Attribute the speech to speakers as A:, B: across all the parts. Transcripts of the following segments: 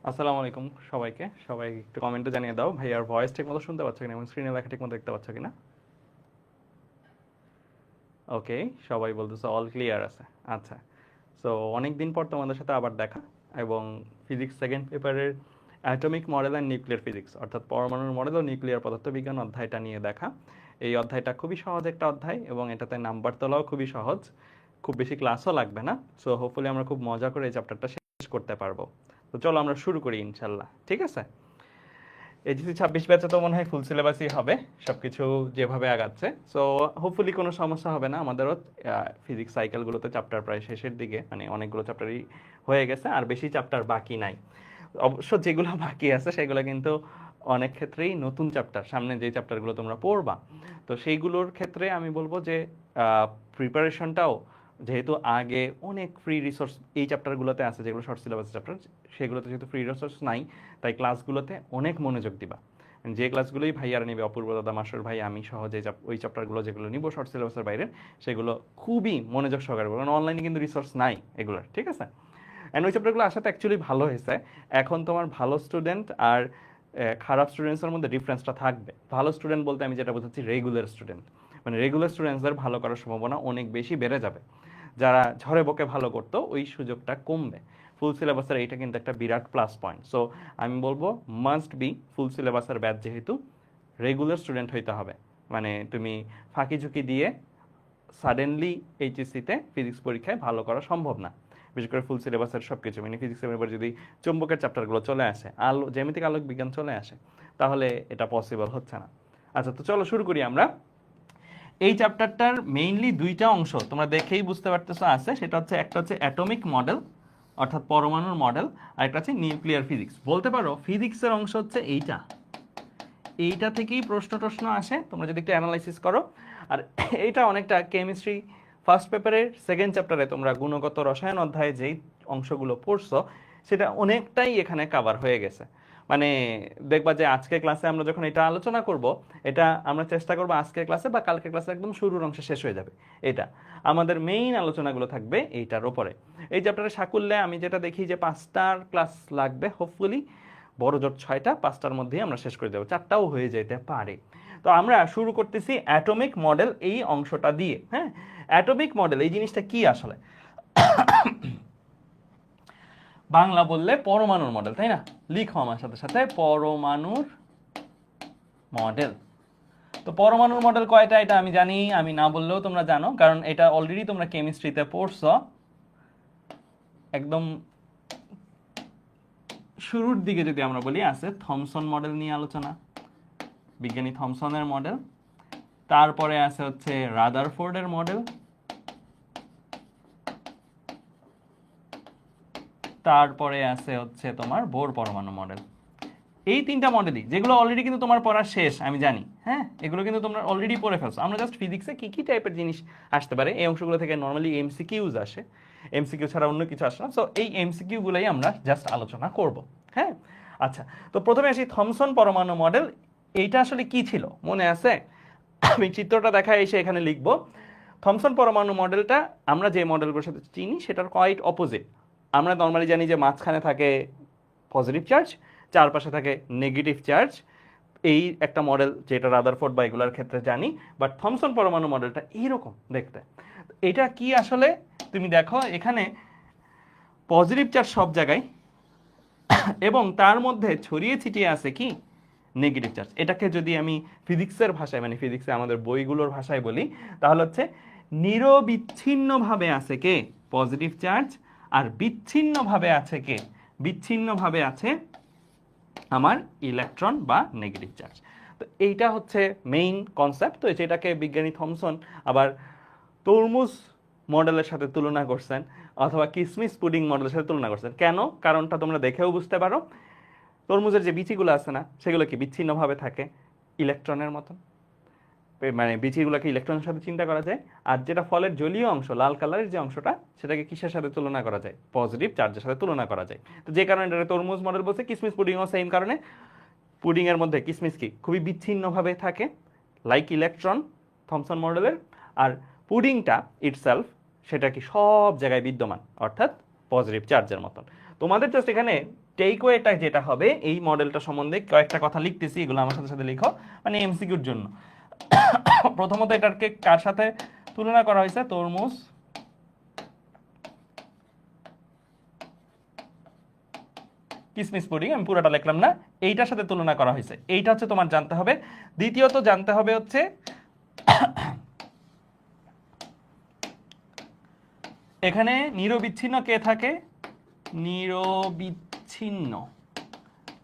A: আসসালামু আলাইকুম সবাইকে। সবাই একটু কমেন্টে জানিয়ে দাও ভাই, আর ভয়েস ঠিক মতো শুনতে পাচ্ছ কিনা এবং স্ক্রিনে লেখা ঠিক মতো দেখতে পাচ্ছ কিনা। ওকে, সবাই বলতেছে অল ক্লিয়ার আছে। আচ্ছা, সো অনেক দিন পর তোমাদের সাথে আবার দেখা, এবং ফিজিক্স সেকেন্ড পেপারের atomic model and nuclear physics অর্থাৎ পরমাণুর মডেল ও নিউক্লিয়ার পদার্থবিজ্ঞান অধ্যায়টা নিয়ে দেখা। এই অধ্যায়টা খুবই সহজ একটা অধ্যায় এবং এটাতে নাম্বার তোলাও খুবই সহজ, খুব বেশি ক্লাসও লাগবে না। সো হোপফুলি আমরা খুব মজা করে এই চ্যাপ্টারটা শেষ করতে পারবো। তো চলো আমরা শুরু করি ইনশাল্লাহ, ঠিক আছে। এইচএসসি 26 ব্যাচে তো মনে হয় ফুল সিলেবাসই হবে, সবকিছু যেভাবে আগাচ্ছে। সো হোপফুলি কোনো সমস্যা হবে না। আমাদেরও ফিজিক্স সাইকেলগুলোতে চ্যাপ্টার প্রায় শেষের দিকে, মানে অনেকগুলো চ্যাপ্টারই হয়ে গেছে, আর বেশি চ্যাপ্টার বাকি নাই। অবশ্য যেগুলো বাকি আছে সেগুলো কিন্তু অনেক ক্ষেত্রেই নতুন চ্যাপ্টার, সামনে যে চ্যাপ্টারগুলো তোমরা পড়বা, তো সেইগুলোর ক্ষেত্রে আমি বলবো যে প্রিপারেশনটাও, যেহেতু আগে অনেক ফ্রি রিসোর্স এই চ্যাপ্টারগুলোতে আছে, যেগুলো শর্ট সিলেবাস চ্যাপ্টার, সেগুলোতে যেহেতু ফ্রি রিসোর্স নাই, তাই ক্লাসগুলোতে অনেক মনোযোগ দিবা। যে ক্লাসগুলোই ভাইয়ারা নেবে, অপূর্ব দাদা, মাস্টার ভাই, আমি সহজে ওই চ্যাপ্টারগুলো যেগুলো নিব শর্ট সিলেবাসের বাইরে, সেগুলো খুবই মনোযোগ সহকারে, কারণ অনলাইনে কিন্তু রিসোর্স নাই এগুলোর, ঠিক আছে। অ্যান্ড ওই চ্যাপ্টারগুলো আসাতে অ্যাকচুয়ালি ভালো হয়েছে। এখন তোমার ভালো স্টুডেন্ট আর খারাপ স্টুডেন্টসের মধ্যে ডিফারেন্সটা থাকবে। ভালো স্টুডেন্ট বলতে আমি যেটা বোঝাচ্ছি, রেগুলার স্টুডেন্ট, মানে রেগুলার স্টুডেন্টসদের ভালো করার সম্ভাবনা অনেক বেশি বেড়ে যাবে। যারা ঝড়ে বকে ভালো করতো ওই সুযোগটা কমবে। ফুল সিলেবাসের এইটা কিন্তু একটা বিরাট প্লাস পয়েন্ট। সো আমি বলবো মাস্ট বি ফুল সিলেবাসের ব্যাচ, যেহেতু রেগুলার স্টুডেন্ট হইতে হবে। মানে তুমি ফাঁকি ঝুঁকি দিয়ে সাডেনলি এইচএসসিতে ফিজিক্স পরীক্ষায় ভালো করা সম্ভব না। বিশেষ করে ফুল সিলেবাসের সব কিছু, মানে ফিজিক্সের ব্যাপারে যদি চুম্বকের চ্যাপ্টারগুলো চলে আসে, জ্যামিতিক আলোক বিজ্ঞান চলে আসে, তাহলে এটা পসিবল হচ্ছে না। আচ্ছা, তো চলো শুরু করি আমরা। এই চ্যাপ্টারটার মেইনলি দুইটা অংশ তোমরা দেখেই বুঝতে পারতেছো আছে, সেটা হচ্ছে একটা হচ্ছে অ্যাটমিক মডেল অর্থাৎ পরমাণুর মডেল, আর একটা হচ্ছে নিউক্লিয়ার ফিজিক্স। বলতে পারো ফিজিক্সের অংশ হচ্ছে এইটা, এইটা থেকেই প্রশ্ন আসে তোমরা যদি একটু অ্যানালাইসিস করো। আর এইটা অনেকটা কেমিস্ট্রি ফার্স্ট পেপারের সেকেন্ড চ্যাপ্টারে তোমরা গুণগত রসায়ন অধ্যায়ে যেই অংশগুলো পড়ছো, সেটা অনেকটাই এখানে কাভার হয়ে গেছে। মানে দেখবা যে আজকের ক্লাসে আমরা যখন এটা আলোচনা করব, এটা আমরা চেষ্টা করবো আজকের ক্লাসে বা কালকের ক্লাসে একদম শুরুর অংশে শেষ হয়ে যাবে। এটা আমাদের মেইন আলোচনাগুলো থাকবে এইটার উপরে। এই চ্যাপ্টারে সাকুল্যে আমি যেটা দেখি যে 5টার ক্লাস লাগবে, হোপফুলি বড় জোট 6টা, 5টার মধ্যেই আমরা শেষ করে দেবো, 4টাও হয়ে যেতে পারে। তো আমরা শুরু করতেছি অ্যাটমিক মডেল এই অংশটা দিয়ে। হ্যাঁ, অ্যাটমিক মডেল এই জিনিসটা কি আসলে? বাংলা বললে পরমাণুর মডেল, তাই না? লিখো আমার সাথে সাথে, পরমাণুর মডেল। তো পরমাণুর মডেল কয়টা এটা আমি জানি, আমি না বললেও তোমরা জানো, কারণ এটা অলরেডি তোমরা কেমিস্ট্রিতে পড়ছো। একদম শুরুর দিকে যদি আমরা বলি, আছে থমসন মডেল নিয়ে আলোচনা, বিজ্ঞানী থমসনের মডেল। তারপরে আছে হচ্ছে রাদারফোর্ডের মডেল, তারপরে আছে হচ্ছে তোমার বোর পরমাণু মডেল। এই তিনটা মডেলই, যেগুলো অলরেডি কিন্তু তোমার পড়া শেষ আমি জানি। হ্যাঁ, এগুলো কিন্তু তোমরা অলরেডি পড়ে ফেলছো। আমরা জাস্ট ফিজিক্সে কি কি টাইপের জিনিস আসতে পারে এই অংশগুলো থেকে নর্মালি এমসিকিউজ আসে, এমসিকিউ ছাড়া অন্য কিছু আসে না। সো এই এমসিকিউ গুলোই আমরা জাস্ট আলোচনা করব। হ্যাঁ, আচ্ছা, তো প্রথমে আসি থমসন পরমাণু মডেল। এইটা আসলে কি ছিল মনে আছে? আমি চিত্রটা দেখায় এসে এখানে লিখবো। থমসন পরমাণু মডেলটা আমরা যে মডেলগুলোর সাথে চিনি সেটার কোয়াইট অপোজিট। আমরা নর্মালি জানি যে মাঝখানে থাকে পজিটিভ চার্জ, চারপাশে থাকে নেগেটিভ চার্জ। এই একটা মডেল যেটা রাদারফোর্ড বা এগুলোর ক্ষেত্রে জানি, বাট থমসন পরমাণু মডেলটা এইরকম দেখতে। এটা কি আসলে তুমি দেখো, এখানে পজিটিভ চার্জ সব জায়গায়, এবং তার মধ্যে ছড়িয়ে ছিটিয়ে আছে কি নেগেটিভ চার্জ। এটাকে যদি আমি ফিজিক্সের ভাষায়, মানে ফিজিক্সে আমাদের বইগুলোর ভাষায় বলি, তাহলে হচ্ছে নিরবিচ্ছিন্নভাবে আছে কে পজিটিভ চার্জ, আর বিচ্ছিন্নভাবে আছে কে, বিচ্ছিন্নভাবে আছে আমার ইলেকট্রন বা নেগেটিভ চার্জ। তো এইটা হচ্ছে মেইন কনসেপ্ট। তো যেটাকে বিজ্ঞানী থমসন আবার তরমুজ মডেলের সাথে তুলনা করছেন, অথবা কিসমিস পুডিং মডেলের সাথে তুলনা করছেন। কেন? কারণটা তোমরা দেখেও বুঝতে পারো। তরমুজের যে বিচিগুলো আছে না, সেগুলো কি বিচ্ছিন্নভাবে থাকে ইলেকট্রনের মতন, মানে বিচিগুলোকে ইলেকট্রনের সাথে চিন্তা করা যায়। আর যেটা ফলের জলীয় অংশ, লাল কালারের যে অংশটা, সেটাকে কিসের সাথে তুলনা করা যায়? পজিটিভ চার্জের সাথে তুলনা করা যায়। তো যে কারণে এটা তরমুজ মডেল বলছে। কিসমিস পুডিংও সেম কারণে। পুডিং এর মধ্যে কিসমিস কি খুবই বিচ্ছিন্নভাবে থাকে, লাইক ইলেকট্রন থমসন মডেলের। আর পুডিংটা ইটসেলফ সেটা কি সব জায়গায় বিদ্যমান, অর্থাৎ পজিটিভ চার্জের মতন। তোমাদের জাস্ট এখানে টেকওয়েটা যেটা হবে এই মডেলটা সম্বন্ধে কয়েকটা কথা লিখতেছি, এগুলো আমার সাথে সাথে লিখো, মানে এমসিকিউর জন্য। প্রথমত এটাকে কার সাথে তুলনা করা হয়েছে? তরমুজ, কিসমিস পুডিং, আমি পুরোটা লিখলাম না, এইটার সাথে তুলনা করা হয়েছে, এইটা হচ্ছে তোমার জানতে হবে। দ্বিতীয়ত জানতে হবে হচ্ছে এখানে নিরবিচ্ছিন্ন কে থাকে? নিরবিচ্ছিন্ন,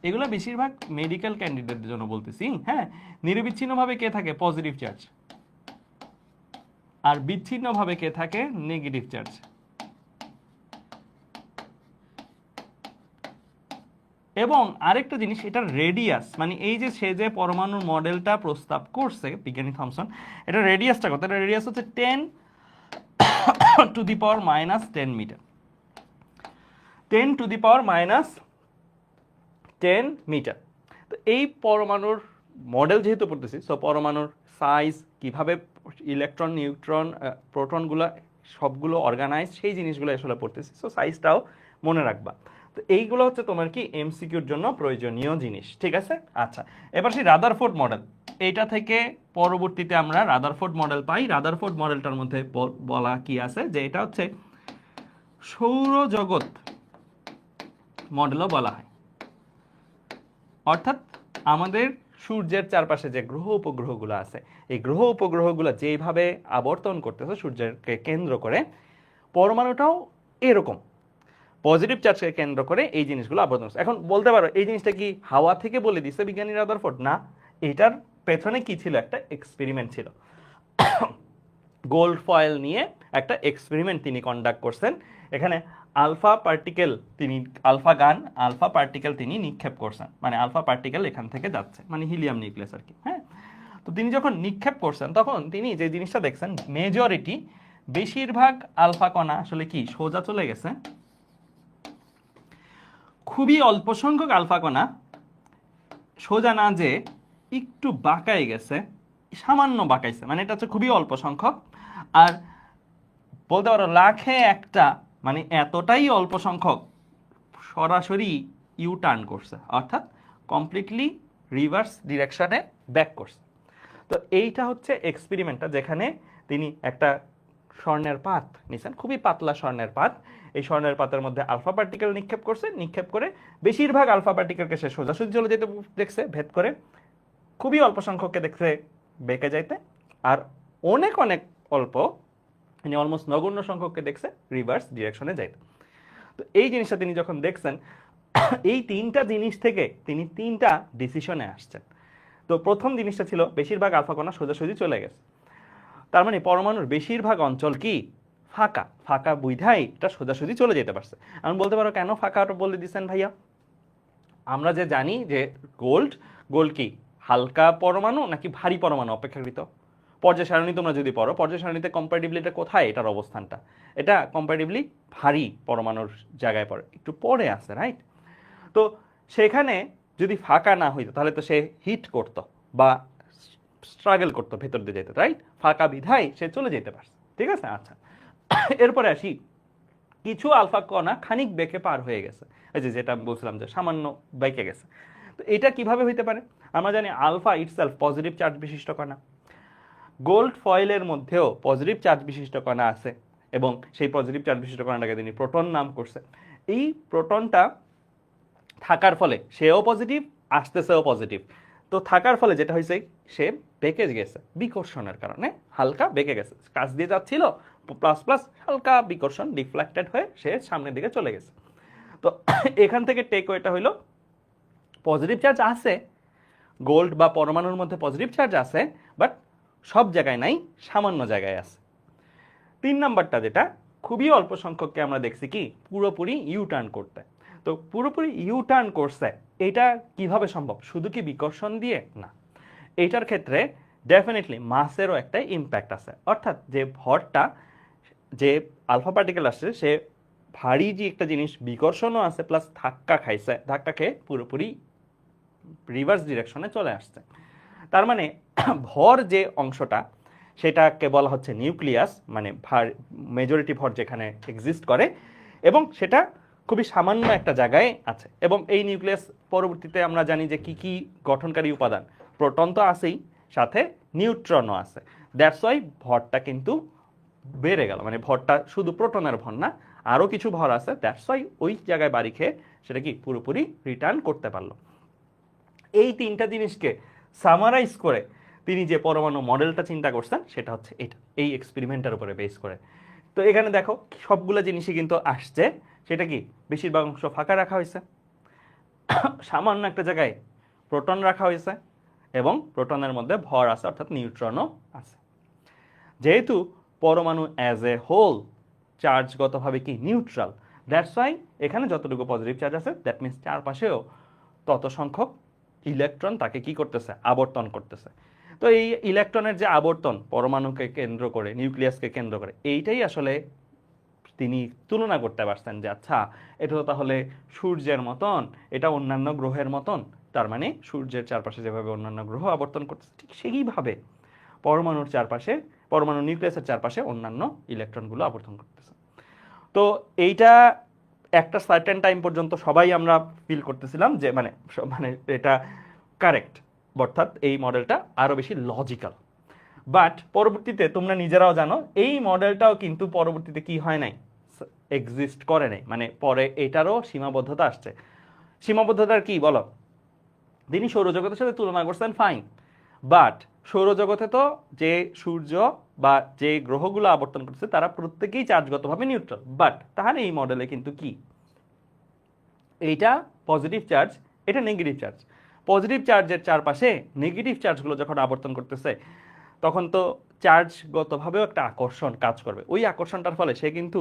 A: এগুলো বেশিরভাগ মেডিকেল ক্যান্ডিডেটদের জন্য বলতেছি। হ্যাঁ, নিরবিচ্ছিন্নভাবে কে থাকে? Positive charge. আর বিচ্ছিন্নভাবে কে থাকে? Negative charge. এবং আরেকটা জিনিস, এটার রেডিয়াস, মানে এই যে সে যে পরমাণুর মডেলটা প্রস্তাব করছে বিজ্ঞানী থমসন, এটা রেডিয়াসটা কত? এটা রেডিয়াস হচ্ছে 10 to the power minus 10 metre. 10 to the power minus 10 metre. তো এই পরমাণুর মডেল যেহেতু পড়তেছি, সো পরমাণুর সাইজ, কিভাবে ইলেকট্রন, নিউট্রন, প্রোটনগুলো সবগুলো অর্গানাইজ, সেই জিনিসগুলো আসলে পড়তেছি, সো সাইজটাও মনে রাখবা। তো এইগুলো হচ্ছে তোমার কি এমসিকিউর জন্য প্রয়োজনীয় জিনিস, ঠিক আছে? আচ্ছা, এবার সেই রাদারফোর্ড মডেল, এইটা থেকে পরবর্তীতে আমরা রাদারফোর্ড মডেল পাই। রাদারফোর্ড মডেলটার মধ্যে বলা কি আছে যে এটা হচ্ছে সৌরজগৎ মডেলও বলা হয়। অর্থাৎ আমাদের সূর্যের চারপাশে যে গ্রহ উপগ্রহগুলো আছে, এই গ্রহ উপগ্রহগুলো যেভাবে আবর্তন করতেছে সূর্যকে কেন্দ্র করে, পরমাণুটাও এরকম পজিটিভ চার্জকে কেন্দ্র করে এই জিনিসগুলো আবর্তন করছে। এখন বলতে পারো এই জিনিসটা কি হাওয়া থেকে বলে দিচ্ছে বিজ্ঞানী রাদারফোর্ড? না, এটার পেছনে কি ছিল? একটা এক্সপেরিমেন্ট ছিল। গোল্ড ফয়েল নিয়ে একটা এক্সপেরিমেন্ট তিনি কন্ডাক্ট করছেন। এখানে আলফা পার্টিকেল, তিনি আলফা পার্টিকেল তিনি নিক্ষেপ করছেন, মানে আলফা পার্টিকেল এখান থেকে যাচ্ছে, মানে হিলিয়াম নিউক্লিয়াস আর কি। হ্যাঁ, তো তিনি যখন নিক্ষেপ করছেন তখন তিনি যে জিনিসটা দেখছেন, মেজরিটি, বেশিরভাগ আলফা কণা আসলে কি সোজা চলে গেছে, খুবই অল্প সংখ্যক আলফা কণা সোজা না যে একটু বাঁকায় গেছে, সামান্য বাঁকাইছে, মানে এটা হচ্ছে খুবই অল্প সংখ্যক। আর বলতে পারো লাখে একটা, মানে এতটাই অল্প সংখ্যক সরাসরি ইউ টার্ন করছে, অর্থাৎ কমপ্লিটলি রিভার্স ডিরেকশনে ব্যাক করছে। তো এইটা হচ্ছে এক্সপেরিমেন্টটা, যেখানে তিনি একটা স্বর্ণের পাত নিছেন, খুবই পাতলা স্বর্ণের পাত। এই স্বর্ণের পাতের মধ্যে আলফা পার্টিকেল নিক্ষেপ করছে, নিক্ষেপ করে বেশিরভাগ আলফা পার্টিকেলকে সে সোজাসুজি চলে যেতে দেখছে ভেদ করে, খুবই অল্প সংখ্যককে দেখছে বেঁকে যাইতে, আর অনেক অনেক অল্প, মানে অলমোস্ট নগণ্য সংখ্যককে দেখছে রিভার্স ডিরেকশনে যাইতে। তো এই জিনিসটা তিনি যখন দেখছেন, এই তিনটা জিনিস থেকে তিনি তিনটা ডিসিশনে আসছেন। তো প্রথম জিনিসটা ছিল বেশিরভাগ আলফা কণা সোজাসুজি চলে গেছে, তার মানে পরমাণুর বেশিরভাগ অঞ্চল কি ফাঁকা, ফাঁকা বুঝাই এটা সোজাসুজি চলে যেতে পারছে। আমি বলতে পারো কেন ফাঁকা বলে দিচ্ছেন ভাইয়া? আমরা যে জানি যে গোল্ড কি হালকা পরমাণু নাকি ভারী পরমাণু অপেক্ষাকৃত? পর্যায় সারণী তোমরা যদি পড়ো, পর্যায় সারণীতে কম্পারেটিভলি এটা কোথায়, এটার অবস্থানটা, এটা কম্পারেটিভলি ভারী পরমাণুর জায়গায় পড়ে, একটু পরে আছে, রাইট? তো সেখানে যদি ফাঁকা না হইতো তাহলে তো সে হিট করতো বা স্ট্রাগল করতো ভেতর দিয়ে যেতে, রাইট? ফাঁকা বিধায় সে চলে যেতে পারছে, ঠিক আছে? আচ্ছা, এরপরে আসি, কিছু আলফা কণা খানিক বেঁকে পার হয়ে গেছে, এই যে যেটা বলছিলাম যে সামান্য বেঁকে গেছে। তো এটা কিভাবে হইতে পারে? আমরা জানি আলফা ইটসেলফ পজিটিভ চার্জ বিশিষ্ট কণা, গোল্ড ফয়েলের মধ্যেও পজিটিভ চার্জ বিশিষ্ট কণা আছে, এবং সেই পজিটিভ চার্জ বিশিষ্ট কণাটাকে তিনি প্রোটন নাম করছে। এই প্রোটনটা থাকার ফলে সেও পজিটিভ, আসতেছেও পজিটিভ। তো থাকার ফলে যেটা হয়েছে, সে বেঁকে গেছে বিকর্ষণের কারণে, হালকা বেঁকে গেছে, কাছ দিয়ে যাচ্ছিল প্লাস প্লাস, হালকা বিকর্ষণ, ডিফ্লেক্টেড হয়ে সে সামনের দিকে চলে গেছে। তো এখান থেকে টেকওয়েটা হইল পজিটিভ চার্জ আছে, গোল্ড বা পরমাণুর মধ্যে পজিটিভ চার্জ আছে, বাট সব জায়গায় নাই, সামান্য জায়গায় আছে। 3 নাম্বারটা যেটা খুবই অল্প সংখ্যককে আমরা দেখছি কি পুরোপুরি ইউ টার্ন করতে। তো পুরোপুরি ইউ টার্ন করছে, এটা কিভাবে সম্ভব? শুধু কি বিকর্ষণ দিয়ে? না, এইটার ক্ষেত্রে ডেফিনেটলি মাসেরও একটা ইম্প্যাক্ট আছে। অর্থাৎ যে ভরটা, যে আলফা পার্টিকেল আসছে, সে ভারী যে একটা জিনিস, বিকর্ষণও আছে প্লাস ধাক্কা খাইছে, ধাক্কা খেয়ে পুরোপুরি রিভার্স ডিরেকশনে চলে আসছে। তার মানে ভর যে অংশটা, সেটাকে বলা হচ্ছে নিউক্লিয়াস, মানে মেজরিটি ভর যেখানে এক্সিস্ট করে, এবং সেটা খুবই সামান্য একটা জায়গায় আছে, এবং এই নিউক্লিয়াস পরবর্তীতে আমরা জানি যে কি কি গঠনকারী উপাদান, প্রোটন তো আছেই, সাথে নিউট্রনও আছে। দ্যাটস ওয়াই ভরটা কিন্তু বেড়ে গেল, মানে ভরটা শুধু প্রোটনের ভর না, আরও কিছু ভর আছে, দ্যাটস ওয়াই ওই জায়গায় বাড়ি খেয়ে সেটা কি পুরোপুরি রিটার্ন করতে পারলো। এই তিনটা জিনিসকে সামারাইজ করে তিনি যে পরমাণু মডেলটা চিন্তা করছেন সেটা হচ্ছে এটা, এই এক্সপেরিমেন্টের উপরে বেস করে। তো এখানে দেখো সবগুলো জিনিসই কিন্তু আসছে, সেটা কি বেশিরভাগ অংশ ফাঁকা রাখা হয়েছে, সামান্য একটা জায়গায় প্রোটন রাখা হয়েছে, এবং প্রোটনের মধ্যে ভর আছে অর্থাৎ নিউট্রনও আছে। যেহেতু পরমাণু অ্যাজ এ হোল চার্জগতভাবে কি নিউট্রাল, দ্যাটস ওয়াই এখানে যতটুকু পজিটিভ চার্জ আছে দ্যাট মিনস চারপাশেও তত সংখ্যক ইলেকট্রন তাকে কি করতেছে, আবর্তন করতেছে। তো এই ইলেকট্রনের যে আবর্তন পরমাণুকে কেন্দ্র করে, নিউক্লিয়াসকে কেন্দ্র করে, এইটাই আসলে তিনি তুলনা করতে পারছেন যে আচ্ছা এটা তো তাহলে সূর্যের মতন, এটা অন্যান্য গ্রহের মতন, তার মানে সূর্যের চারপাশে যেভাবে অন্যান্য গ্রহ আবর্তন করতেছে ঠিক সেইভাবে পরমাণুর চারপাশে, পরমাণু নিউক্লিয়াসের চারপাশে অন্যান্য ইলেকট্রনগুলো আবর্তন করতেছে। তো এইটা একটা সার্টেন টাইম পর্যন্ত সবাই আমরা ফিল করতেছিলাম যে মানে মানে এটা কারেক্ট, অর্থাৎ এই মডেলটা আরও বেশি লজিক্যাল। বাট পরবর্তীতে তোমরা নিজেরাও জানো এই মডেলটাও কিন্তু পরবর্তীতে কি হয় নাই, এক্সিস্ট করে নাই, মানে পরে এটারও সীমাবদ্ধতা আসছে। সীমাবদ্ধতার কি বলো, তিনি সৌরজগতের সাথে তুলনা করছেন ফাইন, বাট সৌরজগতে তো যে সূর্য বা যে গ্রহগুলো আবর্তন করছে তারা প্রত্যেকেই চার্জগতভাবে নিউট্রাল, বাট তাহলে এই মডেলে কিন্তু কি এইটা পজিটিভ চার্জ, এটা নেগেটিভ চার্জ। পজিটিভ চার্জের চারপাশে নেগেটিভ চার্জগুলো যখন আবর্তন করতেছে তখন তো চার্জগতভাবেও একটা আকর্ষণ কাজ করবে, ওই আকর্ষণটার ফলে সে কিন্তু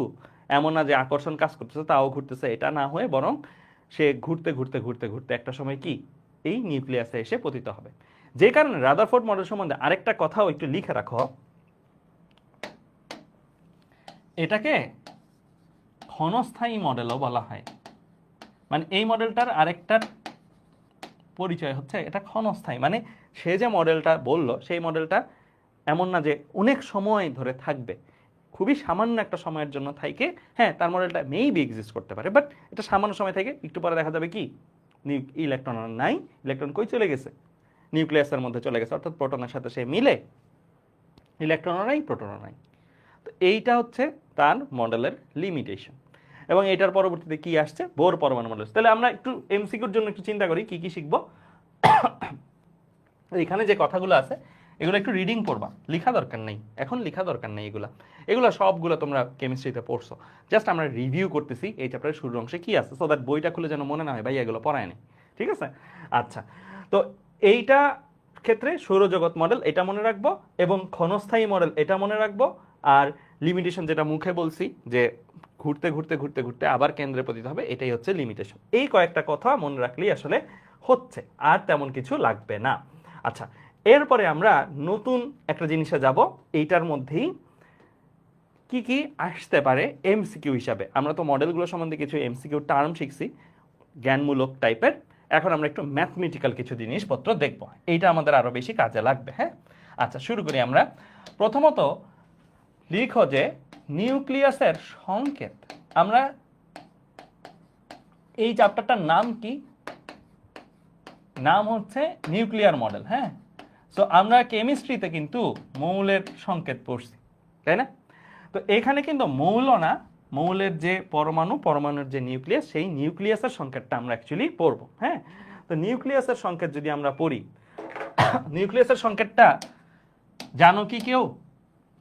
A: এমন না যে আকর্ষণ কাজ করতেছে তাও ঘুরতেছে, এটা না হয়ে বরং সে ঘুরতে ঘুরতে ঘুরতে ঘুরতে একটা সময় কি এই নিউক্লিয়াসে এসে পতিত হবে। যে কারণে রাদারফোর্ড মডেল সম্বন্ধে আরেকটা কথাও একটু লিখে রাখো, এটাকে ক্ষণস্থায়ী মডেলও বলা হয়। মানে এই মডেলটার আরেকটা পরিচয় হচ্ছে এটা ক্ষণস্থায়ী, মানে সে যে মডেলটা বললো সেই মডেলটা এমন না যে অনেক সময় ধরে থাকবে, খুবই সামান্য একটা সময়ের জন্য থাকে। হ্যাঁ, তার মডেলটা মেবি এক্সিস্ট করতে পারে, বাট এটা সামান্য সময় থেকে একটু পরে দেখা যাবে কি ইলেকট্রন আর নাই, ইলেকট্রন কই চলে গেছে, নিউক্লিয়াসের মধ্যে চলে গেছে, অর্থাৎ প্রোটনের সাথে সে মিলে ইলেকট্রনও নাই, প্রোটনও নাই। তো এইটা হচ্ছে তার মডেলের লিমিটেশন। এবং এটার পরবর্তীতে কি আসছে, বোর পরমাণু মডেল। তাহলে আমরা একটু এমসিকিউর জন্য একটু চিন্তা করি কি কি শিখবো। এখানে যে কথাগুলো আছে এগুলো একটু রিডিং পড়বা, লেখা দরকার নেই, এখন লেখা দরকার নেই, এগুলো সবগুলো তোমরা কেমিস্ট্রিতে পড়ছো, জাস্ট আমরা রিভিউ করতেছি এই চ্যাপ্টারের শুরুর অংশে কি আছে, সো দ্যাট বইটা খুলে যেন মনে না হয় ভাই এগুলো পড়ায় নেই, ঠিক আছে। আচ্ছা, তো এইটা ক্ষেত্রে সৌরজগৎ মডেল এটা মনে রাখবো, এবং ক্ষণস্থায়ী মডেল এটা মনে রাখবো, আর লিমিটেশন যেটা মুখে বলছি যে ঘুরতে ঘুরতে ঘুরতে ঘুরতে আবার কেন্দ্রে পতিত হবে, এটাই হচ্ছে লিমিটেশন। এই কয়েকটা কথা মনে রাখলেই আসলে হচ্ছে, আর তেমন কিছু লাগবে না। আচ্ছা, এরপরে আমরা নতুন একটা জিনিসে যাব, এইটার মধ্যেই কি কি আসতে পারে এমসিকিউ হিসাবে। আমরা তো মডেলগুলো সম্বন্ধে কিছু এমসিকিউ টার্ম শিখছি জ্ঞানমূলক টাইপের, এখন আমরা একটু ম্যাথমেটিক্যাল কিছু জিনিসপত্র দেখব, এইটা আমাদের আরো বেশি কাজে লাগবে। হ্যাঁ, আচ্ছা শুরু করি আমরা। প্রথমত লিখো যে নিউক্লিয়াসের সংকেত, আমরা এই চ্যাপ্টারটার নাম কি, নাম হচ্ছে নিউক্লিয়ার মডেল। হ্যাঁ, সো আমরা কেমিস্ট্রিতে কিন্তু মৌলের সংকেত পড়ছি, তাই না? তো এখানে কিন্তু মৌল না, মৌলের যে পরমাণু, পরমাণুর যে নিউক্লিয়াস, সেই নিউক্লিয়াসের সংকেতটা আমরা অ্যাকচুয়ালি পড়বো। হ্যাঁ, তো নিউক্লিয়াসের সংকেত যদি আমরা পড়ি, নিউক্লিয়াসের সংকেতটা জানো কি কেউ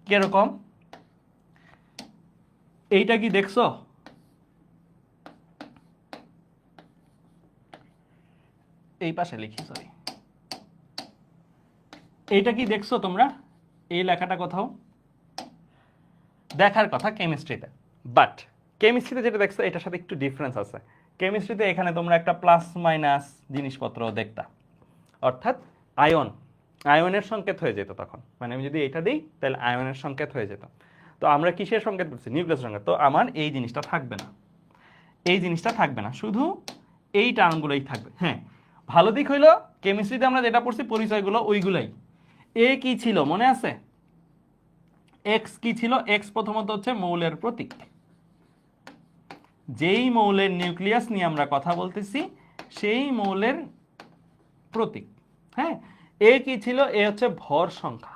A: কিরকম? এইটা কি দেখছো? এই পাশে লিখি, সরি, এইটা কি দেখছো তোমরা? এই লেখাটা কোথাও দেখার কথা কেমিস্ট্রিতে, বাট কেমিস্ট্রিতে যেটা দেখছো এটার সাথে একটু ডিফারেন্স আছে। কেমিস্ট্রিতে এখানে তোমরা একটা প্লাস মাইনাস জিনিসপত্র দেখতা, অর্থাৎ আয়ন, আয়নের সংকেত হয়ে যেত তখন, মানে আমি যদি এটা দিই তাহলে আয়নের সংকেত হয়ে যেত। তো আমরা কিসের সংকেত করছি? নিউক্লিয়াসের সংকেত। তো আমার এই জিনিসটা থাকবে না, এই জিনিসটা থাকবে না, শুধু এই টার্মগুলোই থাকবে। হ্যাঁ, ভালো দিক হইলো কেমিস্ট্রিতে আমরা যেটা পড়ছি পরিচয়গুলো ওইগুলাই। এ কি ছিল মনে আছে? এক্স কি ছিল? এক্স প্রথমত হচ্ছে মৌলের প্রতীক, যেই মৌলের নিউক্লিয়াস নিয়ে আমরা কথা বলতেছি সেই মৌলের প্রতীক। হ্যাঁ, এ কি ছিল? এ হচ্ছে ভর সংখ্যা।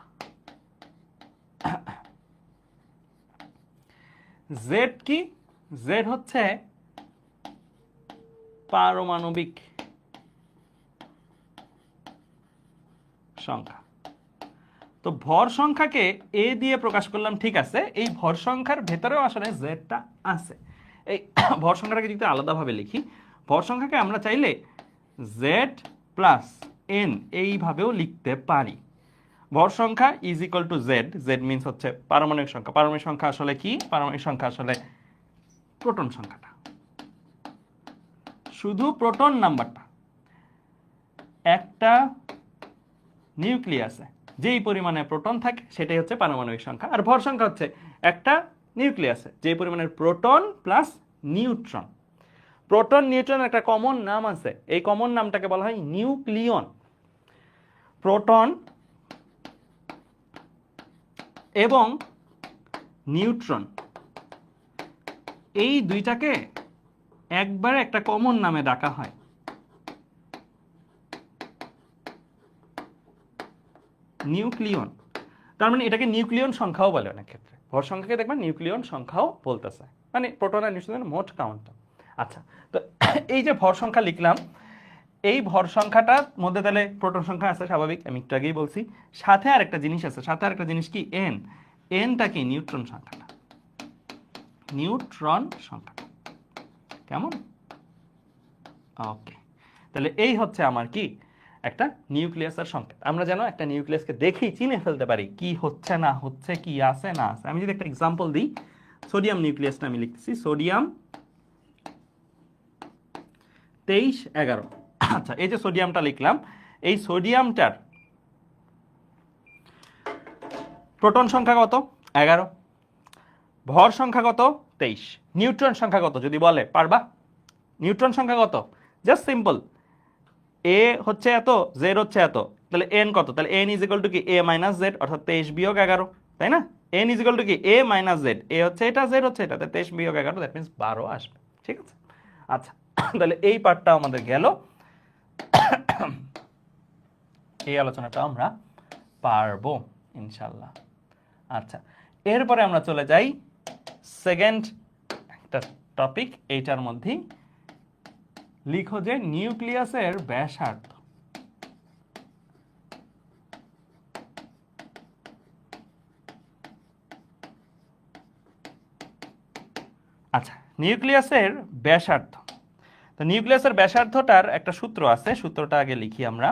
A: জেড কি? জেড হচ্ছে পারমাণবিক সংখ্যা। তো ভর সংখ্যাকে এ দিয়ে প্রকাশ করলাম, ঠিক আছে। এই ভর সংখ্যার ভেতরেও আসলে জেডটা আছে। এই ভর সংখ্যাটাকে যদি আলাদাভাবে লিখি, ভর সংখ্যাকে আমরা চাইলে জেড প্লাস এন এইভাবেও লিখতে পারি। ভর সংখ্যা is equal to Z. Z means হচ্ছে পারমাণবিক সংখ্যা। পারমাণবিক সংখ্যা আসলে কি? পারমাণবিক সংখ্যা আসলে প্রোটন সংখ্যাটা, শুধু প্রোটন নাম্বারটা। একটা নিউক্লিয়াসে যেই পরিমাণে প্রোটন থাকে সেটাই হচ্ছে পারমাণবিক সংখ্যা। আর ভর সংখ্যা হচ্ছে একটা নিউক্লিয়াসে যেই পরিমাণের প্রোটন প্লাস নিউট্রন। প্রোটন নিউট্রনের একটা কমন নাম আছে, এই কমন নামটাকে বলা হয় নিউক্লিয়ন। প্রোটন এবং নিউট্রন এই দুইটাকে একবারে একটা কমন নামে ডাকা হয়, নিউক্লিয়ন। তার মানে এটাকে নিউক্লিয়ন সংখ্যাও বলে অনেক ক্ষেত্রে। ভর সংখ্যাকে দেখবেন নিউক্লিয়ন সংখ্যাও বলতেছে, মানে প্রোটন আর নিউট্রনের মোট কাউন্টটা। আচ্ছা, তো এই যে ভর সংখ্যা লিখলাম, এই ভর সংখ্যাটার মধ্যে তাহলে প্রোটন সংখ্যা আছে স্বাভাবিক, আমি একটু আগেই বলছি। সাথে আর একটা জিনিস আছে, সাথে আর একটা জিনিস কি? এন। এনটা কি? নিউট্রন সংখ্যাটা, নিউট্রন সংখ্যাটা। কেমন? ওকে, তাহলে এই হচ্ছে আমার কি একটা নিউক্লিয়াসের সংকেত। আমরা যেন একটা নিউক্লিয়াসকে দেখেই চিনে ফেলতে পারি কি হচ্ছে না হচ্ছে, কি আছে না আছে। আমি যদি একটা এক্সাম্পল দিই, সোডিয়াম নিউক্লিয়াসটা আমি লিখতেছি, সোডিয়াম 2311। আচ্ছা, এই যে সোডিয়ামটা লিখলাম, এই সোডিয়ামটার প্রোটন সংখ্যা কত? 11। ভর সংখ্যা কত? 23। নিউট্রন সংখ্যা কত যদি বলে, পারবা? নিউট্রন সংখ্যা কত? জাস্ট সিম্পল, এ হচ্ছে এত, জেড হচ্ছে এত, তাহলে এন কত? তাহলে এন ইজ ইকুয়াল টু কি? এ মাইনাস জেড, অর্থাৎ 23 বিয়োগ 11, তাই না? এন ইজ ইকুয়াল টু কি? এ মাইনাস জেড, এ হচ্ছে এটা, জেড হচ্ছে এটা, তাহলে 23 বিয়োগ 11, দ্যাট মিনস 12 আসবে। ঠিক আছে? আচ্ছা, তাহলে এই পার্টটা আমাদের গেল। এই আলোচনাটা আমরা পারবো ইনশাল্লাহ। আচ্ছা, এরপরে আমরা চলে যাই সেকেন্ড একটা টপিক। এইটার মধ্যেই লিখো যে নিউক্লিয়াসের ব্যাসার্ধ। আচ্ছা, নিউক্লিয়াসের ব্যাসার্ধ। তো নিউক্লিয়াসের ব্যাসার্ধটার একটা সূত্র আছে, সূত্রটা আগে লিখি আমরা।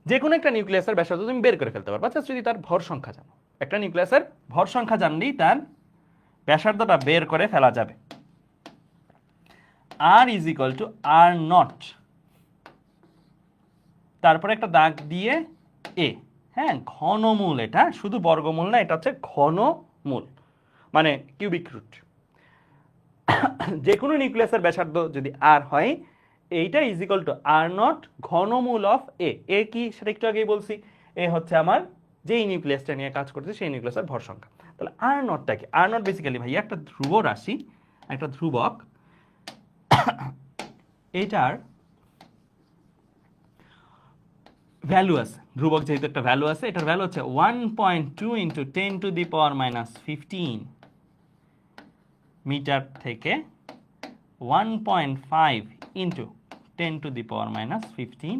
A: যে কোনো একটা নিউক্লিয়াসের ব্যাসার্ধ তুমি বের করে ফেলতে পারবা, যদি তার ভর সংখ্যা জানো। একটা নিউক্লিয়াসের ভর সংখ্যা জানলেই তার ব্যাসার্ধটা বের করে ফেলা যাবে। R is equal to R naught, তারপরে একটা দাগ দিয়ে এ। হ্যাঁ, ঘনমূল, এটা শুধু বর্গমূল না, এটা হচ্ছে ঘনমূল, মানে কিউবিক রুট। যে কোনো নিউক্লিয়াসের ব্যাসার্ধ যদি আর হয়, এইটা is equal to R naught ঘনমূল অফ এ। এ কি সেটা একটু আগেই বলছি, এ হচ্ছে আমার যেই নিউক্লিয়াসটা নিয়ে কাজ করছে সেই নিউক্লিয়াসের ভর সংখ্যা। তাহলে আর নটটা কি? আর নট বেসিক্যালি ভাই একটা ধ্রুব রাশি, একটা ধ্রুবক। এটার ভ্যালু আছে, ধ্রুবক যেহেতু একটা ভ্যালু আছে, এটার ভ্যালু হচ্ছে 1.2 into 10 to the power minus 15 metre থেকে 1.5 into 10 to the power minus 15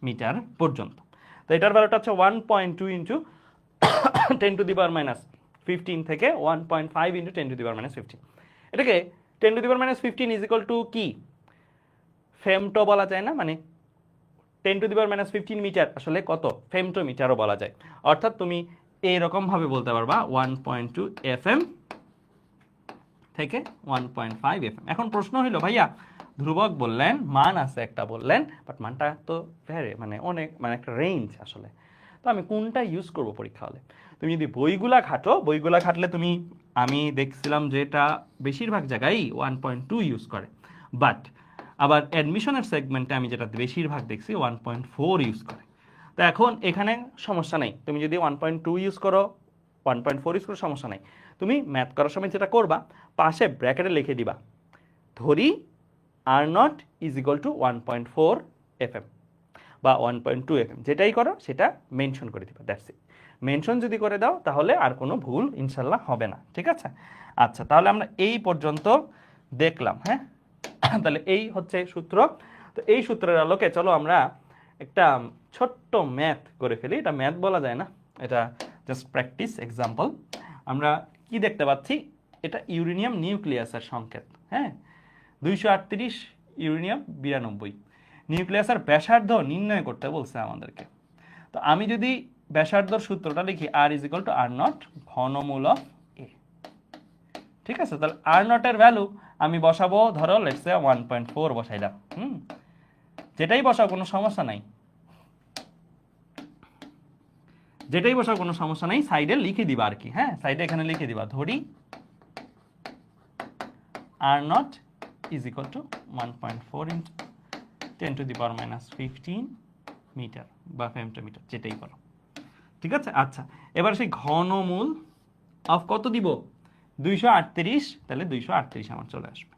A: metre পর্যন্ত। তো এটার ভ্যালুটা হচ্ছে 1.2 into 10 to the power minus 15 থেকে 1.5 into 10 to the power minus 15। এটাকে 10 to the power minus 15 is equal to কি? ফেমটো বলা যায় না, মানে 10 to the power minus 15 metre আসলে কত? ফেমটোমিটারও বলা যায়। অর্থাৎ তুমি এইরকম ভাবে বলতে পারবা 1.2 এফএম থেকে 1.5 এফএম। এখন প্রশ্ন হইল, ভাইয়া ধ্রুবক বললেন, মান আছে একটা বললেন, বাট মানটা তো ভ্যারি, মানে অনেক, মানে একটা রেঞ্জ আসলে। তো আমি কোনটা ইউজ করব পরীক্ষা হলে? তুমি যদি বইগুলা ঘাটো, বইগুলা ঘাটলে তুমি, আমি দেখছিলাম যে এটা বেশিরভাগ জায়গায় 1.2 ইউজ করে, বাট আবার অ্যাডমিশনের সেগমেন্টে আমি যেটা বেশিরভাগ দেখছি 1.4 ইউজ করে। তো এখন এখানে সমস্যা নেই, তুমি যদি 1.2 ইউজ করো, 1.4 ইউজ করো, সমস্যা নেই। তুমি ম্যাথ করার সময় যেটা করবা, পাশে ব্র্যাকেটে লিখে দিবা ধরি R0 is equal two 1.4 FM বা 1.2 FM, যেটাই করো সেটা মেনশন করে দিবা, দ্যাটস ইট। মেনশন যদি করে দাও তাহলে আর কোনো ভুল ইনশাল্লাহ হবে না, ঠিক আছে? আচ্ছা, তাহলে আমরা এই পর্যন্ত দেখলাম, হ্যাঁ? তাহলে এই হচ্ছে সূত্র। তো এই সূত্রের আলোকে চলো আমরা একটা ছোট্ট ম্যাথ করে ফেলি। এটা ম্যাথ বলা যায় না, এটা জাস্ট প্র্যাকটিস এক্সাম্পল। আমরা কি দেখতে পাচ্ছি, এটা ইউরেনিয়াম নিউক্লিয়াসের সংকেত, হ্যাঁ? 238 ইউরেনিয়াম 92। নিউক্লিয়াসের ব্যাসার্ধ নির্ণয় করতে বলছে আমাদেরকে। তো আমি যদি ব্যাসার্ধর সূত্রটা লিখি, R is equal to R0 ঘনমূল অফ এ, ঠিক আছে? তাহলে R0 এর ভ্যালু আমি বসাবো, ধরো লেটস সে 1.4 বসাইলাম, যেটাই বসাও কোনো সমস্যা নাই, যেটাই বসাও কোনো সমস্যা নাই, সাইডে লিখে দিবা আর কি, হ্যাঁ? সাইডে এখানে লিখে দিবা ধরি R0 is equal to 1.4 into 10 to the power minus 15 metre বা ফেমটোমিটার, যেটাই করো, ঠিক আছে? আচ্ছা, এবার সেই ঘনমূল অফ কত দিব, 238, তাহলে 238 আমার চলে আসবে।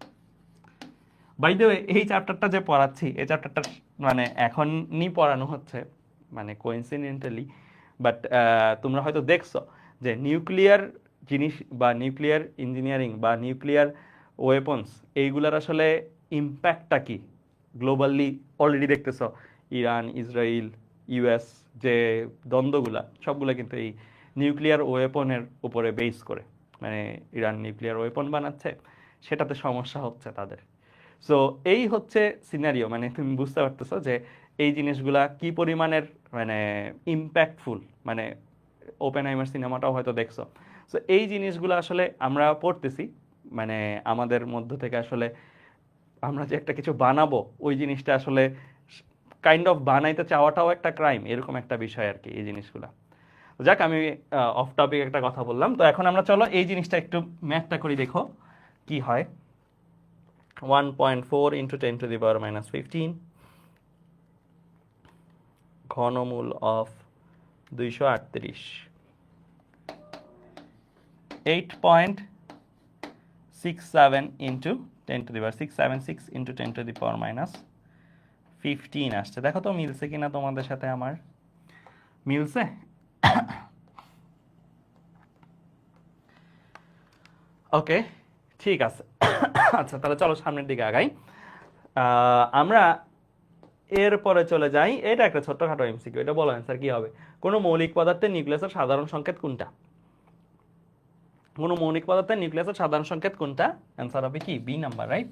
A: বাই দ্য ওয়ে, এই চ্যাপ্টারটা যে পড়াচ্ছি, এই চ্যাপ্টারটা মানে এখনই পড়ানো হচ্ছে, মানে কোইন্সিডেন্টালি, বাট তোমরা হয়তো দেখছো যে নিউক্লিয়ার জিনিস বা নিউক্লিয়ার ইঞ্জিনিয়ারিং বা নিউক্লিয়ার ওয়েপন্স, এইগুলার আসলে ইম্প্যাক্টটা কি গ্লোবালি অলরেডি দেখতেছো। ইরান, ইসরায়েল, ইউএস যে দ্বন্দ্বগুলা, সবগুলো কিন্তু এই নিউক্লিয়ার ওয়েপনের উপরে বেস করে, মানে ইরান নিউক্লিয়ার ওয়েপন বানাচ্ছে, সেটাতে সমস্যা হচ্ছে তাদের। সো এই হচ্ছে সিনারিও, মানে তুমি বুঝতে পারতেছো যে এই জিনিসগুলা কি পরিমাণের মানে ইম্প্যাক্টফুল, মানে ওপেনহাইমার সিনেমাটাও হয়তো দেখছো। সো এই জিনিসগুলো আসলে আমরা পড়তেছি, মানে আমাদের মধ্য থেকে আসলে আমরা যে একটা কিছু বানাবো, ওই জিনিসটা আসলে কাইন্ড অফ বানাইতে চাওয়াটাও একটা ক্রাইম, এরকম একটা বিষয় আর কি এই জিনিসগুলা। যাক, আমি অফ টপিক একটা কথা বললাম। তো এখন আমরা চলো এই জিনিসটা একটু ম্যাথটা করি, দেখো কি হয়। 1.4 into 10 to the power minus 15 ঘনমূল of 238, 8.67 into 10 to the power 676 into 10 to the power minus 15 আসছে। দেখো তো মিলছে কিনা তোমাদের সাথে আমার, মিলছে? ওকে, ঠিক আছে। আচ্ছা, তাহলে চলো সামনের দিকে আগাই। আমরা এরপরে চলে যাই, এটা একটা ছোট্টখাটো এমসিকিউ, এটা বলো অ্যান্সার কি হবে। কোনো মৌলিক পদার্থের নিউক্লিয়াসের সাধারণ সংকেত কোনটা? কোনো মৌলিক পদার্থের নিউক্লিয়াসের সাধারণ সংকেত কোনটা? অ্যান্সার হবে কি, B number, right?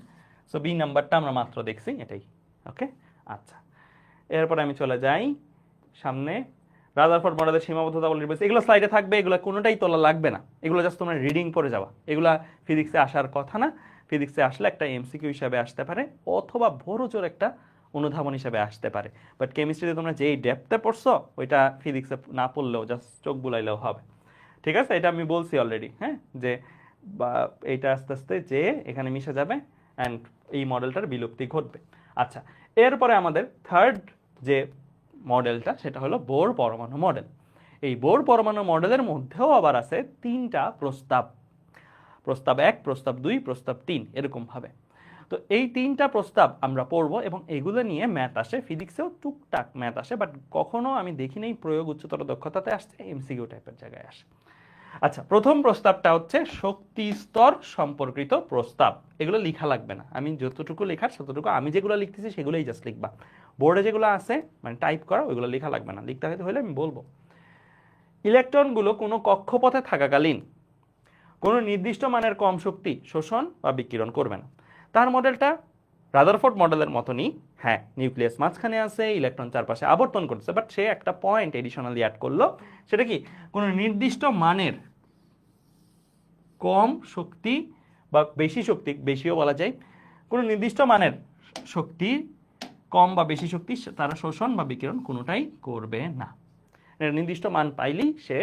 A: So B নাম্বারটা আমরা মাত্র দেখছি, এটাই। ওকে, আচ্ছা, এরপরে আমি চলে যাই সামনে। রাদারফোর্ড মডেলের সীমাবদ্ধতা বলে বলছি, এগুলো স্লাইডে থাকবে, এগুলো কোনোটাই তোলা লাগবে না, এগুলো জাস্ট তোমরা রিডিং করে যাওয়া। এগুলা ফিজিক্সে আসার কথা না, ফিজিক্সে আসলে একটা এমসিকিউ হিসাবে আসতে পারে, অথবা বড় জোর একটা অনুধাবন হিসাবে আসতে পারে। বাট কেমিস্ট্রিতে তোমরা যেই ডেপথে পড়ছো, ওইটা ফিজিক্সে না পড়লেও জাস্ট চোখ বুলাইলেও হবে, ঠিক আছে? এটা আমি বলছি অলরেডি, হ্যাঁ, যে বা এইটা আস্তে আস্তে যে এখানে মিশে যাবে অ্যান্ড এই মডেলটার বিলুপ্তি ঘটবে। আচ্ছা, এরপরে আমাদের থার্ড যে মডেলটা, সেটা হলো বোর পরমাণু মডেল। এই বোর পরমাণু মডেলের মধ্যেও আবার আছে তিনটা প্রস্তাব, প্রস্তাব 1, প্রস্তাব 2, প্রস্তাব 3, এরকম ভাবে। তো এই তিনটা প্রস্তাব আমরা পড়বো এবং এগুলো নিয়ে ম্যাথ আসে, ফিজিক্সেও টুকটাক ম্যাথ আসে, বাট কখনো আমি দেখি নাই প্রয়োগ উচ্চতর দক্ষতাতে আসছে, এমসিকিউ টাইপের জায়গায় আসে। আচ্ছা, প্রথম প্রস্তাবটা হচ্ছে শক্তি স্তর সম্পর্কিত প্রস্তাব। এগুলো লেখা লাগবে না, আমি যতটুকু লেখার ততটুকু, আমি যেগুলো লিখতেছি সেগুলোই জাস্ট লিখবা। বোর্ডে যেগুলো আছে মানে টাইপ করা, ওইগুলো লেখা লাগবে না, লিখতে হলে আমি বলবো। ইলেকট্রনগুলো কোনো কক্ষপথে থাকাকালীন কোনো নির্দিষ্ট মানের কম শক্তি শোষণ বা বিকিরণ করবে না। তার মডেলটা রাদারফোর্ড মডেলের মতনই, হ্যাঁ, নিউক্লিয়াস মাঝখানে আছে, ইলেকট্রন চারপাশে আবর্তন করছে, বাট সে একটা পয়েন্ট এডিশনালি অ্যাড করলো, সেটা কি কোনো নির্দিষ্ট মানের কম শক্তি বা বেশি শক্তি, বেশিও বলা যায়, কোনো নির্দিষ্ট মানের শক্তি কম বা বেশি শক্তি তারা শোষণ বা বিকিরণ কোনোটাই করবে না। নির্দিষ্ট মান পাইলেই সে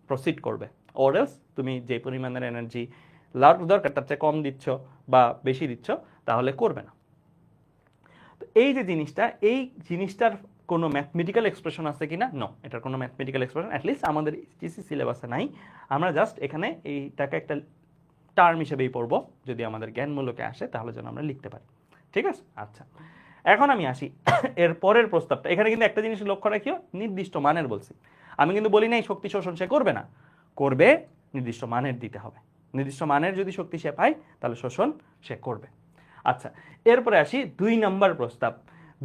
A: প্রসিড করবে, অর এলস তুমি যে পরিমাণের এনার্জি দরকার তার চেয়ে কম দিচ্ছ বা বেশি দিচ্ছ, তাহলে করবে না। তো এই যে জিনিসটা, এই জিনিসটার কোনো ম্যাথমেটিক্যাল এক্সপ্রেশন আছে কিনা? নো, এটার কোনো ম্যাথমেটিক্যাল এক্সপ্রেশন অ্যাটলিস্ট আমাদের এইচএসসি সিলেবাসে নাই। আমরা জাস্ট এখানে এইটাকে একটা টার্ম হিসেবেই পড়বো, যদি আমাদের জ্ঞানমূলকে আসে তাহলে যেন আমরা লিখতে পারি। ঠিক আছে? আচ্ছা, এখন আমি আসি এর পরের প্রস্তাবটা। এখানে কিন্তু একটা জিনিস লক্ষ্য রাখিও, নির্দিষ্ট মানের বলছি। আমি কিন্তু বলি নাই শক্তি শোষণ সে করবে না, করবে, নির্দিষ্ট মানের দিতে হবে। নির্দিষ্ট মানের যদি শক্তি সে পায় তাহলে শোষণ সে করবে। আচ্ছা, এরপরে আসি 2 নম্বর প্রস্তাব।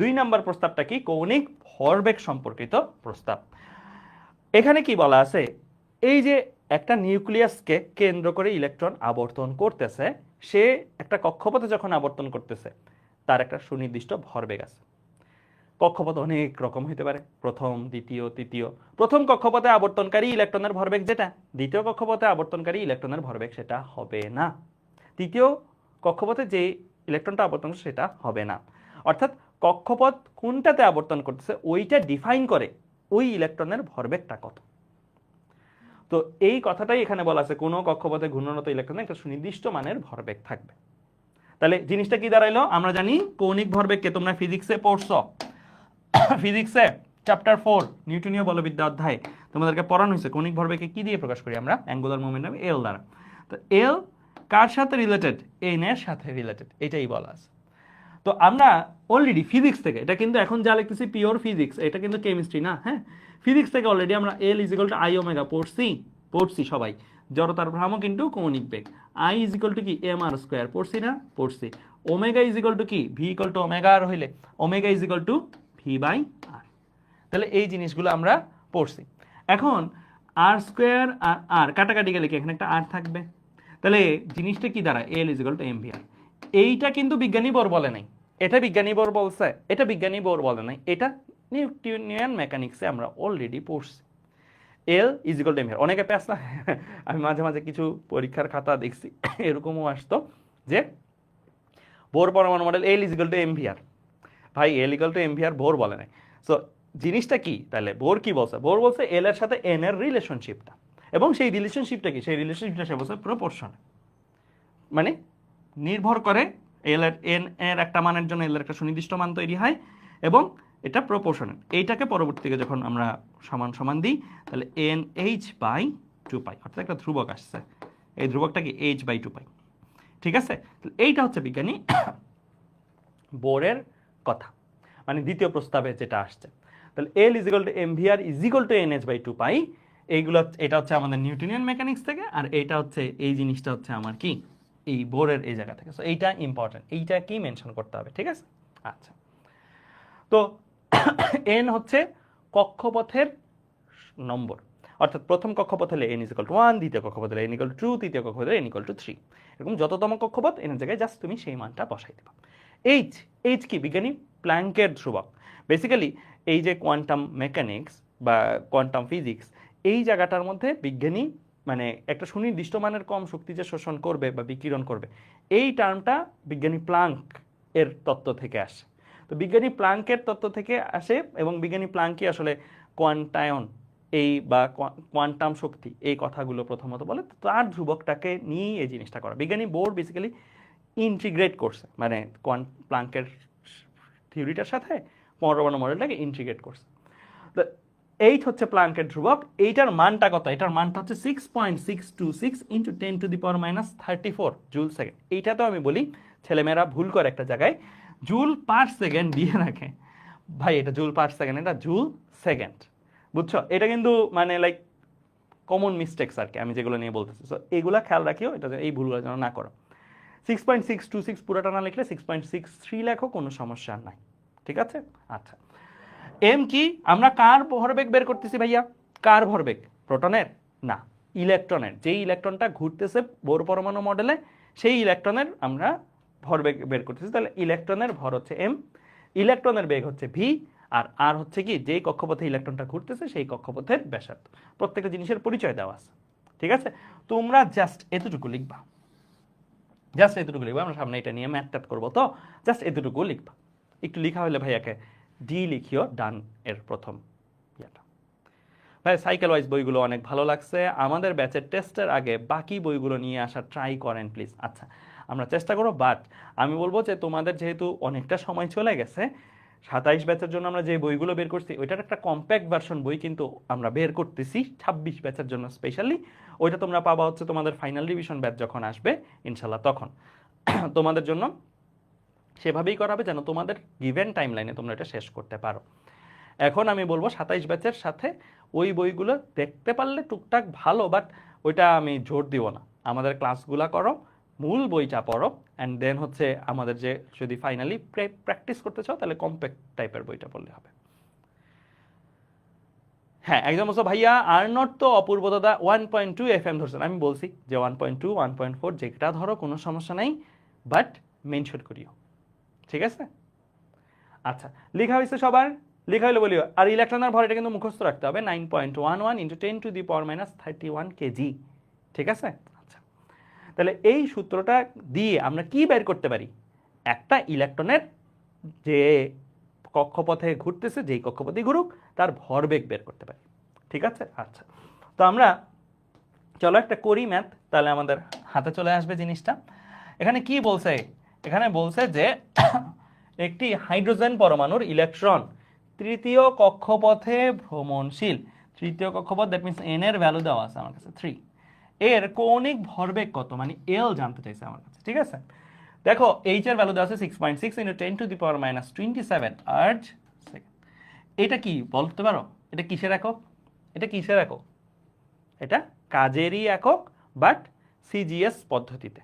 A: 2 নম্বর প্রস্তাবটা কি? কৌণিক ভরবেগ সম্পর্কিত প্রস্তাব। এখানে কি বলা আছে? এই যে একটা নিউক্লিয়াসকে কেন্দ্র করে ইলেকট্রন আবর্তন করতেছে, সে একটা কক্ষপথে যখন আবর্তন করতেছে তার একটা সুনির্দিষ্ট ভরবেগ আছে। কক্ষপথ অনেক রকম হতে পারে, প্রথম, দ্বিতীয়, তৃতীয়। প্রথম কক্ষপথে আবর্তনকারী ইলেকট্রনের ভরবেগ যেটা, দ্বিতীয় কক্ষপথে আবর্তনকারী ইলেকট্রনের ভরবেগ সেটা হবে না। তৃতীয় কক্ষপথে যে ইলেকট্রনটা আবর্তন করছে সেটা হবে না। অর্থাৎ কক্ষপথ কোনটাতে আবর্তন করতেছে ওইটা ডিফাইন করে ওই ইলেকট্রনের ভরবেগটা কত। তো এই কথাটাই এখানে বলা আছে, কোনো কক্ষপথে ঘূর্ণনরত ইলেকট্রনের একটা সুনির্দিষ্ট মানের ভরবেগ থাকবে। তাহলে জিনিসটা কি দাঁড়াইলো? আমরা জানি কৌণিক ভরবেগকে তোমরা ফিজিক্সে পড়ছো, ফিজিক্সে চ্যাপ্টার 4 নিউটনীয় বলবিদ্যা অধ্যায় তোমাদেরকে পড়ানো হয়েছে কৌণিক ভরবেগকে কি দিয়ে প্রকাশ করি আমরা? অ্যাঙ্গুলার মোমেন্টাম এল দ্বারা। তো এল কার সাথে রিলেটেড? এন এর সাথে রিলেটেড, এটাই বলা আছে। তো আমরা অলরেডি ফিজিক্স থেকে, এটা কিন্তু এখন যা লিখতেছি পিওর ফিজিক্স, এটা কিন্তু কেমিস্ট্রি না, হ্যাঁ, ফিজিক্স থেকে অলরেডি আমরা L is equal to I omega পড়ছি সবাই। জড়তার ভ্রামক কিন্তু কৌণিক বেগ, আই ইজ ইকুয়াল টু কি এম আর স্কোয়ার, পড়ছি না? পড়ছি। ওমেগা ইজ ইকুয়াল টু কি? V equal to omega R হইলে omega is equal to V by R. তাহলে এই জিনিসগুলো আমরা পড়ছি। এখন আর স্কোয়ার আর আর কাটাকাটি গেলে কি এখানে একটা আর থাকবে, তাহলে জিনিসটা কি দাঁড়ায়? L is equal to M V R. এইটা কিন্তু বিজ্ঞানী বোর বলে নাই, এটা বিজ্ঞানী বোর বলছে, এটা বিজ্ঞানী বোর বলে নাই, এটা নিউটনিয়ান মেকানিক্সে আমরা অলরেডি পড়ছি। L is equal to M V R. অনেকে প্যাস না, আমি মাঝে মাঝে কিছু পরীক্ষার খাতা দেখছি এরকমও আসতো যে বোর পরমাণু model L is equal to M V R. ভাই L equal to M V R Bohr বলে নাই। সো জিনিসটা কি তাহলে? বোর কি বলছে? বোর বলছে এল এর সাথে এন এর রিলেশনশিপটা, এবং সেই রিলেশনশিপটা কি? সেই রিলেশনশিপটা সে বলছে প্রপোর্শন, মানে নির্ভর করে এল এর এন এর একটা মানের জন্য এল এর একটা সুনির্দিষ্ট মান তৈরি হয়, এবং এটা প্রপোর্শনাল। এইটাকে পরবর্তীতে যখন আমরা সমান সমান দিই তাহলে এন এইচ বাই 2 পাই, অর্থাৎ একটা ধ্রুবক আসছে, এই ধ্রুবকটা কি? এইচ বাই 2 পাই। ঠিক আছে? এইটা হচ্ছে বিজ্ঞানী বোরের কথা, মানে দ্বিতীয় প্রস্তাবে যেটা আসছে। তাহলে L is equal to M V R is equal to N H by 2 pi. এইগুলো, এটা হচ্ছে আমাদের নিউটনিয়ান মেকানিক্স থেকে, আর এইটা হচ্ছে, এই জিনিসটা হচ্ছে আমার কি? এই বোরের এই জায়গা থেকে। সো এইটা ইম্পর্টেন্ট, এইটা কি মেনশন করতে হবে। ঠিক আছে? আচ্ছা, তো এন হচ্ছে কক্ষপথের নম্বর, অর্থাৎ প্রথম কক্ষপথ হলে এন ইজ ইকুয়াল টু 1, দ্বিতীয় কক্ষপথ হলে এন ইকুয়াল টু 2, তৃতীয় কক্ষপথ হলে এন ইকুয়াল টু 3। এরকম যততম কক্ষপথ এনের জায়গায় জাস্ট তুমি সেই মানটা বসাই দেবা। এইচ, এইচ কি? বিজ্ঞানী প্ল্যাঙ্কের ধ্রুবক। বেসিক্যালি এই যে কোয়ান্টাম মেকানিক্স বা কোয়ান্টাম ফিজিক্স, এই জায়গাটার মধ্যে বিজ্ঞানী মানে একটা সুনির্দিষ্ট মানের কম শক্তি যে শোষণ করবে বা বিকিরণ করবে, এই টার্মটা বিজ্ঞানী প্লাঙ্ক এর তত্ত্ব থেকে আসে। তো বিজ্ঞানী প্লাঙ্কের তত্ত্ব থেকে আসে, এবং বিজ্ঞানী প্লাঙ্কই আসলে কোয়ান্টায়ন এই বা কোয়ান্টাম শক্তি এই কথাগুলো প্রথমত বলে। তার ধ্রুবকটাকে নিয়েই এই জিনিসটা করা। বিজ্ঞানী বোর বেসিক্যালি ইন্টিগ্রেট করছে, মানে প্লাঙ্কের থিওরিটার সাথে পরমাণু মডেলটাকে ইন্টিগ্রেট করছে। তো এইট হচ্ছে প্লাঙ্কের ধ্রুবক। এইটার মানটা কত? এটার মানটা হচ্ছে 6.626 ইন্টু 10⁻34 জুল সেকেন্ড। এইটাতেও আমি বলি ছেলেমেয়েরা ভুল করে একটা জায়গায় জুল পার সেকেন্ড দিয়ে রাখে। ভাই এটা জুল পার সেকেন্ড, এটা জুল সেকেন্ড, বুঝছো? এটা কিন্তু মানে লাইক কমন মিস্টেক্স আর কি, আমি যেগুলো নিয়ে বলতেছি। সো এইগুলা খেয়াল রাখিও, এটা এই ভুলগুলো যেন না করো। 6.626 পুরোটা না লিখলে 6.63 লেখো, কোনো সমস্যা নাই। ঠিক আছে? আচ্ছা, এম কি? আমরা কার ভরবেগ বের করতেছি ভাইয়া? কার ভরবেগ? প্রোটনের না, ইলেকট্রনের। যেই ইলেকট্রনটা ঘুরতেছে বোর পরমাণু মডেলে, সেই ইলেকট্রনের আমরা ভরবেগ বের করতেছি। তাহলে ইলেকট্রনের ভর হচ্ছে এম, ইলেকট্রনের বেগ হচ্ছে ভি, আর আর হচ্ছে কি? যেই কক্ষপথে ইলেকট্রনটা ঘুরতেছে সেই কক্ষপথের ব্যাসার্ধ। প্রত্যেকটা জিনিসের পরিচয় দেওয়া আছে। ঠিক আছে? তোমরা জাস্ট এতটুকু লিখবা, জাস্ট এতটুকু লিখবা। আমরা সামনে এটা নিয়ে ম্যাথ ট্যাথ করবো, তো জাস্ট এতটুকু লিখবা। একটু লিখা হলে ভাইয়াকে ডি লিখিও, ডান এর প্রথম ইয়েটা। ভাই সাইকেল ওয়াইজ বইগুলো অনেক ভালো লাগছে। আমাদের ব্যাচের টেস্টের আগে বাকি বইগুলো নিয়ে আসার ট্রাই করেন প্লিজ। আচ্ছা, আমরা চেষ্টা করবো, বাট আমি বলবো যে তোমাদের যেহেতু অনেকটা সময় চলে গেছে, 27 ব্যাচের জন্য আমরা যে বইগুলো বের করছি ওইটার একটা কম্প্যাক্ট ভার্সন বই কিন্তু আমরা বের করতেছি 26 ব্যাচের জন্য স্পেশালি। ওইটা তোমরা পাবা হচ্ছে তোমাদের ফাইনাল রিভিশন ব্যাচ যখন আসবে ইনশাল্লাহ, তখন তোমাদের জন্য সেভাবেই করাবে যেন তোমাদের গিভেন টাইম লাইনে তোমরা এটা শেষ করতে পারো। এখন আমি বলবো 27 ব্যাচের সাথে ওই বইগুলো দেখতে পারলে টুকটাক ভালো, বাট ওইটা আমি জোর দিব না। আমাদের ক্লাসগুলা করো, মূল বইটা পড়ো, অ্যান্ড দেন হচ্ছে আমাদের যে যদি ফাইনালি প্র্যাকটিস করতে চাও তাহলে কম্প্যাক্ট টাইপের বইটা পড়লে হবে। হ্যাঁ, একদম বলছো ভাইয়া আর নট তো অপূর্ব দাদা 1.2 FM ধরছেন। আমি বলছি যে 1.2 1.4 যেটা ধরো কোনো সমস্যা নাই, বাট মেনশন করিও, ঠিক আছে? আচ্ছা, লেখা হয়েছে সবার? লেখা হলে বলিও। আর ইলেকট্রনের ভর এটা কিন্তু মুখস্থ রাখতে হবে 9.11 × 10⁻31 কেজি, ঠিক আছে? আচ্ছা, তাহলে এই সূত্রটা দিয়ে আমরা কি বের করতে পারি? একটা ইলেকট্রনের যে কক্ষপথে ঘুরতেছে, যেই কক্ষপথে ঘুরুক তার ভরবেগ বের করতে পারি, ঠিক আছে? আচ্ছা, তো আমরা চলো একটা করি ম্যাথ, তাহলে আমাদের হাতে চলে আসবে জিনিসটা। এখানে কি বলছে? এখানে বলছে যে একটি হাইড্রোজেন পরমাণুর ইলেকট্রন তৃতীয় কক্ষপথে ভ্রমণশীল, তৃতীয় কক্ষপথ, দ্যাট মিনস এন এর ভ্যালু দেওয়া আছে আমার কাছে 3, এর কৌণিক ভরবেগ কত, মানে এল জানতে চাইছে আমার কাছে, ঠিক আছে? দেখো এইচ এর ভ্যালু দেওয়া আছে 6.6 × 10⁻27 আর্জ সেকেন্ড। এটা কি বলতে পারো? এটা কিসের একক? এটা কিসের একক? এটা কাজেরই একক, বাট সিজিএস পদ্ধতিতে,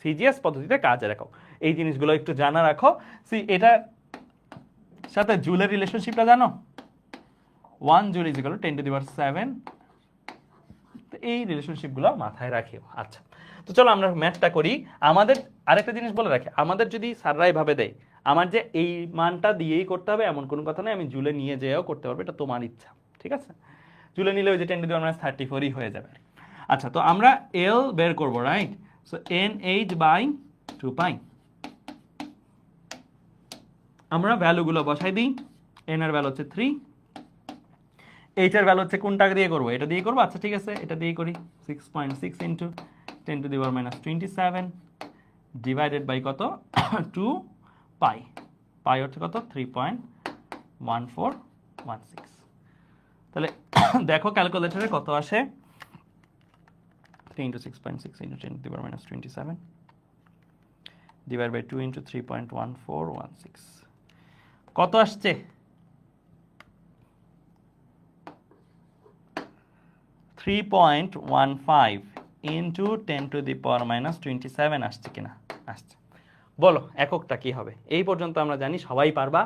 A: সিজিএস পদ্ধতিতে কাজের একক। এই জিনিসগুলো একটু জানা রাখো। এটার সাথে জুলের রিলেশনশিপটা জানো? 1 জুল = 10⁻7। তো এই রিলেশনশিপগুলো মাথায় রাখিও। আচ্ছা, তো চলো আমরা ম্যাথটা করি। আমাদের আরেকটা জিনিস বলে রাখি, আমাদের যদি স্যাররা এভাবে দেয়, আমার যে এই মানটা দিয়েই করতে হবে এমন কোনো কথা নেই, আমি জুলে নিয়ে যেয়েও করতে পারবো, এটা তোমার ইচ্ছা, ঠিক আছে? জুলে নিলে ওই যে 10⁻34ই হয়ে যাবে। আচ্ছা, তো আমরা এল বের করবো, রাইট? সো NH/2π আমরা ভ্যালুগুলো বসাই দিই। এন এর ভ্যালু হচ্ছে 3, এইচ এর ভ্যালু হচ্ছে কোনটা দিয়ে করবো? এটা দিয়ে করবো। আচ্ছা ঠিক আছে, এটা দিয়ে করি। 6.6 × 10⁻27 ডিভাইডেড বাই কত? 2 পাই। পাই হচ্ছে কত? 3.1416। তাহলে দেখো ক্যালকুলেটরে কত আসে। 3 × 6.6 × 10⁻27 ডিভাইড বাই 2 × 3.1416 কত আসছে? 3.15 × 10⁻27 আসছে কিনা? আসছে। বলো এককটা কি হবে? এই পর্যন্ত আমরা জানি সবাই পারবা,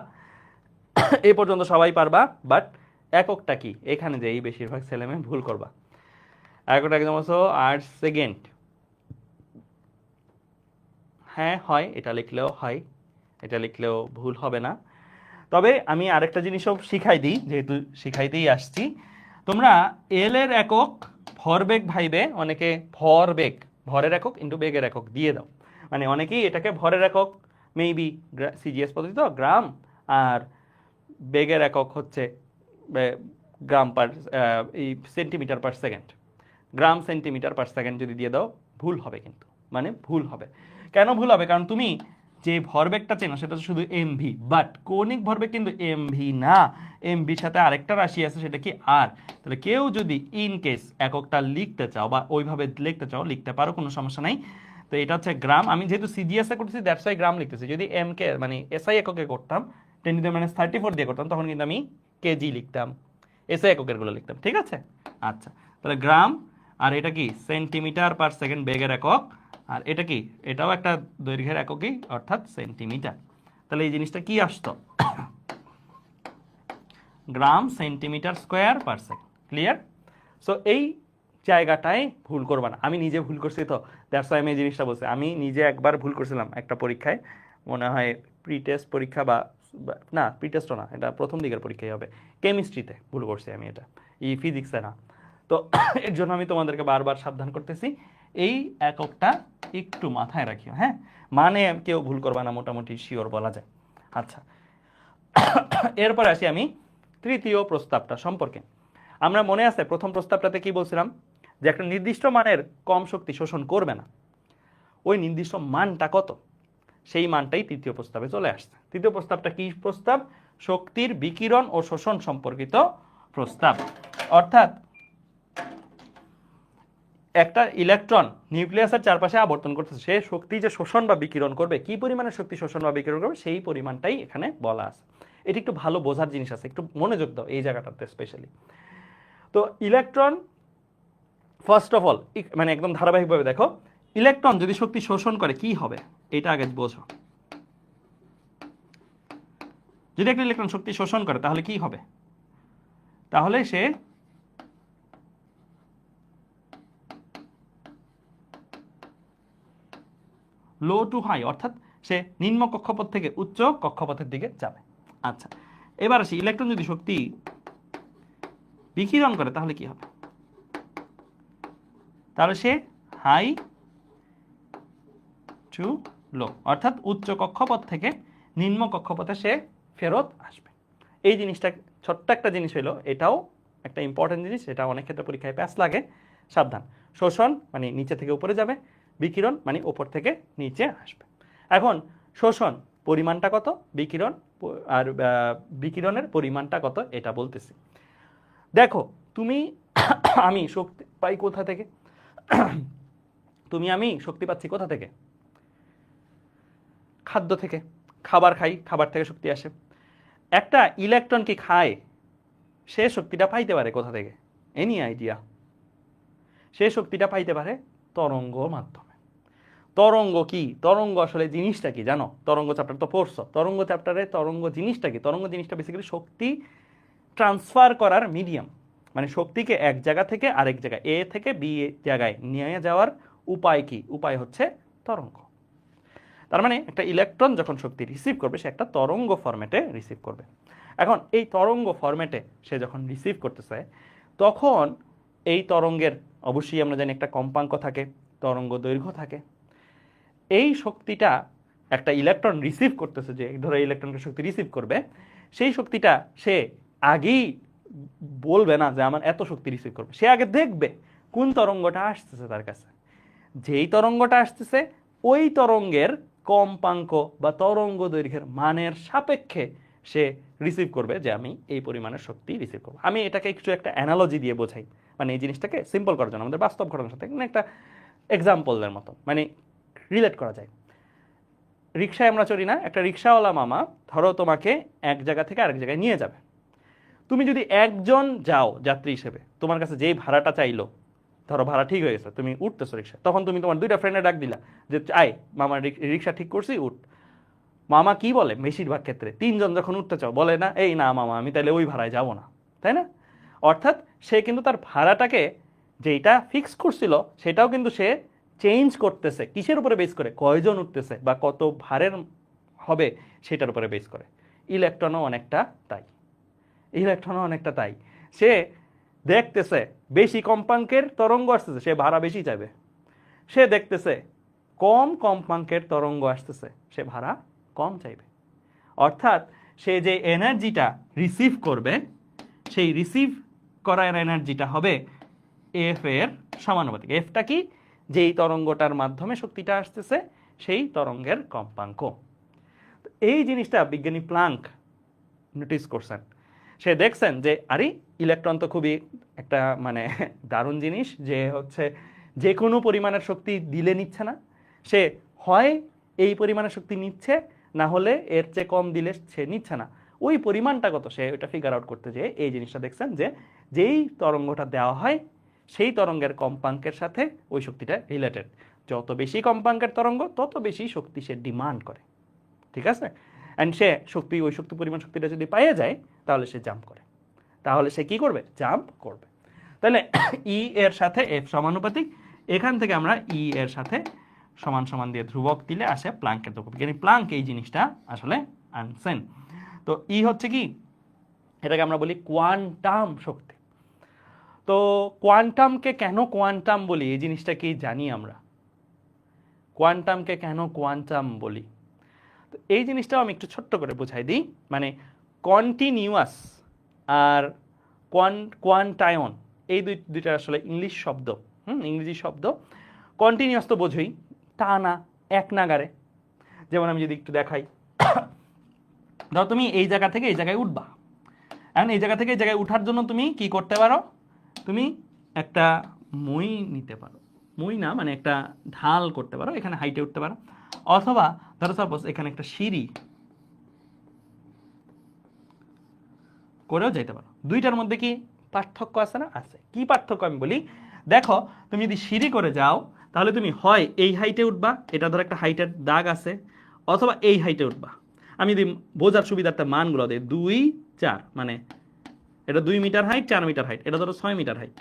A: এই পর্যন্ত সবাই পারবা, বাট এককটা কি? এখানে যে এই বেশিরভাগ ছেলেমেয়ে ভুল করবা। এককটা একদম হচ্ছে 8 সেকেন্ড। হ্যাঁ হয়, এটা লিখলেও হয়, এটা লিখলেও ভুল হবে না। তবে আমি আরেকটা জিনিসও শিখাই দিই, যেহেতু শিখাইতেই আসছি। তোমরা এল এর একক ভরবেগ ভাইবে, অনেকে ভরবেগ, ভরের একক ইন্টু বেগের একক দিয়ে দাও। মানে অনেকেই এটাকে ভরের একক মেবি সিজিএস পদ্ধতি তো গ্রাম, আর বেগের একক হচ্ছে গ্রাম পার এই সেন্টিমিটার পার সেকেন্ড, গ্রাম সেন্টিমিটার পার সেকেন্ড যদি দিয়ে দাও ভুল হবে, কিন্তু মানে ভুল হবে। কেন ভুল হবে? কারণ তুমি যে ভরবেগটা চেনো সেটা শুধু এমভি, বাট কৌণিক ভরবেগ কিন্তু এমভি না, এমভির সাথে আরেকটা রাশি আছে, সেটা কি আর। তাহলে কেউ যদি ইন কেস এককটা লিখতে চাও বা ওইভাবে লিখতে চাও লিখতে পারো, কোনো সমস্যা নাই। তো এটা হচ্ছে গ্রাম, আমি যেহেতু সিজিএস এ করতেছি দ্যাটস ওয়াই গ্রাম লিখতেছি। যদি এম কে মানে এসআই এককে করতাম 10⁻34 দিয়ে করতাম, তখন কিন্তু আমি কেজি লিখতাম, এসআই এককের গুলো লিখতাম, ঠিক আছে? আচ্ছা, তাহলে গ্রাম, আর এটা কি সেন্টিমিটার পার সেকেন্ড বেগের একক, আর এটা কি, এটাও একটা দৈর্ঘ্যের এককই, অর্থাৎ সেন্টিমিটার। তাহলে এই জিনিসটা কি আসতো? গ্রাম centimetre square per second. Clear? So এই জায়গাটায় ভুল করবা না। আমি নিজে ভুল করছি, তো দ্যাটস ওয়াই আমি এই জিনিসটা বলছি। আমি নিজে একবার ভুল করছিলাম একটা পরীক্ষায়, মনে হয় প্রি টেস্ট পরীক্ষা বা না, প্রি টেস্টও না, এটা প্রথম দিকের পরীক্ষাই হবে, কেমিস্ট্রিতে ভুল করছি আমি, এটা এই ফিজিক্সে না। তো এর জন্য আমি তোমাদেরকে বারবার সাবধান করতেছি, এই এককটা একটু মাথায় রাখিও, হ্যাঁ? মানে কেউ ভুল করবা না, মোটামুটি শিওর বলা যায়। আচ্ছা, এরপর আসি আমি তৃতীয় প্রস্তাবটা সম্পর্কে। আমরা মনে আছে প্রথম প্রস্তাবটাতে কি বলছিলাম? যে একটা নির্দিষ্ট মানের কম শক্তি শোষণ করবে না, ওই নির্দিষ্ট মানটা কত, সেই মানটাই তৃতীয় প্রস্তাবে চলে আসছে। তৃতীয় প্রস্তাবটা কি প্রস্তাব? শক্তির বিকিরণ ও শোষণ সম্পর্কিত প্রস্তাব। অর্থাৎ একটা ইলেকট্রন নিউক্লিয়াসের চারপাশে আবর্তন করতেছে, সে শক্তি যে শোষণ বা বিকিরণ করবে, কি পরিমাণে শক্তি শোষণ বা বিকিরণ করবে সেই পরিমাণটাই এখানে বলা আছে। এটি একটু ভালো বোঝার জিনিস আছে, একটু মনোযোগ দাও এই জায়গাটাতে স্পেশালি। তো ইলেকট্রন ফার্স্ট অফ অল মানে একদম ধারাবাহিকভাবে দেখো, ইলেকট্রন যদি শক্তি শোষণ করে কি হবে এটা আগে বোঝো। যদি একটা ইলেকট্রন শক্তি শোষণ করে তাহলে কি হবে? তাহলে সে লো টু হাই, অর্থাৎ সে নিম্ন কক্ষপথ থেকে উচ্চ কক্ষপথের দিকে যাবে। আচ্ছা, এবার আসি ইলেকট্রন যদি শক্তি বিকিরণ করে তাহলে কি হবে? তাহলে সে হাই টু লো, অর্থাৎ উচ্চ কক্ষপথ থেকে নিম্ন কক্ষপথে সে ফেরত আসবে। এই জিনিসটা ছোট্ট একটা জিনিস হলো, এটাও একটা ইম্পর্টেন্ট জিনিস, এটা অনেক ক্ষেত্রে পরীক্ষায় প্যাস লাগে, সাবধান। শোষণ মানে নিচে থেকে উপরে যাবে, বিকিরণ মানে উপর থেকে নিচে আসবে। এখন শোষণ পরিমাণটা কত, বিকিরণ আর বিকিরণের পরিমাণটা কত এটা বলতেছি। দেখো তুমি আমি শক্তি পাই কোথা থেকে? আমি শক্তি পাচ্ছি কোথা থেকে? খাদ্য থেকে। খাবার খাই, খাবার থেকে শক্তি আসে। একটা ইলেকট্রন কি খায়? সে শক্তিটা পাইতে পারে কোথা থেকে? Any idea? সে শক্তিটা পাইতে পারে তরঙ্গ মাধ্যমে। তরঙ্গ কি? তরঙ্গ আসলে জিনিসটা কি জানো? তরঙ্গ চ্যাপ্টার তো পড়ছো। তরঙ্গ চ্যাপ্টারে তরঙ্গ জিনিসটা কি? তরঙ্গ জিনিসটা বেসিক্যালি শক্তি ট্রান্সফার করার মিডিয়াম, মানে শক্তিকে এক জায়গা থেকে আরেক জায়গায়, এ থেকে বি জায়গায় নিয়ে যাওয়ার উপায় কি? উপায় হচ্ছে তরঙ্গ। তার মানে একটা ইলেকট্রন যখন শক্তি রিসিভ করবে সে একটা তরঙ্গ ফরম্যাটে রিসিভ করবে। এখন এই তরঙ্গ ফরম্যাটে সে যখন রিসিভ করতেছে তখন এই তরঙ্গের অবশ্যই আমরা জানি একটা কম্পাঙ্ক থাকে, তরঙ্গ দৈর্ঘ্য থাকে। এই শক্তিটা একটা ইলেকট্রন রিসিভ করতেছে, যে ধরো ইলেকট্রনকে শক্তি রিসিভ করবে, সেই শক্তিটা সে আগেই বলবে না যে আমার এত শক্তি রিসিভ করবে, সে আগে দেখবে কোন তরঙ্গটা আসতেছে তার কাছে। যেই তরঙ্গটা আসতেছে ওই তরঙ্গের কম্পাঙ্ক বা তরঙ্গ দৈর্ঘ্যের মানের সাপেক্ষে সে রিসিভ করবে যে আমি এই পরিমাণের শক্তি রিসিভ করবো। আমি এটাকে একটু একটা অ্যানালজি দিয়ে বোঝাই, মানে এই জিনিসটাকে সিম্পল করার জন্য, আমাদের বাস্তব ঘটনার সাথে মানে একটা এক্সাম্পলের মতো মানে রিলেট করা যায়। রিক্সায় আমরা চড়ি না? একটা রিক্সাওয়ালা মামা ধরো তোমাকে এক জায়গা থেকে আরেক জায়গায় নিয়ে যাবে। তুমি যদি একজন যাও যাত্রী হিসেবে, তোমার কাছে যেই ভাড়াটা চাইলো, ধরো ভাড়া ঠিক হয়ে গেছে, তুমি উঠতেছো রিক্সা, তখন তুমি তোমার দুইটা ফ্রেন্ডে ডাক দিলা যে আয় মামা রিক্সা ঠিক করছি উঠ। মামা কি বলে বেশিরভাগ ক্ষেত্রে? তিনজন যখন উঠতে চাও বলে না এই না মামা আমি তাহলে ওই ভাড়ায় যাব না, তাই না? অর্থাৎ সে কিন্তু তার ভাড়াটাকে যেটা ফিক্স করছিল সেটাও কিন্তু সে চেঞ্জ করতেছে। কিসের উপরে বেস করে? কয়জন উঠতেছে বা কত ভাড়ের হবে সেটার উপরে বেস করে। ইলেকট্রনও অনেকটা তাই। সে দেখতেছে বেশি কম্পাঙ্কের তরঙ্গ আসতেছে, সে ভাড়া বেশি চাইবে। সে দেখতেছে কম কম্পাঙ্কের তরঙ্গ আসতেছে, সে ভাড়া কম চাইবে। অর্থাৎ সে যে এনার্জিটা রিসিভ করবে সেই রিসিভ করার এনার্জিটা হবে এফ এর সমানুপাতিক। এফটা কি? যেই তরঙ্গটার মাধ্যমে শক্তিটা আসতেছে সেই তরঙ্গের কম্পাঙ্ক। এই জিনিসটা বিজ্ঞানী প্লাঙ্ক নোটিস করছেন। সে দেখছেন যে আরে ইলেকট্রন তো খুবই একটা মানে দারুণ জিনিস, যে হচ্ছে যে কোনো পরিমাণের শক্তি দিলে নিচ্ছে না, সে হয় এই পরিমাণের শক্তি নিচ্ছে, না হলে এর চেয়ে কম দিলে সে নিচ্ছে না। ওই পরিমাণটা কত সে ওইটা ফিগার আউট করতে যেয়ে এই জিনিসটা দেখছেন যে যেই তরঙ্গটা দেওয়া হয় সেই তরঙ্গের কম্পাঙ্কের সাথে ওই শক্তিটা রিলেটেড। যত বেশি কম্পাঙ্কের তরঙ্গ তত বেশি শক্তি সে ডিমান্ড করে, ঠিক আছে? অ্যান্ড সে শক্তি ওই শক্তি পরিমাণ শক্তিটা যদি পাইয়ে যায় তাহলে সে জাম্প করে। তাহলে সে কি করবে? জাম্প করবে। তাহলে ই এর সাথে এফ সমানুপাতিক। এখান থেকে আমরা ই এর সাথে সমান সমান দিয়ে ধ্রুবক দিলে আসে প্লাঙ্কের ধ্রুবক। বিজ্ঞানী প্লাঙ্ক এই জিনিসটা আসলে আনছেন। তো ই হচ্ছে কি? এটাকে আমরা বলি কোয়ান্টাম শক্তি। তো কোয়ান্টামকে কেন কোয়ান্টাম বলি এই জিনিসটা কি জানি আমরা? কোয়ান্টামকে কেন কোয়ান্টাম বলি তো এই জিনিসটাও আমি একটু ছোট্ট করে বুঝাই দিই। মানে কন্টিনিউয়াস আর কোয়ান্টায়ন এই দুইটা আসলে ইংলিশ শব্দ, ইংরেজি শব্দ। কন্টিনিউয়াস তো বোঝোই, টানা এক নাগারে। যেমন আমি যদি একটু দেখাই, ধরো তুমি এই জায়গা থেকে এই জায়গায় উঠবা, এখন এই জায়গা থেকে এই জায়গায় উঠার জন্য তুমি কি করতে পারো, তুমি একটা মই নিতে পারো, মই না মানে একটা ঢাল করতে পারো, এখানে হাইটে উঠতে পারো, অথবা ধরো সাপোজ এখানে একটা সিঁড়ি করেও যেতে পারো। দুইটার মধ্যে কি পার্থক্য আছে না? আছে। কি পার্থক্য আমি বলি, দেখো তুমি যদি সিঁড়ি করে যাও তাহলে তুমি হয় এই হাইটে উঠবা, এটা ধরো একটা হাইটের দাগ আছে, অথবা এই হাইটে উঠবা। আমি যদি বোঝার সুবিধার্থে মানগুলো দিই 2 4, মানে এটা 2 মিটার হাইট, 4 মিটার হাইট, এটা ধরো 6 মিটার হাইট।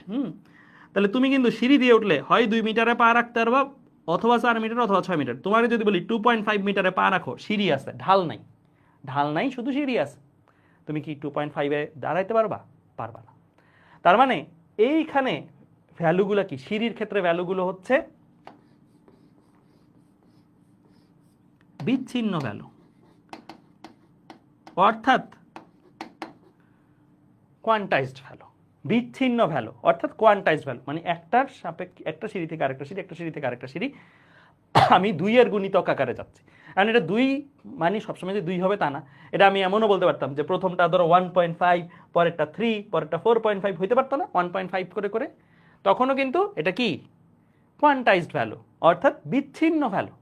A: তাহলে তুমি কিন্তু সিঁড়ি দিয়ে উঠলে হয় 2 মিটারে পা রাখতে পারবা, অথবা 4 মিটার, অথবা 6 মিটার। তোমাকে যদি বলি 2.5 মিটারে পা রাখো, সিঁড়ি আছে, ঢাল নাই, ঢাল নাই, শুধু সিঁড়ি আছে, তুমি কি 2.5-এ দাঁড়াইতে পারবা? পারবা না। তার মানে এইখানে ভ্যালুগুলো কি, সিঁড়ির ক্ষেত্রে ভ্যালুগুলো হচ্ছে বিচ্ছিন্ন ভ্যালু, অর্থাৎ কোয়ান্টাইজড ভ্যালু। বিচ্ছিন্ন ভ্যালু অর্থাৎ কোয়ান্টাইজড ভ্যালু, মানে একটার সাপেক্ষে একটা সিঁড়ি থেকে আরেকটা সিঁড়ি, একটা সিঁড়ি থেকে আরেকটা সিঁড়ি, আমি 2 এর গুণিতক আকারে যাচ্ছি। কারণ এটা 2 মানে সবসময় যে 2 হবে তা না, এটা আমি এমনও বলতে পারতাম যে প্রথমটা ধরো 1.5, পরেরটা 3, পরেরটা 4.5 হইতে পারতো না 1.5 করে করে, তখনও কিন্তু এটা কি কোয়ান্টাইজড ভ্যালু, অর্থাৎ বিচ্ছিন্ন ভ্যালু।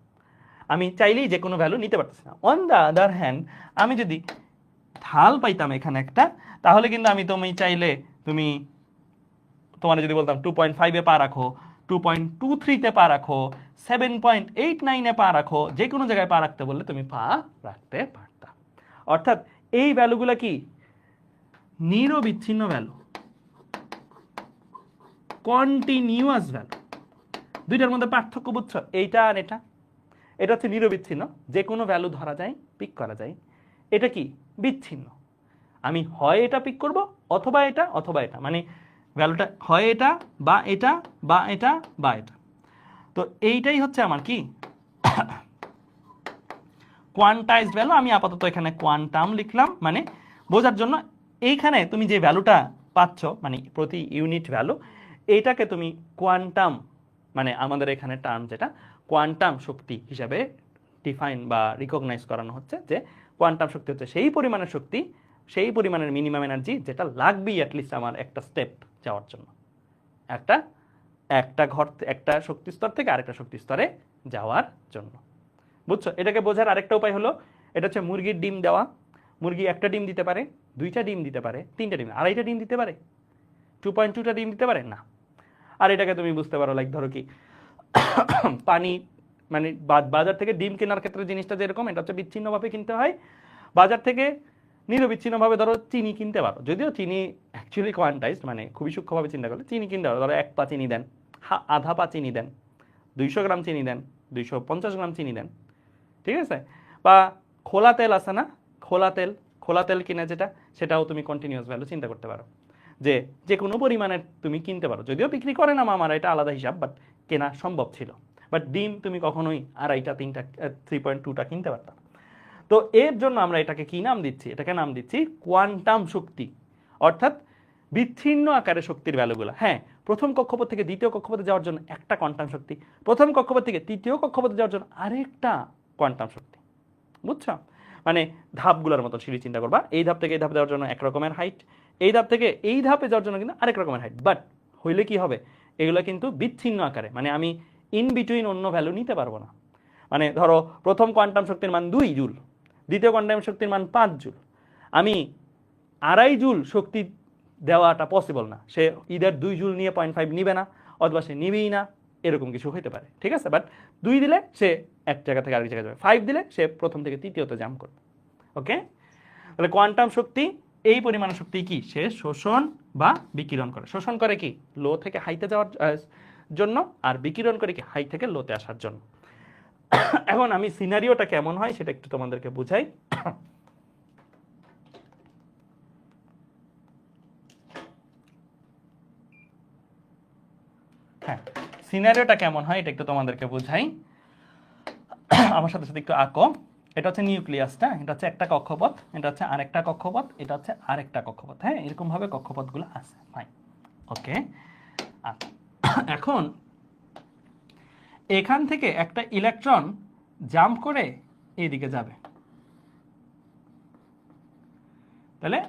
A: আমি চাইলেই যে কোনো ভ্যালু নিতে পারতেছি না। অন দ্য আদার হ্যান্ড, আমি যদি ঢাল পাইতাম এখানে একটা, তাহলে কিন্তু আমি তুমি চাইলে তুমি তোমার যদি বলতাম 2.5-এ পা রাখো, 2.23-তে পা রাখো, 7.89-এ পা রাখো, যে কোনো জায়গায় পা রাখতে বললে তুমি পা রাখতে পারতা। অর্থাৎ এই ভ্যালুগুলো কি নিরবিচ্ছিন্ন ভ্যালু, কন্টিনিউয়াস ভ্যালু। দুইটার মধ্যে পার্থক্য বুঝছো? এইটা আর এটা, এটা হচ্ছে নিরবিচ্ছিন্ন, যে কোনো ভ্যালু ধরা যায়, পিক করা যায়। এটা কি বিচ্ছিন্ন, আমি হয় এটা পিক করব, অথবা এটা, অথবা এটা, মানে ভ্যালুটা হয় এটা বা এটা বা এটা বা এটা। তো এইটাই হচ্ছে আমার কি কোয়ান্টাইজড ভ্যালু। আমি আপাতত এখানে কোয়ান্টাম লিখলাম, মানে বোঝার জন্য। এইখানে তুমি যে ভ্যালুটা পাচ্ছ, মানে প্রতি ইউনিট ভ্যালু, এইটাকে তুমি কোয়ান্টাম, মানে আমাদের এখানে টার্ম যেটা কোয়ান্টাম শক্তি হিসাবে ডিফাইন বা রিকগনাইজ করানো হচ্ছে, যে কোয়ান্টাম শক্তি হচ্ছে সেই পরিমাণের শক্তি, সেই পরিমাণের মিনিমাম এনার্জি যেটা লাগবেই অ্যাটলিস্ট আমার একটা স্টেপ যাওয়ার জন্য, একটা শক্তি স্তর থেকে আরেকটা শক্তি স্তরে যাওয়ার জন্য। বুঝছো? এটাকে বোঝার আরেকটা উপায় হলো, এটা হচ্ছে মুরগির ডিম দেওয়া। মুরগি একটা ডিম দিতে পারে, 2টা ডিম দিতে পারে, 3টা ডিম, 2.5টা ডিম দিতে পারে, 2.2টা ডিম দিতে পারে না। আর এটাকে তুমি বুঝতে পারো লাইক ধরো কি পানি, মানে বাজার থেকে ডিম কেনার ক্ষেত্রে জিনিসটা যেরকম, এটা হচ্ছে বিচ্ছিন্নভাবে কিনতে হয়। বাজার থেকে নিরবিচ্ছিন্নভাবে ধরো চিনি কিনতে পারো, যদিও চিনি অ্যাকচুয়ালি কোয়ান্টাইজড, মানে খুবই সূক্ষ্মভাবে চিন্তা করলে চিনি কিনতে পারো। ধরো 1 পা চিনি দেন, আধা পা চিনি দেন, 200 গ্রাম চিনি দেন, 250 গ্রাম চিনি দেন, ঠিক আছে? বা খোলা তেল আছে না, খোলা তেল কিনে যেটা, সেটাও তুমি কন্টিনিউয়াস ভ্যালু চিন্তা করতে পারো, যে যে কোনো পরিমাণের তুমি কিনতে পারো। যদিও বিক্রি করে না মামারা, এটা আলাদা হিসাব, বাট কেনা সম্ভব ছিল। বাট ডিম তুমি কখনোই 2.5টা 3টা 3.2টা কিনতে পারতাম। তো এর জন্য আমরা এটাকে কি নাম দিচ্ছি? এটাকে নাম দিচ্ছি কোয়ান্টাম শক্তি, অর্থাৎ বিচ্ছিন্ন আকারে শক্তির ভ্যালুগুলো। হ্যাঁ, প্রথম কক্ষপথ থেকে দ্বিতীয় কক্ষপথে যাওয়ার জন্য একটা কোয়ান্টাম শক্তি, প্রথম কক্ষপথ থেকে তৃতীয় কক্ষপথে যাওয়ার জন্য আরেকটা কোয়ান্টাম শক্তি। বুঝছো? মানে ধাপগুলোর মতো সিঁড়ি চিন্তা করবা, এই ধাপ থেকে এই ধাপ যাওয়ার জন্য এক রকমের হাইট, এই ধাপ থেকে এই ধাপে যাওয়ার জন্য কিন্তু আরেক রকমের হাইট। বাট হইলে কি হবে, এগুলো কিন্তু বিচ্ছিন্ন আকারে, মানে আমি ইন বিটুইন অন্য ভ্যালু নিতে পারবো না। মানে ধরো প্রথম কোয়ান্টাম শক্তির মান 2 জুল, দ্বিতীয় কোয়ান্টাম শক্তির মান 5 জুল, আমি 2.5 জুল শক্তি দেওয়াটা পসিবল না। সে ইদার 2 জুল নিয়ে 0.5 নিবে না, অথবা সে নিবেই না, এরকম কিছু হইতে পারে, ঠিক আছে? বাট 2 দিলে সে এক জায়গা থেকে আরেক জায়গায় যাবে, 5 দিলে সে প্রথম থেকে তৃতীয়তে জাম্প করবে। ওকে, তাহলে কোয়ান্টাম শক্তি এই পরিমাণ শক্তি কি, সে শোষণ বা বিকিরণ করে। শোষণ করে কি, লো থেকে হাইতে যাওয়ার জন্য, আর বিকিরণ করে কি, হাই থেকে লোতে আসার জন্য। এখন আমি সিনারিওটা কেমন হয় সেটা একটু তোমাদেরকে বুঝাই। হ্যাঁ, সিনারিওটা কেমন হয় এটা একটু তোমাদেরকে বুঝাই, আমার সাথে সাথে একটু আঁকো। এটা হচ্ছে নিউক্লিয়াসটা, এটা হচ্ছে একটা কক্ষপথ, এটা হচ্ছে আরেকটা কক্ষপথ, এটা হচ্ছে আরেকটা কক্ষপথ। হ্যাঁ, এরকম ভাবে কক্ষপথগুলো আছে। ফাইন, ওকে। এখন এখান থেকে একটা ইলেকট্রন জাম্প করে এইদিকে যাবে,
B: তাহলে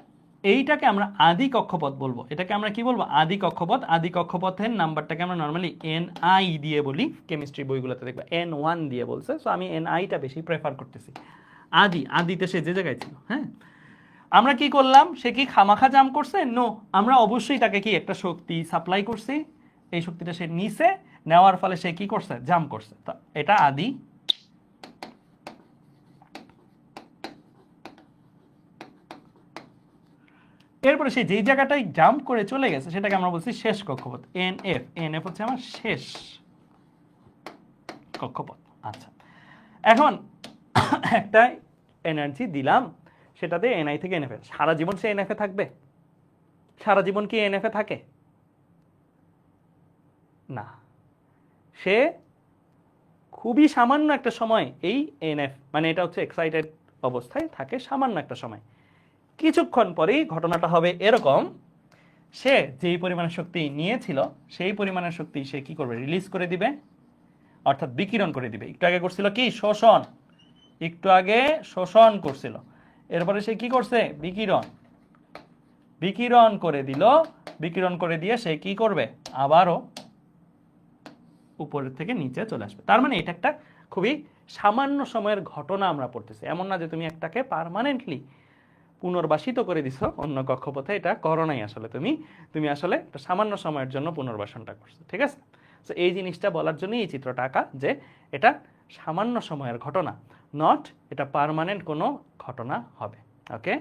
B: এইটাকে আমরা আদি কক্ষপথ বলবো, এটাকে আমরা কি বলবো, আদি কক্ষপথ। আদি কক্ষপথের নাম্বারটাকে আমরা নর্মালি NI দিয়ে বলি, কেমিস্ট্রি বইগুলোতে দেখবা N1 দিয়ে বলছে, সো আমি NIটা বেশি প্রেফার করতেছি। আদিতে সে যে জায়গায় ছিল। হ্যাঁ, আমরা কি করলাম, সে কি খামাখা জাম করছে? নো, আমরা অবশ্যই তাকে কি একটা শক্তি সাপ্লাই করছি, এই শক্তিটা সে নিছে, নেওয়ার ফলে সে কি করছে, জাম করছে। তো এটা আদি। এরপরে সে যেই জায়গাটায় জাম্প করে চলে গেছে সেটাকে আমরা বলছি শেষ কক্ষপথ, NF হচ্ছে আমার শেষ কক্ষপথ। আচ্ছা, এখন একটা এনার্জি দিলাম, সেটাতে NI থেকে NF, সারা জীবন সে NF এ থাকবে? সারা জীবন কি NF এ থাকে? না, সে খুবই সামান্য একটা সময় এই NF, মানে এটা হচ্ছে এক্সাইটেড অবস্থায় থাকে সামান্য একটা সময়। কিছুক্ষণ পরেই ঘটনাটা হবে এরকম, সে যেই পরিমাণের শক্তি নিয়েছিল সেই পরিমাণের শক্তি সে কি করবে, রিলিজ করে দিবে, অর্থাৎ বিকিরণ করে দিবে। একটু আগে করছিল কি, শোষণ, একটু আগে শোষণ করছিল, এরপরে সে কি করছে, বিকিরণ করে দিল। বিকিরণ করে দিয়ে সে কি করবে, আবারও উপরের থেকে নিচে চলে আসবে। তার মানে এটা একটা খুবই সামান্য সময়ের ঘটনা আমরা পড়তেছি, এমন না যে তুমি একটাকে পার্মানেন্টলি পুনর্বাসিত করে দিছো অন্য কক্ষপথে, এটা করো নাই আসলে। তুমি আসলে একটা সামান্য সময়ের জন্য পুনর্বাসনটা করছো, ঠিক আছে? তো এই জিনিসটা বলার জন্য এই চিত্রটা আঁকা, যে এটা সামান্য সময়ের ঘটনা, নট এটা পার্মানেন্ট কোনো ঘটনা হবে। ওকে,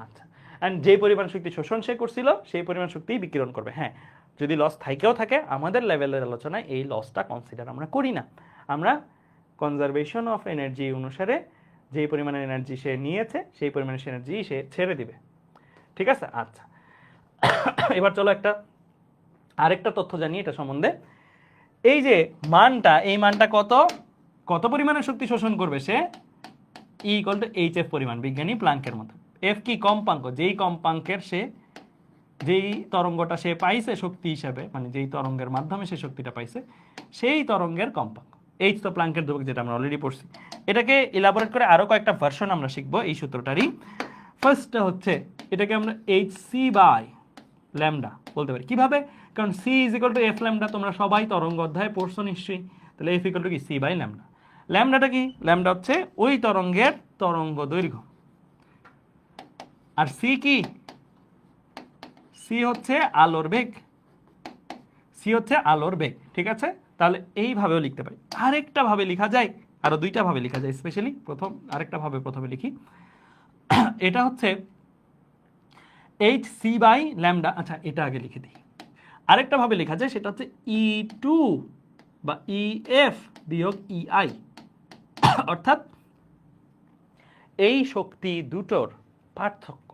B: আচ্ছা। অ্যান্ড যে পরিমাণ শক্তি শোষণ সে করছিল সেই পরিমাণ শক্তি বিকিরণ করবে। হ্যাঁ, যদি লস থাকেও থাকে, আমাদের লেভেলের আলোচনায় এই লসটা কনসিডার আমরা করি না। আমরা কনজারভেশন অফ এনার্জি অনুসারে যেই পরিমাণের এনার্জি সে নিয়েছে সেই পরিমাণের এনার্জি সে ছেড়ে দিবে, ঠিক আছে? আচ্ছা, এবার চলো আরেকটা তথ্য জানি এটা সম্বন্ধে। এই যে মানটা, এই মানটা কত পরিমাণের শক্তি শোষণ করবে সে, E=hf পরিমাণ, বিজ্ঞানী প্লাঙ্কের মতো। এফ কি, কম্পাঙ্ক, যেই কম্পাঙ্কের সে যেই তরঙ্গটা সে পাইছে শক্তি হিসাবে, মানে যেই তরঙ্গের মাধ্যমে সে শক্তিটা পাইছে সেই তরঙ্গের কম্পাঙ্ক। এইচ তো প্লাঙ্কের ধ্রুবক, যেটা আমরা অলরেডি পড়ছি। এটাকে ইলাবোরেট করে আরো কয়েকটা ভার্সন আমরা শিখবো এই সূত্রটারই। ফার্স্টটা হচ্ছে এটাকে আমরা hc/λ বলতে পারি। কিভাবে? কারণ c=f λ, তোমরা সবাই তরঙ্গ অধ্যায়ে পড়ছো নিশ্চয়ই। তাহলে f = কি, c/λ। ল্যামডাটা কি? ল্যামডা হচ্ছে ওই তরঙ্গের তরঙ্গ দৈর্ঘ্য। আর c কি? c হচ্ছে আলোর বেগ। ঠিক আছে? তাহলে এইভাবেও লিখতে পারি। আরেকটা ভাবে লেখা যায়, আরো দুইটা ভাবে লেখা যায় স্পেশালি। আরেকটা ভাবে প্রথমে লিখি, এটা হচ্ছে hc/λ। আচ্ছা, এটা আগে লিখে দিই। আরেকটা ভাবে লেখা যায়, সেটা হচ্ছে E2 বা EF বিয়োগ EI, অর্থাৎ এই শক্তি দুটোর পার্থক্য।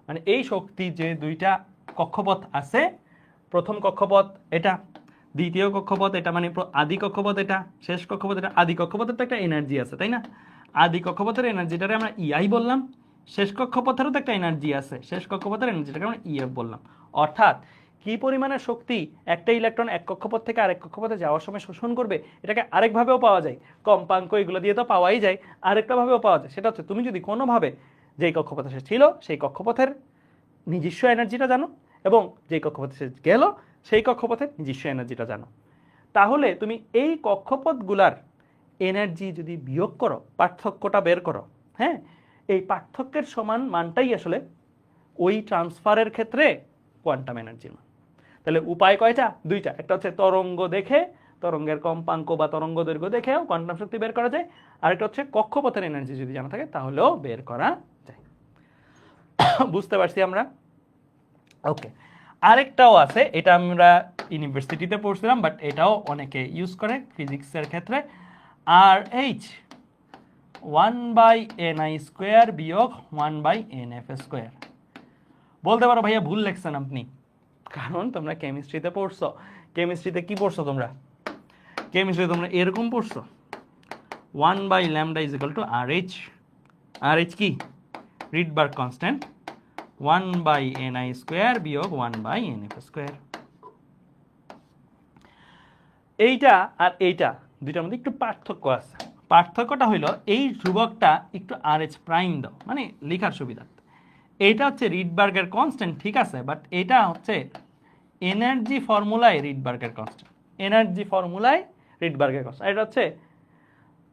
B: মানে এই শক্তি যে দুইটা কক্ষপথ আছে, প্রথম কক্ষপথ এটা, দ্বিতীয় কক্ষপথ এটা, মানে আদি কক্ষপথ এটা, শেষ কক্ষপথ এটা। আদি কক্ষপথের তো একটা এনার্জি আছে, তাই না? আদি কক্ষপথের এনার্জিটারে আমরা EI বললাম, শেষ কক্ষপথেরও তো একটা এনার্জি আছে, শেষ কক্ষপথের এনার্জিটাকে আমরা EF বললাম। অর্থাৎ কি পরিমাণের শক্তি একটা ইলেকট্রন এক কক্ষপথ থেকে আরেক কক্ষপথে যাওয়ার সময় শোষণ করবে, এটাকে আরেকভাবেও পাওয়া যায়। কম্পাঙ্ক এগুলো দিয়ে তো পাওয়াই যায়, আরেকটা ভাবেও পাওয়া যায়। সেটা হচ্ছে তুমি যদি কোনোভাবে যেই কক্ষপথে সে ছিল সেই কক্ষপথের নিজস্ব এনার্জিটা জানো, এবং যেই কক্ষপথে সে গেল সেই কক্ষপথের নিজস্ব এনার্জিটা জানো, তাহলে তুমি এই কক্ষপথগুলার এনার্জি যদি বিয়োগ করো, পার্থক্যটা বের করো, হ্যাঁ, এই পার্থক্যের সমান মানটাই আসলে ওই ট্রান্সফারের ক্ষেত্রে কোয়ান্টাম এনার্জির মান। তাহলে উপায় কয়টা? দুইটা। একটা হচ্ছে তরঙ্গ দেখে, তরঙ্গের কম্পাঙ্ক বা তরঙ্গ দৈর্ঘ্য দেখেও কোয়ান্টাম শক্তি বের করা যায়। আরেকটা হচ্ছে কক্ষপথের এনার্জি যদি জানা থাকে তাহলেও বের করা যায়। বুঝতে পারছি আমরা? ওকে, আরেকটাও আছে, এটা আমরা ইউনিভার্সিটিতে পড়ছিলাম, বাট এটাও অনেকে ইউজ করে ফিজিক্সের ক্ষেত্রে। আর এইচ 1/ni² বিয়োগ 1/nf²। বলতে পারো ভাইয়া ভুল লেখছেন আপনি, কারণ তোমরা কেমিস্ট্রিতে পড়ছো। কেমিস্ট্রিতে কি পড়ছো তোমরা? কেমিস্ট্রিতে তোমরা এরকম পড়ছো, 1/λ = RH। RH কি? Rydberg constant. 1/ni² বিয়োগ 1/nf²। এইটা আর এইটা দুইটার মধ্যে একটু পার্থক্য আছে। পার্থক্যটা হইল এই ধ্রুবকটা একটু RH প্রাইম দাও, মানে লেখার সুবিধার্থে। এইটা হচ্ছে রিডবার্গের কনস্ট্যান্ট, ঠিক আছে, বাট এটা হচ্ছে এনার্জি ফর্মুলায় রিডবার্গের কনস্ট্যান্ট, এনার্জি ফর্মুলায় রিডবার্গের কনস্ট্যান্ট। এটা হচ্ছে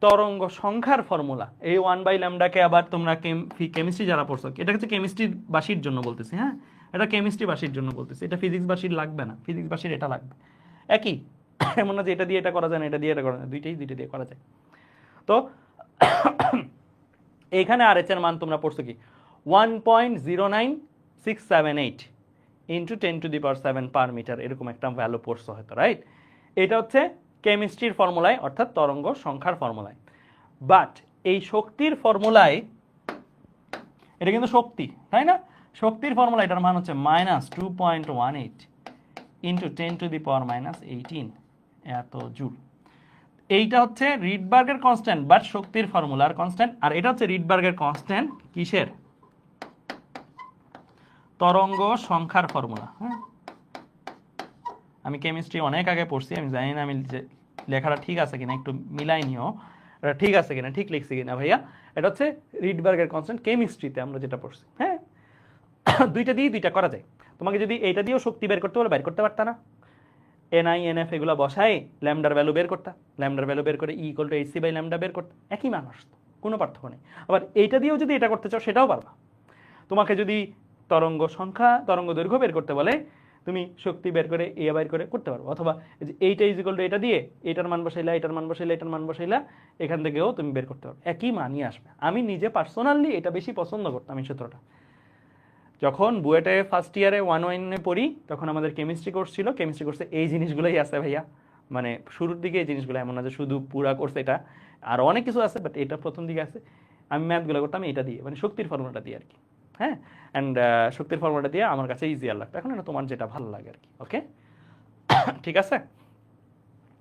B: তরঙ্গ সংখ্যার ফর্মুলা। এই 1/λ-কে আবার তোমরা কেমিস্ট্রি যারা পড়ছো, এটা হচ্ছে কেমিস্ট্রি বাসীর জন্য বলতেছি, হ্যাঁ, এটা কেমিস্ট্রি বাসীর জন্য বলতেছি, এটা ফিজিক্স বাসীর লাগবে না, ফিজিক্স বাসীর এটা লাগবে একই। এমন না যে এটা দিয়ে এটা করা যায় না, এটা দিয়ে এটা করা যায়, দুইটা দিয়ে করা যায়। তো এইখানে আর এর মান তোমরা পড়ছো কি 1.09678 ইন্টু 10⁻⁷ পার মিটার, এরকম একটা ভ্যালু পড়ছো হয়তো, রাইট? এটা হচ্ছে কেমিস্ট্রির ফর্মুলায়, অর্থাৎ তরঙ্গ সংখ্যার ফর্মুলায়। বাট এই শক্তির ফর্মুলায়, এটা কিন্তু শক্তি, তাই না? শক্তির ফর্মুলা এটার মান হচ্ছে -2.18 ইন্টু 10⁻⁻18 এত জুল। এইটা হচ্ছে রিডবার্গের কনস্ট্যান্ট, বাট শক্তির ফর্মুলার কনস্ট্যান্ট। আর এটা হচ্ছে রিডবার্গের কনস্ট্যান্ট কিসের? তরঙ্গ সংখ্যার ফর্মুলা। হ্যাঁ, আমি কেমিস্ট্রি অনেক আগে পড়ছি, আমি জানি না আমি লেখাটা ঠিক আছে কিনা, একটু মিলাই নিও এটা ঠিক আছে কিনা, ঠিক লিখছি কিনা ভাইয়া। এটা হচ্ছে রিডবার্গের কনস্ট্যান্ট কেমিস্ট্রিতে আমরা যেটা পড়ছি। হ্যাঁ, দুইটা দিয়ে দুইটা করা যায়। তোমাকে যদি এইটা দিয়েও শক্তি বের করতে বলে বের করতে পারতা না? NI NF এগুলো বসাই ল্যামডার ভ্যালু বের করতা, ল্যামডার ভ্যালু বের করে E=hc/λ বের করতে, একই মান আসতো, কোনো পার্থক্য নেই। আবার এইটা দিয়েও যদি এটা করতে চাও সেটাও পারবা। তোমাকে যদি তরঙ্গ সংখ্যা, তরঙ্গ দৈর্ঘ্য বের করতে বলে, তুমি শক্তি বের করে বের করে করতে পারবো। অথবা এইটা এটা দিয়ে এটার মান বসাইলা, এটার মান বসাইলা, এটার মান বসাইলা, এখান থেকেও তুমি বের করতে পারবে, একই মানই আসবে। আমি নিজে পার্সোনালি এটা বেশি পছন্দ করতাম এই সূত্রটা। যখন বুয়েটে ফার্স্ট ইয়ারে 1-1-এ পড়ি, তখন আমাদের কেমিস্ট্রি কোর্স ছিল, কেমিস্ট্রি কোর্সে এই জিনিসগুলোই আছে ভাইয়া। মানে শুরুর দিকে এই জিনিসগুলো, এমন না যে শুধু পুরা কোর্স এটা, আর অনেক কিছু আছে, বাট এটা প্রথম দিকে আছে। আমি ম্যাথগুলো করতাম এটা দিয়ে, মানে শক্তির ফর্মুলাটা দিয়ে আর কি। হ্যাঁ, অ্যান্ড শক্তির ফর্মুলাটা দিয়ে আমার কাছে ইজিয়ার লাগতো। এখন এটা তোমার যেটা ভালো লাগে আর কি। ওকে, ঠিক আছে,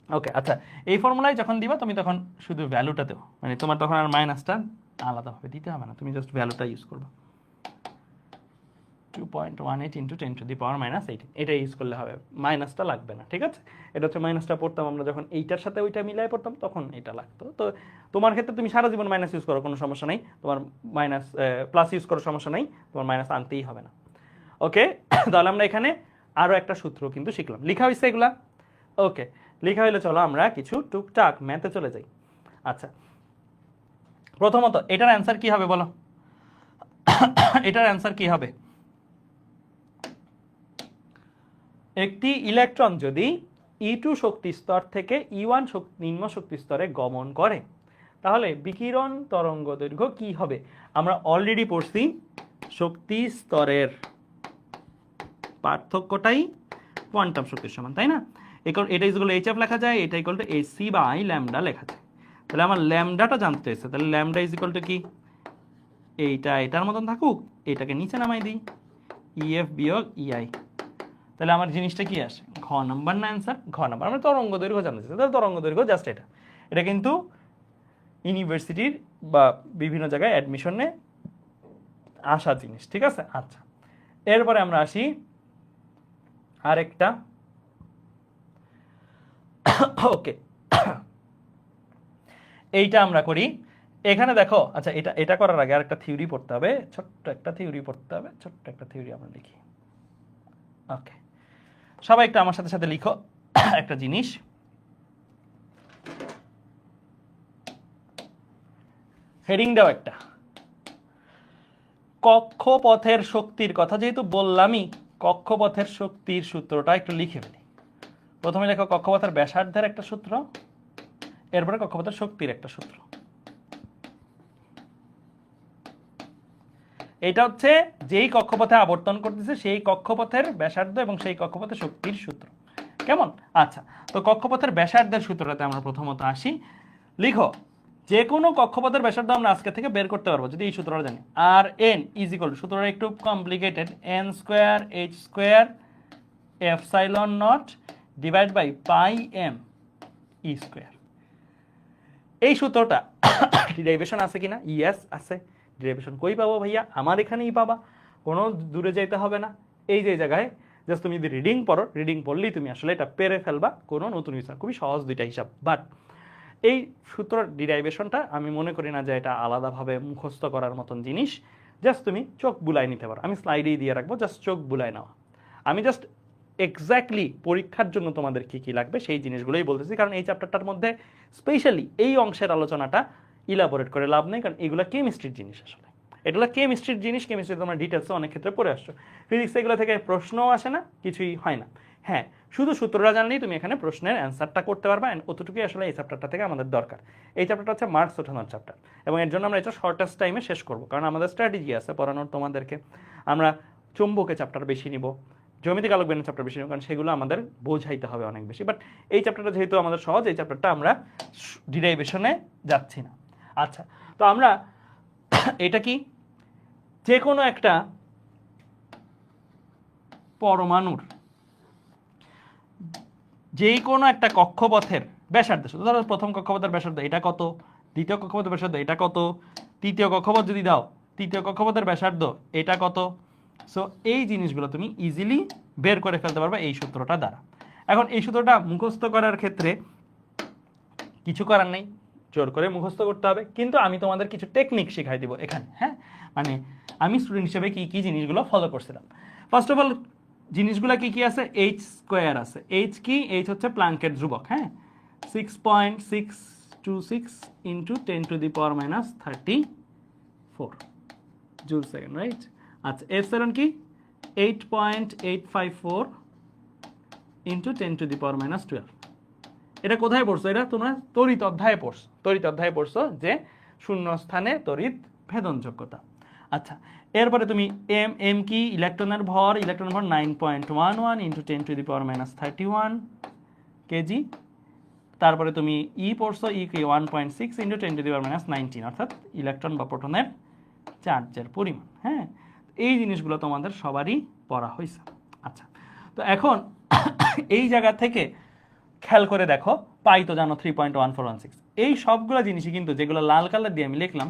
B: ওকে। আচ্ছা, এই ফর্মুলায় যখন দিবা তুমি তখন শুধু ভ্যালুটা দেও, মানে তোমার তখন আর মাইনাসটা আলাদাভাবে দিতে হবে না, তুমি জাস্ট ভ্যালুটা ইউজ করবে। 2.18 ইন্টু 10⁻⁻18 এটা ইউজ করলে হবে, মাইনাসটা লাগবে না, ঠিক আছে? এটা হচ্ছে মাইনাসটা পড়তাম আমরা যখন এইটার সাথে ওইটা মিলাই পড়তাম, তখন এটা লাগতো। তো তোমার ক্ষেত্রে তুমি সারা জীবন মাইনাস ইউজ করো, কোনো সমস্যা নেই, তোমার মাইনাস প্লাস ইউজ করো, সমস্যা নেই, তোমার মাইনাস আনতেই হবে না। ওকে, তাহলে আমরা এখানে আরও একটা সূত্র কিন্তু শিখলাম, লিখা হয়েছে এগুলা। ওকে, লিখা হইলে চলো আমরা কিছু টুকটাক ম্যাথে চলে যাই। আচ্ছা, প্রথমত এটার অ্যান্সার কি হবে বলো? এটার অ্যান্সার কি হবে? একটি ইলেকট্রন যদি E2 শক্তি স্তর থেকে E1 নিম্ন শক্তি স্তরে গমন করে, তাহলে বিকিরণ তরঙ্গ দৈর্ঘ্য কি হবে? আমরা অলরেডি পড়ছি শক্তি স্তরের পার্থক্যটাই কোয়ান্টাম শক্তির সমান, তাই না? এটা ইকুয়াল HF লেখা যায়, এটা ইকুয়াল টু hc/λ লেখা যায়। তাহলে আমার ল্যামডাটা জানতে চাইছে, তাহলে ল্যামডা ইজ ইকুয়াল টু কি? এইটা এটার মতন থাকুক, এটাকে নিচে নামাই দিই, EF বিয়োগ EI। তাহলে আমার জিনিসটা কি আসে? ঘ নাম্বার না অ্যান্সার? ঘ নাম্বার। আমরা তরঙ্গ দৈর্ঘ্য জানতে চাই, তাহলে তরঙ্গ দৈর্ঘ্য জাস্ট এটা। এটা কিন্তু ইউনিভার্সিটির বা বিভিন্ন জায়গায় অ্যাডমিশনে আসা জিনিস, ঠিক আছে? আচ্ছা, এরপরে আমরা আসি আরেকটা। ওকে, এইটা আমরা করি। এখানে দেখো, আচ্ছা, এটা করার আগে আরেকটা থিওরি পড়তে হবে, ছোট্ট একটা থিওরি পড়তে হবে, ছোট্ট একটা থিওরি আমরা লিখি। ওকে, সবাই একটু আমার সাথে সাথে লিখো একটা জিনিস। হেডিং দাও একটা, কক্ষপথের শক্তির কথা যেহেতু বললামই, কক্ষপথের শক্তির সূত্রটা একটু লিখে ফেলি। প্রথমে লেখো কক্ষপথের ব্যাসার্ধের একটা সূত্র, এরপরে কক্ষপথের শক্তির একটা সূত্র। এটা হচ্ছে যেই কক্ষপথে আবর্তন করতেছে সেই কক্ষপথের ব্যাসার্ধ এবং সেই কক্ষপথের শক্তির সূত্র। কেমন? আচ্ছা, তো কক্ষপথের ব্যাসার্ধের সূত্রটাতে আমরা প্রথমত আসি। লিখো, যে কোনো কক্ষপথের ব্যাসার্ধ আমরা আজকে থেকে বের করতে পারবো যদি এই সূত্রটা জানি। আর এন ইজ ইকুয়াল টু, সূত্রটা একটু complicated, n² h² epsilon naught divide by pi M E²। এই সূত্রটা ডিরাইভেশন আছে কিনা? ইয়েস আছে। ডিরাইভেশন কই পাবো ভাইয়া? আমার এখানেই পাবা, কোনো দূরে যাইতে হবে না। এই যে জায়গায় জাস্ট তুমি যদি রিডিং পড়ো, রিডিং পড়লেই তুমি আসলে এটা পেরে ফেলবা, কোনো নতুন কিছু না, খুবই সহজ দুইটা হিসাব। বাট এই সূত্র ডিরাইভেশনটা আমি মনে করি না যে এটা আলাদাভাবে মুখস্থ করার মতন জিনিস।
A: জাস্ট তুমি চোখ বুলাই নিতে পারো, আমি স্লাইডেই দিয়ে রাখবো, জাস্ট চোখ বুলাই নেওয়া। আমি জাস্ট এক্স্যাক্টলি পরীক্ষার জন্য তোমাদের কি কি লাগবে সেই জিনিসগুলোই বলতেছি, কারণ এই চ্যাপ্টারটার মধ্যে স্পেশালি এই অংশের আলোচনাটা ইলাবোরেট করে লাভ নেই, কারণ এগুলো কেমিস্ট্রির জিনিস। আসলে এগুলো কেমিস্ট্রির জিনিস, কেমিস্ট্রি তোমরা ডিটেলসে অনেক ক্ষেত্রে পড়ে আসছো। ফিজিক্স এগুলো থেকে প্রশ্নও আসে না, কিছুই হয় না। হ্যাঁ, শুধু সূত্রটা জানলেই তুমি এখানে প্রশ্নের অ্যান্সারটা করতে পারবে, অ্যান্ড অতটুকুই আসলে এই চ্যাপ্টারটা থেকে আমাদের দরকার। এই চ্যাপ্টারটা হচ্ছে মার্কস ওঠানোর চ্যাপ্টার, এবং এর জন্য আমরা এটা শর্টেস্ট টাইমে শেষ করবো, কারণ আমাদের স্ট্র্যাটেজি আছে পড়ানোর তোমাদেরকে। আমরা চুম্বকে চ্যাপ্টার বেশি নিব, জ্যামিতিক আলোকবিজ্ঞানের চ্যাপ্টার বেশি নিব, কারণ সেগুলো আমাদের বোঝাইতে হবে অনেক বেশি। বাট এই চ্যাপ্টারটা যেহেতু আমাদের সহজ, এই চ্যাপ্টারটা আমরা ডিরাইভেশনে যাচ্ছি না। আচ্ছা, তো আমরা এটা কি যে কোনো একটা পরমাণুর যেই কোনো একটা কক্ষপথের ব্যাসার্ধ, ধরো প্রথম কক্ষপথের ব্যাসার্ধ এটা কত, দ্বিতীয় কক্ষপথের ব্যাসার্ধ এটা কত, তৃতীয় কক্ষপথ যদি দাও তৃতীয় কক্ষপথের ব্যাসার্ধ এটা কত। সো এই জিনিসগুলো তুমি ইজিলি বের করে ফেলতে পারবে এই সূত্রটা দ্বারা। এখন এই সূত্রটা মুখস্থ করার ক্ষেত্রে কিছু করার নেই, জোর করে মুখস্থ করতে হবে, কিন্তু আমি তোমাদের কিছু টেকনিক শেখাই দিব এখানে। হ্যাঁ, মানে আমি স্টুডেন্ট হিসেবে কি কি জিনিসগুলো ফলো করছিলাম। ফার্স্ট অফ অল জিনিসগুলো কি কি আছে, এইচ স্কোয়ার আছে। এইচ কি, এইচ হচ্ছে প্ল্যাঙ্কের ধ্রুবক। হ্যাঁ, 6.626 ইন্টু 10⁻34 জুল সেকেন্ড, রাইট? আচ্ছা, এপসাইলন কি, 8.854 ইন্টু 10⁻12। এটা কোথায় পড়ছো? এটা তোমরা তড়িৎ অধ্যায়ে পড়ছো, তড়িৎ অধ্যায়ে পড়ছো যে শূন্য স্থানে তড়িৎ ভেদন যোগ্যতা। আচ্ছা, এরপরে তুমি এম, এম কি, ইলেকট্রনের ভর, ইলেকট্রনের ভর 9.11 ইন্টু 10⁻31 কেজি। তারপরে তুমি ই পড়ছো, ই কি 1.6 ইন্টু 10⁻19, অর্থাৎ ইলেকট্রন বা প্রোটনের চার্জের পরিমাণ। হ্যাঁ, এই জিনিসগুলো তোমাদের সবারই পড়া হয়েছে। আচ্ছা, তো এখন এই জায়গা থেকে খেয়াল করে দেখো, পাই তো জানো 3.1416। এই সবগুলো জিনিসই কিন্তু যেগুলো লাল কালার দিয়ে আমি লিখলাম,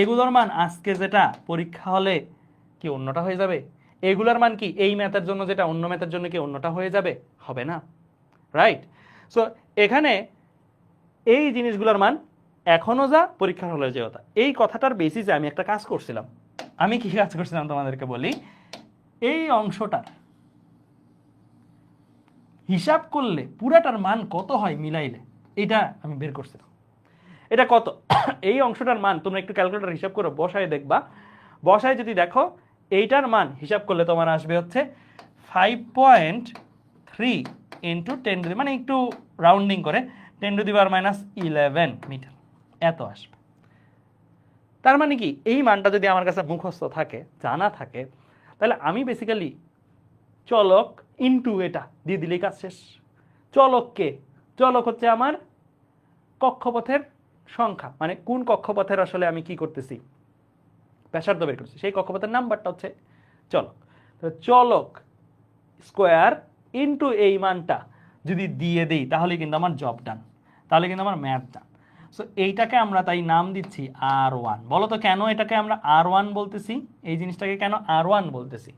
A: এগুলোর মান আজকে যেটা পরীক্ষা হলে কি অন্যটা হয়ে যাবে? এগুলোর মান কি এই ম্যাথের জন্য যেটা অন্য ম্যাথের জন্য কি অন্যটা হয়ে যাবে? হবে না, রাইট? সো এখানে এই জিনিসগুলোর মান এখনো যা, পরীক্ষার হলে যে কথা। এই কথাটার বেসিসে আমি একটা কাজ করছিলাম। আমি কি কাজ করছিলাম তোমাদেরকে বলি। এই অংশটার হিসাব করলে পুরাটার মান কত হয় মিলাইলে, এটা আমি বের করছিলাম। এটা কত, এই অংশটার মান তোমরা একটু ক্যালকুলেটর হিসাব করো, বসায় দেখবা। বসায় যদি দেখো এইটার মান হিসাব করলে তোমার আসবে হচ্ছে 5.3 ইন্টু 10, মানে একটু রাউন্ডিং করে 10⁻11 মিটার, এত আসবে। তার মানে কি, এই মানটা যদি আমার কাছে মুখস্থ থাকে, জানা থাকে, তাহলে আমি বেসিক্যালি চলক ইন্টু এটা দিয়ে দিলেই কাজ শেষ। চলককে, চলক হচ্ছে আমার কক্ষপথের সংখ্যা, মানে কোন কক্ষপথের আসলে আমি কি করতেছি, ব্যাসার্ধ বের করছি, সেই কক্ষপথের নাম্বারটা হচ্ছে চলক। তো চলক স্কোয়ার ইন্টু এই মানটা যদি দিয়ে দিই, তাহলে কিন্তু আমার জব ডান, তাহলে কিন্তু আমার ম্যাথ ডান। সো এইটাকে আমরা তাই নাম দিচ্ছি R1। বলো তো কেন এটাকে আমরা R1 বলতেছি? এই জিনিসটাকে কেন R1 বলতেছি?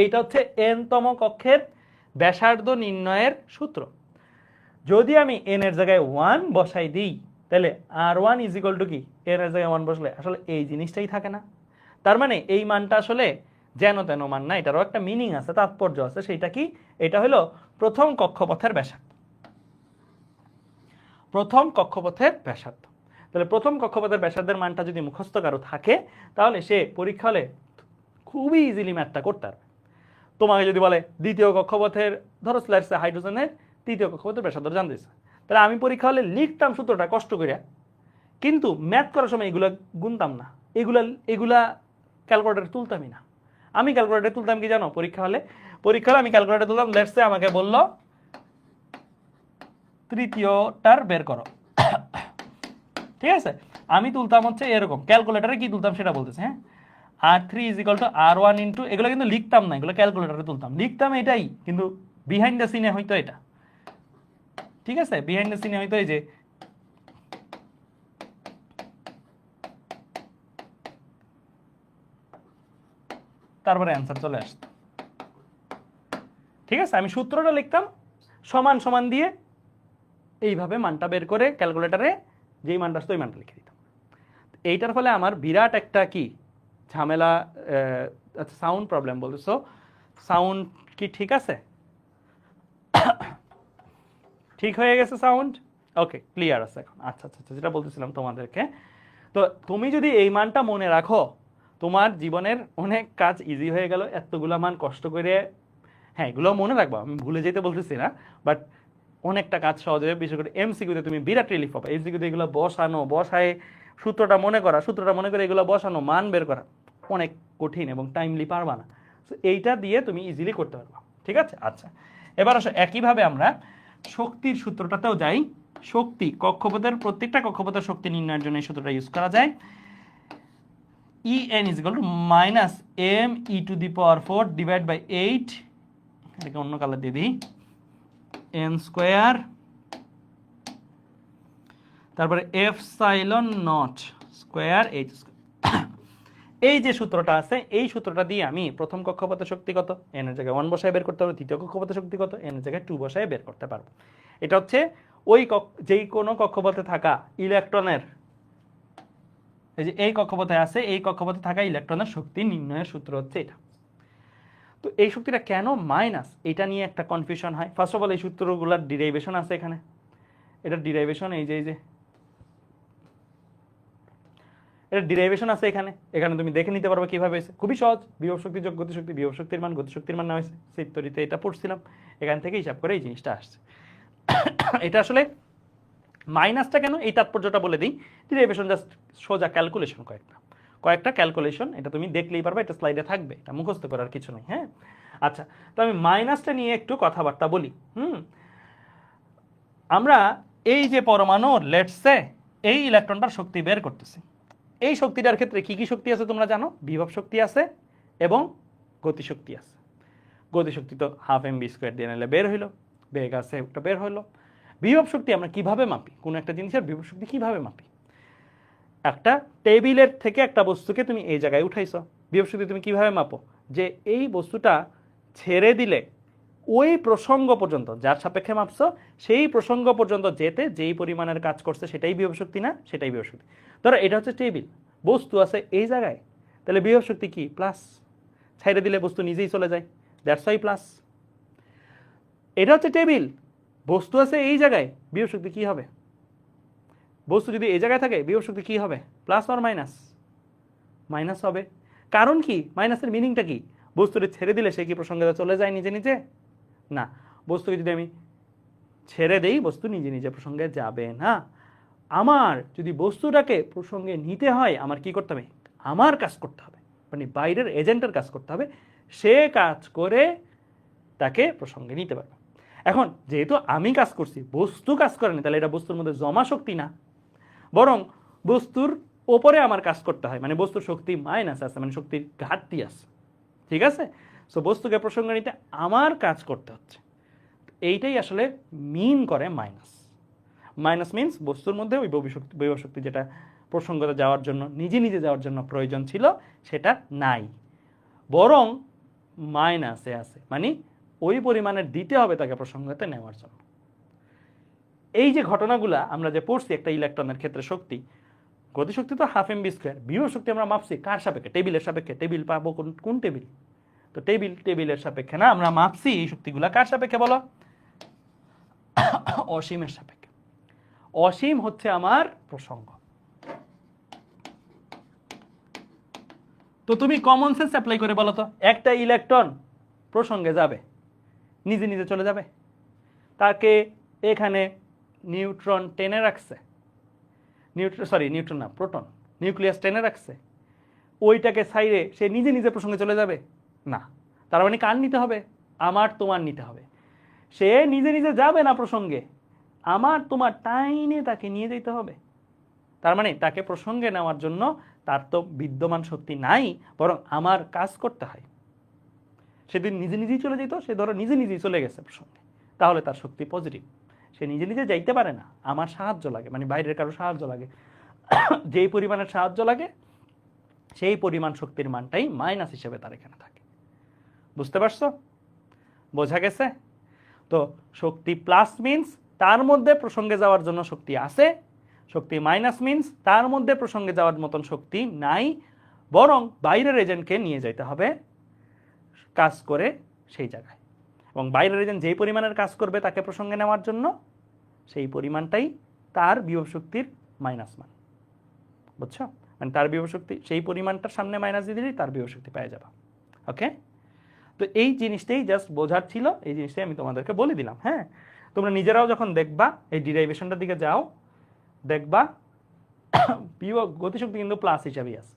A: এইটা হচ্ছে n-তম কক্ষের ব্যাসার্ধ নির্ণয়ের সূত্র। যদি আমি n এর জায়গায় 1 বসাই দিই, তাহলে R1 ইজ ইকুয়াল টু কি, n এর জায়গায় 1 বসলে আসলে এই জিনিসটাই থাকে না। তার মানে এই মানটা আসলে যেন তেন মান না, এটারও একটা মিনিং আছে, তাৎপর্য আছে। সেইটা কি, এটা হলো প্রথম কক্ষপথের ব্যাসার্ধ, প্রথম কক্ষপথের ব্যাসার্ধ। তাহলে প্রথম কক্ষপথের ব্যাসার্ধের মানটা যদি মুখস্থ কারো থাকে, তাহলে সে পরীক্ষা হলে খুবই ইজিলি ম্যাথটা করতে পারবে। তোমাকে যদি বলে দ্বিতীয় কক্ষপথের, ধরো স্ল্যাশে হাইড্রোজেনের তৃতীয় কক্ষপথের ব্যাসার্ধ জানতে চাই, তাহলে আমি পরীক্ষা হলে লিখতাম সূত্রটা কষ্ট করে, কিন্তু ম্যাথ করার সময় এগুলো গুনতাম না, এগুলা ক্যালকুলেটরে তুলতামই না। আমি ক্যালকুলেটরে তুলতাম কি জানো, পরীক্ষা হলে আমি ক্যালকুলেটরে তুলতাম, লেটসে আমাকে বলল তৃতীয়টার বের করো, ঠিক আছে? আমি তুলতাম হচ্ছে এরকম, ক্যালকুলেটরে কি তুলতাম সেটা বলতেছে। হ্যাঁ, R3 is equal two R1 into, এগুলো কিন্তু লিখতাম না, এগুলো ক্যালকুলেটরে তুলতাম, লিখতাম এটাই, কিন্তু বিহাইন্ড দ্য সিনে হয়তো এটা, ঠিক আছে? বিহাইন্ড দ্য সিনে হয়তো এই যে তারপরে অ্যান্সার চলে আসতো, ঠিক আছে? আমি সূত্রটা লিখতাম, সমান সমান দিয়ে এইভাবে মানটা বের করে ক্যালকুলেটরে যেই মানটা আসতো ওই মানটা লিখে দিতাম। এইটার ফলে আমার বিরাট একটা কি ঝামেলা, আচ্ছা সাউন্ড প্রবলেম বলতেছো, সাউন্ড কি ঠিক আছে? ঠিক হয়ে গেছে সাউন্ড? ওকে, ক্লিয়ার আছে এখন। আচ্ছা আচ্ছা আচ্ছা, যেটা বলতেছিলাম তোমাদেরকে, তো তুমি যদি এই মানটা মনে রাখো, তোমার জীবনের অনেক কাজ ইজি হয়ে গেল। এতগুলা মান কষ্ট করে, হ্যাঁ এগুলো মনে রাখবো, আমি ভুলে যেতে বলতেছি না, বাট অনেকটা কাজ সহজ হবে। বিশেষ করে এমসিকিউতে তুমি বিরাট রিলিফ পাবা। এমসিকিউতে এগুলো বসানো, বসায় সূত্রটা মনে করে এগুলো বসানো, মান বের করা অনেক কঠিন এবং টাইমলি পারবা না। তো এইটা দিয়ে তুমি ইজিলি করতে পারবা। ঠিক আছে? আচ্ছা, এবার আসো একইভাবে আমরা শক্তির সূত্রটাতেও যাই। শক্তি কক্ষপথের, প্রত্যেকটা কক্ষপথের শক্তি নির্ণয়ের জন্য এই সূত্রটা ইউজ করা যায়। En is equal to minus m e to the power 4 divided by 8, এটাকে অন্য কালার দিয়ে দিই, n স্কোয়ার, তারপরে epsilon not square H square. এই যে সূত্রটা আছে, এই সূত্রটা দিয়ে আমি প্রথম কক্ষপথের শক্তি কত n এর জায়গায় 1 বসায় বের করতে পারবো, দ্বিতীয় কক্ষপথের শক্তি কত n এর জায়গায় 2 বসায় বের করতে পারবো। এটা হচ্ছে ওই যেই কোনো কক্ষপথে থাকা ইলেকট্রনের, এই যে এই কক্ষপথে আছে, এই কক্ষপথে থাকা ইলেকট্রনের শক্তি নির্ণয়ের সূত্র হচ্ছে এটা। তো এই শক্তিটা কেন মাইনাস, এটা নিয়ে একটা কনফিউশন হয়। ফার্স্ট অফ অল এই সূত্রগুলোর ডিরাইভেশন আছে এখানে, এটার ডিরাইভেশন এই যে এটা ডিরাইভেশন আছে এখানে, এখানে তুমি দেখে নিতে পারবে কিভাবে হয়েছে। খুবই সহজ, বিভব শক্তি যোগ গতিশক্তি, বিভব শক্তির মান গতিশক্তির মান না হয়েছে, চিত্তরিতে এটা পড়ছিলাম, এখান থেকে হিসাব করে এই জিনিসটা আসছে। এটা আসলে মাইনাসটা কেন, এই তাৎপর্যটা বলে দিই। ডিরাইভেশন জাস্ট সোজা ক্যালকুলেশন, কয়েকটা ক্যালকুলেশন, এটা তুমি দেখলেই পারবে, এটা স্লাইডে থাকবে, এটা মুখস্থ করার কিছু নেই। হ্যাঁ, আচ্ছা, তো আমি মাইনাসটা নিয়ে একটু কথাবার্তা বলি। আমরা এই যে পরমাণু লেটসে এই ইলেকট্রনটার শক্তি বের করতেছি, এই শক্তিটার ক্ষেত্রে কি কি শক্তি আছে তোমরা জানো? বিভব শক্তি আছে এবং গতিশক্তি আছে। গতিশক্তি তো হাফ এম বি স্কোয়ার দিয়ে নিলে বের হইলো, বেগ আছে একটা বের হইলো। বিভব শক্তি আমরা কিভাবে মাপি? কোন একটা জিনিসের বিভব শক্তি কিভাবে মাপি? একটা টেবিলের থেকে একটা বস্তুকে তুমি এই জায়গায় উঠাইছো, বিভব শক্তি তুমি কিভাবে মাপো? যে এই বস্তুটা ছেড়ে দিলে ওই প্রসঙ্গ পর্যন্ত, যার সাপেক্ষে মাপছো সেই প্রসঙ্গ পর্যন্ত যেতে যেই পরিমাণের কাজ করছে সেটাই বিভব শক্তি না? সেটাই বিভব শক্তি। ধরো এটা হচ্ছে টেবিল, বস্তু আছে এই জায়গায়, তাহলে বিভব শক্তি কি? প্লাস। ছেড়ে দিলে বস্তু নিজেই চলে যায়, দ্যাটস ওয়াই প্লাস। এটা হচ্ছে টেবিল, বস্তু আছে এই জায়গায়, বিভব শক্তি কি হবে? বস্তু যদি এই জায়গায় থাকে বিভব শক্তি কি হবে? Plus or minus? মাইনাস হবে। কারণ কি? মাইনাসের মিনিংটা কি? বস্তুটা ছেড়ে দিলে সে কি প্রসঙ্গে চলে যায় নিজে নিজে? না, বস্তুকে যদি আমি ছেড়ে দেই বস্তু নিজে নিজে প্রসঙ্গে যাবে না। আমার যদি বস্তুটাকে প্রসঙ্গে নিতে হয়, আমার কি করতে হবে? আমার কাজ করতে হবে, মানে বাইরের এজেন্টের কাজ করতে হবে, সে কাজ করে তাকে প্রসঙ্গে নিতে পারবে। এখন যেহেতু আমি কাজ করছি, বস্তু কাজ করেনি, তাহলে এটা বস্তুর মধ্যে জমা শক্তি না, বরং বস্তুর ওপরে আমার কাজ করতে হয়, মানে বস্তুর শক্তি মাইনাস আছে, মানে শক্তির ঘাটতি আছে। ঠিক আছে? সো বস্তুকে প্রসঙ্গে নিতে আমার কাজ করতে হচ্ছে, এইটাই আসলে মিন করে মাইনাস। মাইনাস মিনস বস্তুর মধ্যে ওই বিভব শক্তি যেটা প্রসঙ্গতে যাওয়ার জন্য, নিজে নিজে যাওয়ার জন্য প্রয়োজন ছিল সেটা নাই, বরং মাইনাসে আছে, মানে ওই পরিমাণের দিতে হবে তাকে প্রসঙ্গতে নেওয়ার জন্য। এই যে ঘটনাগুলা আমরা যে পড়ছি একটা ইলেকট্রনের ক্ষেত্রে শক্তি, গতিশক্তি তো হাফ এম বি স্কোয়ার, বিভব শক্তি আমরা মাপছি কার সাপেক্ষে? টেবিলের সাপেক্ষে। টেবিল পাবো কোন টেবিল? তো টেবিলের সাপেক্ষে না, আমরা মাপছি এই শক্তিগুলা কার সাপেক্ষে বলো? অসীমের সাপেক্ষে। অসীম হচ্ছে আমার প্রসঙ্গ। তো তুমি কমন সেন্স অ্যাপ্লাই করে বলো তো, একটা ইলেকট্রন প্রসঙ্গে যাবে, নিজে নিজে চলে যাবে? তাকে এখানে নিউট্রন টেনে রাখছে, নিউট্রন না, প্রোটন, নিউক্লিয়াস টেনে রাখছে, ওইটাকে ছাইরে সে নিজে নিজে প্রসঙ্গে চলে যাবে না। তার মানে কার নিতে হবে? আমার তোমার নিতে হবে। সে নিজে নিজে যাবে না প্রসঙ্গে, আমার তোমার টাইনে তাকে নিয়ে যেতে হবে। তার মানে তাকে প্রসঙ্গে নেওয়ার জন্য তার তো বিদ্যমান শক্তি নাই, বরং আমার কাজ করতে হয়। সেদিন নিজে নিজেই চলে যেত, সে ধরো নিজে নিজেই চলে গেছে প্রসঙ্গে, তাহলে তার শক্তি পজিটিভ। সে নিজে নিজে যাইতে পারে না, আমার সাহায্য লাগে, মানে বাইরের কারো সাহায্য লাগে। যেই পরিমাণের সাহায্য লাগে সেই পরিমাণ শক্তির মানটাই মাইনাস হিসেবে তার এখানে থাকে। বুঝতে পারছো? বোঝা গেছে? তো শক্তি প্লাস মিনস তার মধ্যে প্রসঙ্গে যাওয়ার জন্য শক্তি আছে, শক্তি মাইনাস মিনস তার মধ্যে প্রসঙ্গে যাওয়ার মতন শক্তি নাই, বরং বাইরের এজেন্টকে নিয়ে যেতে হবে কাজ করে সেই জায়গায়, এবং বাইরের এজেন্ট যেই পরিমাণের কাজ করবে তাকে প্রসঙ্গে নেওয়ার জন্য সেই পরিমাণটাই তার বিভব শক্তির মাইনাস মান। বুঝছো? মানে তার বিভব শক্তি সেই পরিমাণটার সামনে মাইনাস দিয়ে দিলেই তার বিভব শক্তি পেয়ে যাবে। ওকে, তো এই জিনিসটাই জাস্ট বোঝার ছিল, এই জিনিসটাই আমি তোমাদেরকে বলে দিলাম। হ্যাঁ, তোমরা নিজেরাও যখন দেখবা এই ডিরাইভেশনটার দিকে যাও, দেখবা বিভব গতিশক্তি কিন্তু প্লাস হিসাবেই আছে,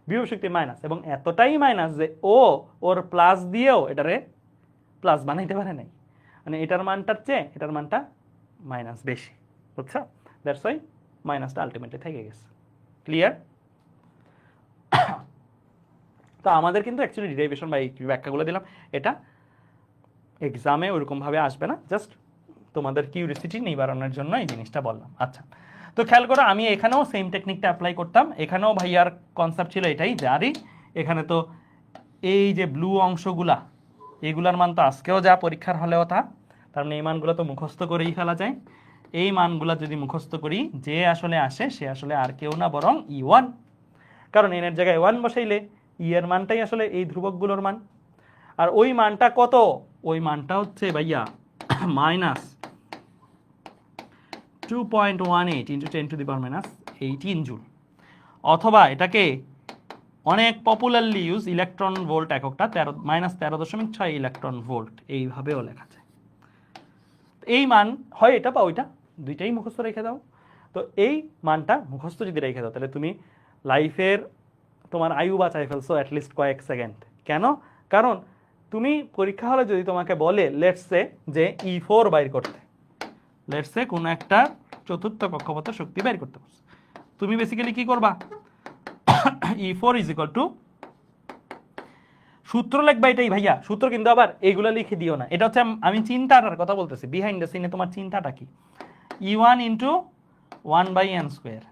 A: বিভব শক্তি মাইনাস, এবং এতটাই মাইনাস যে ওর প্লাস দিয়েও এটারে প্লাস বানাইতে পারে নাই, মানে এটার মানটার চেয়ে এটার মানটা মাইনাস বেশি। বুঝছো? দ্যাটস ওয়াই মাইনাসটা আলটিমেটলি থেকে গেছে। ক্লিয়ার? তো আমাদের কিন্তু অ্যাকচুয়ালি ডিরাইভেশন বা এই ব্যাখ্যাগুলো দিলাম, এটা এক্সামে ওরকমভাবে আসবে না, জাস্ট তোমাদের কিউরিসিটি নিবারণের জন্য এই জিনিসটা বললাম। আচ্ছা, তো খেয়াল করো আমি এখানেও সেম টেকনিকটা অ্যাপ্লাই করতাম, এখানেও ভাইয়ার কনসেপ্ট ছিল এটাই, জানি এখানে তো এই যে ব্লু অংশগুলা এগুলার মান তো আজকেও যা পরীক্ষার হলেও তা, তার মানে এই মানগুলো তো মুখস্থ করেই ফেলা যায়। এই মানগুলো যদি মুখস্থ করি, যে আসলে আসে সে আসলে আর কেউ না বরং E1, কারণ এনের জায়গায় 1 বসাইলে ই এর মানটাই আসলে এই ধ্রুবকগুলোর মান। আর ওই মানটা কত? ওই মানটা হচ্ছে ভাইয়া মাইনাস 2.18 ইন্টু 10⁻⁻18 জুল, অথবা এটাকে অনেক পপুলারলি ইউজ ইলেকট্রন ভোল্ট এককটা -13.6 ইলেকট্রন ভোল্ট, এইভাবেও লেখা যায়। এই মান হয় এটা বা ওইটা, দুইটাই মুখস্থ রেখে দাও। তো এই মানটা মুখস্থ যদি রেখে দাও তাহলে তুমি লাইফের তোমার আয়ু বাঁচায় ফেলছো অ্যাটলিস্ট কয়েক সেকেন্ড। কেন? কারণ তুমি পরীক্ষা হলে যদি তোমাকে বলে লেটসে যে E4 বাইর করতে, লেটসে কোনো একটা চতুর্থ কক্ষপথের শক্তি বাইর করতে পারছো, তুমি বেসিক্যালি কি করবা? E4 ইজ ইকুয়াল টু সূত্র লিখবা এটাই ভাইয়া, সূত্র কিন্তু আবার এইগুলো লিখে দিও না, এটা হচ্ছে আমি চিন্তাটার কথা বলতেছি, বিহাইন্ড দ্য সিনে তোমার চিন্তাটা কি। E1 into 1/n²।